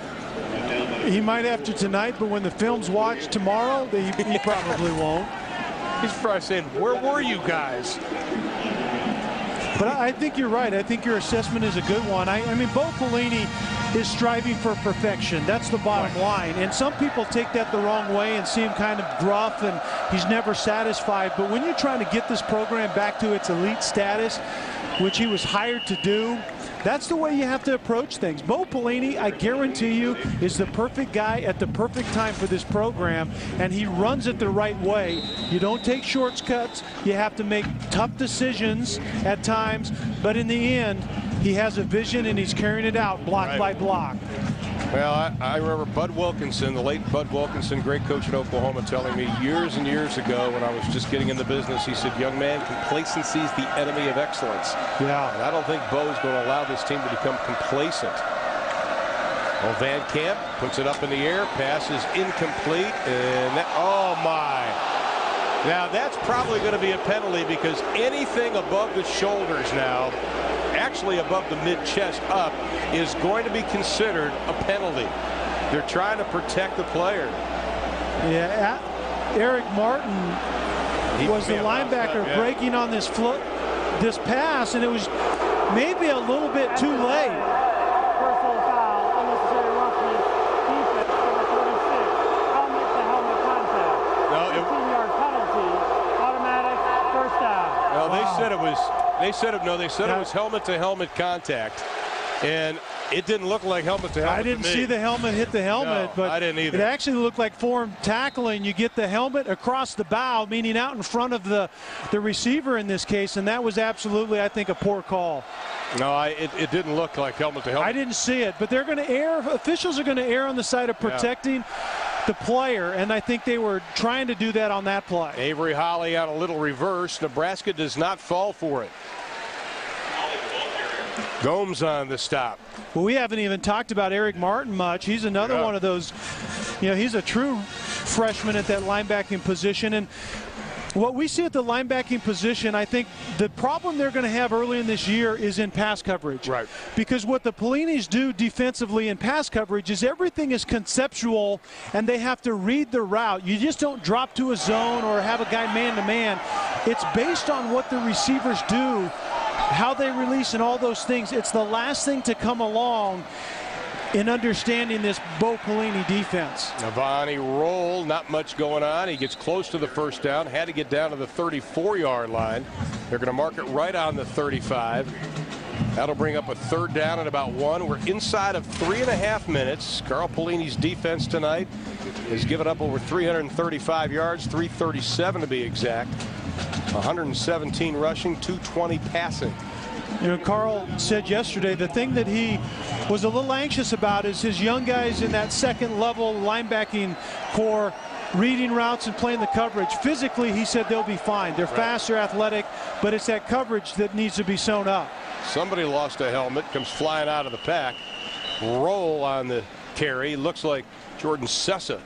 He might after tonight, but when the film's watched tomorrow, he probably won't. He's probably saying, where were you guys? But I think you're right. I think your assessment is a good one. I mean, Bo Pelini is striving for perfection. That's the bottom line. And some people take that the wrong way and see him kind of gruff and he's never satisfied. But when you're trying to get this program back to its elite status, which he was hired to do, that's the way you have to approach things. Bo Pelini, I guarantee you, is the perfect guy at the perfect time for this program, and he runs it the right way. You don't take shortcuts. You have to make tough decisions at times, but in the end, he has a vision and he's carrying it out block by block. Well, I remember Bud Wilkinson, the late Bud Wilkinson, great coach at Oklahoma, telling me years and years ago when I was just getting in the business, he said, young man, complacency is the enemy of excellence. Yeah. And I don't think Bo's going to allow this team to become complacent. Well, Van Camp puts it up in the air, pass is incomplete, and that, oh my. Now that's probably going to be a penalty because anything above the shoulders now, actually above the mid-chest up, is going to be considered a penalty. They're trying to protect the player. Yeah, Eric Martin was the linebacker breaking on this pass, and it was maybe a little bit too late. Personal foul, unnecessary roughness, defense, number 26, helmet-to-helmet contact. No, 15-yard penalty, automatic first down. Well, they said it was. They said it was helmet-to-helmet contact, and it didn't look like helmet-to-helmet. I didn't see the helmet hit the helmet, but I didn't either. It actually looked like form tackling. You get the helmet across the bow, meaning out in front of the receiver in this case, and that was absolutely, I think, a poor call. No, it didn't look like helmet-to-helmet. I didn't see it, but they're going to err. Officials are going to err on the side of protecting the player, and I think they were trying to do that on that play. Avery Holly on a little reverse. Nebraska does not fall for it. Gomes on the stop. Well, we haven't even talked about Eric Martin much. He's another one of those, he's a true freshman at that linebacking position. And what we see at the linebacking position, I think the problem they're going to have early in this year is in pass coverage. Right. Because what the Pellinis do defensively in pass coverage is everything is conceptual, and they have to read the route. You just don't drop to a zone or have a guy man-to-man. It's based on what the receivers do, how they release, and all those things. It's the last thing to come along in understanding this Bo Pelini defense. Navani roll, not much going on. He gets close to the first down, had to get down to the 34-yard line. They're going to mark it right on the 35. That'll bring up a third down at about 1. We're inside of 3.5 minutes. Carl Pelini's defense tonight has given up over 335 yards, 337 to be exact. 117 rushing, 220 passing. You know, Carl said yesterday the thing that he was a little anxious about is his young guys in that second level linebacking core reading routes and playing the coverage. Physically, he said they'll be fine. They're fast, they're athletic, but it's that coverage that needs to be sewn up. Somebody lost a helmet, comes flying out of the pack. Roll on the carry. Looks like Jordan Sessa.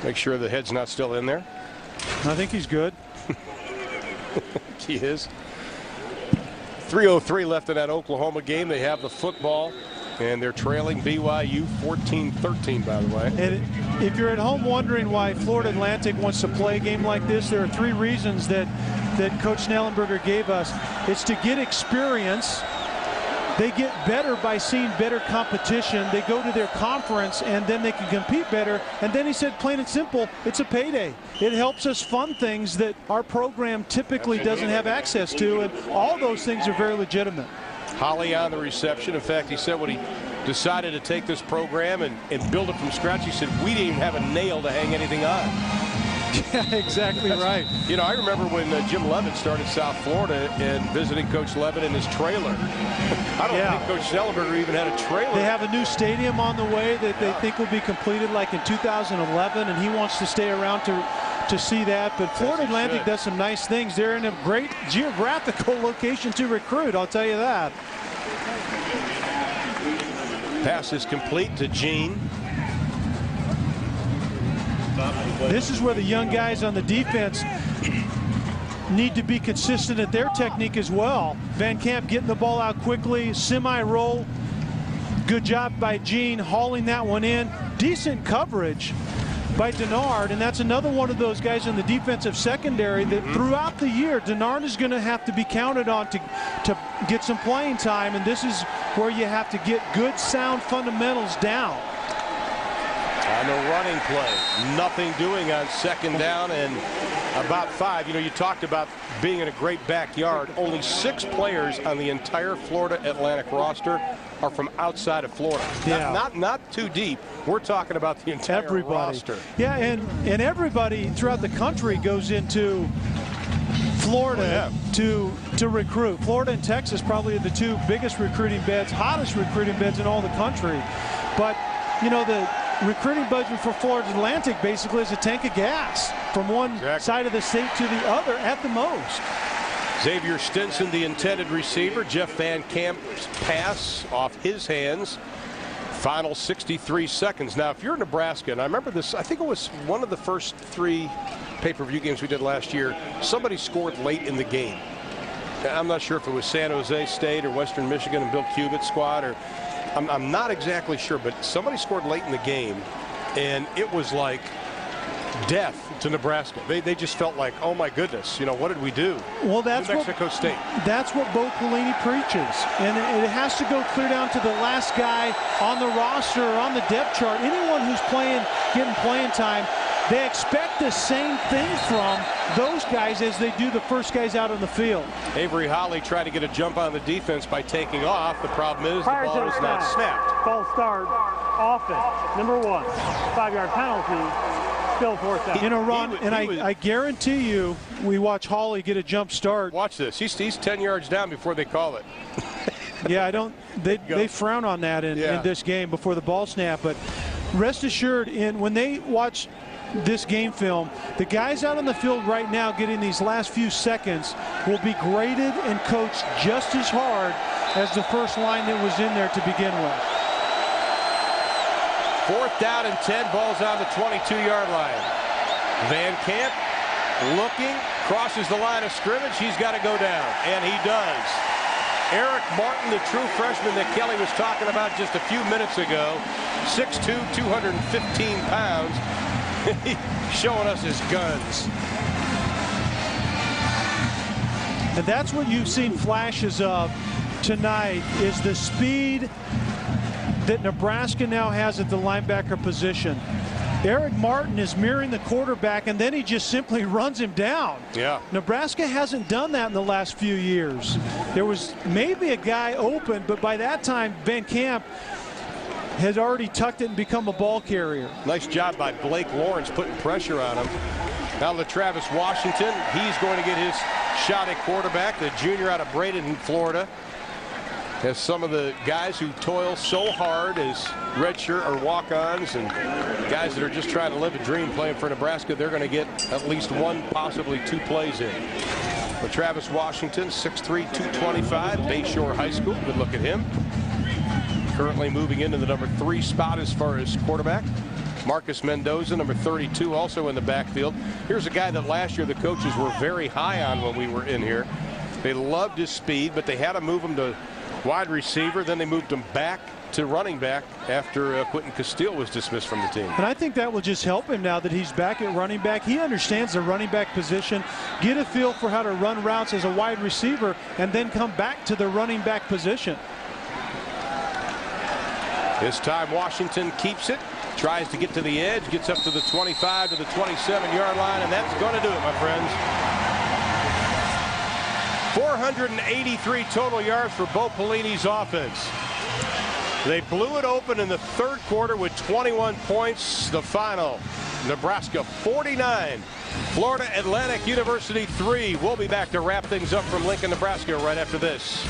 Make sure the head's not still in there. I think he's good. He is. 3:03 left in that Oklahoma game. They have the football, and they're trailing BYU 14-13, by the way. And if you're at home wondering why Florida Atlantic wants to play a game like this, there are 3 reasons that Coach Snellenberger gave us. It's to get experience. They get better by seeing better competition. They go to their conference, and then they can compete better. And then he said, plain and simple, it's a payday. It helps us fund things that our program typically doesn't have access to, and all those things are very legitimate. Holly on the reception. In fact, he said when he decided to take this program and build it from scratch, he said, we didn't even have a nail to hang anything on. Yeah, exactly right. You know, I remember when Jim Levitt started South Florida and visiting Coach Levitt in his trailer. I don't think Coach Snellenberger even had a trailer. They have a new stadium on the way that they think will be completed like in 2011, and he wants to stay around to see that. But Florida Atlantic does some nice things. They're in a great geographical location to recruit, I'll tell you that. Pass is complete to Gene. This is where the young guys on the defense need to be consistent at their technique as well. Van Camp getting the ball out quickly, semi-roll. Good job by Gene hauling that one in. Decent coverage by Denard, and that's another one of those guys in the defensive secondary that throughout the year, Denard is going to have to be counted on to get some playing time, and this is where you have to get good, sound fundamentals down. On the running play, nothing doing on second down and about 5. You know, you talked about being in a great backyard. Only 6 players on the entire Florida Atlantic roster are from outside of Florida. Yeah. Not too deep. We're talking about the entire roster. Yeah, and everybody throughout the country goes into Florida to recruit. Florida and Texas probably are the 2 biggest recruiting beds, hottest recruiting beds in all the country. But, you know, the recruiting budget for Florida Atlantic basically is a tank of gas from one side of the state to the other at the most. Xavier Stinson, the intended receiver. Jeff Van Camp's pass off his hands. Final 63 seconds. Now, if you're Nebraska, and I remember this, I think it was one of the first 3 pay-per-view games we did last year, somebody scored late in the game. I'm not sure if it was San Jose State or Western Michigan and Bill Cubitt's squad, or I'm not exactly sure, but somebody scored late in the game, and it was like death to Nebraska. They just felt like, oh my goodness, you know, what did we do? Well, that's New Mexico State. That's what Bo Pelini preaches, and it has to go clear down to the last guy on the roster or on the depth chart. Anyone who's getting playing time, they expect the same thing from those guys as they do the first guys out on the field. Avery Holly tried to get a jump on the defense by taking off. The problem is the ball is not snapped. False start, offense, number 1, 5-yard penalty, still 4th down. You know, Ron, I guarantee you we watch Holly get a jump start. Watch this. He's 10 yards down before they call it. Yeah, they frown on that in this game before the ball snap, but rest assured, when they watch this game film, the guys out on the field right now getting these last few seconds will be graded and coached just as hard as the first line that was in there to begin with. 4th down and 10, balls on the 22-yard line. Van Camp looking, crosses the line of scrimmage. He's got to go down, and he does. Eric Martin, the true freshman that Kelly was talking about just a few minutes ago, 6'2", 215 pounds. Showing us his guns. And that's what you've seen flashes of tonight, is the speed that Nebraska now has at the linebacker position. Eric Martin is mirroring the quarterback, and then he just simply runs him down. Yeah. Nebraska hasn't done that in the last few years. There was maybe a guy open, but by that time, Van Camp has already tucked it and become a ball carrier. Nice job by Blake Lawrence putting pressure on him. Now Travis Washington, he's going to get his shot at quarterback, the junior out of Bradenton, Florida. As some of the guys who toil so hard as redshirt or walk-ons and guys that are just trying to live a dream playing for Nebraska, they're going to get at least one, possibly two plays in. But Travis Washington, 6'3", 225, Bayshore High School. Good look at him. Currently moving into the number 3 spot as far as quarterback. Marcus Mendoza, number 32, also in the backfield. Here's a guy that last year the coaches were very high on when we were in here. They loved his speed, but they had to move him to wide receiver. Then they moved him back to running back after Quentin Castile was dismissed from the team. And I think that will just help him now that he's back at running back. He understands the running back position, get a feel for how to run routes as a wide receiver, and then come back to the running back position. This time Washington keeps it, tries to get to the edge, gets up to the 25 to the 27-yard line, and that's going to do it, my friends. 483 total yards for Bo Pelini's offense. They blew it open in the third quarter with 21 points. The final, Nebraska 49, Florida Atlantic University 3. We'll be back to wrap things up from Lincoln, Nebraska right after this.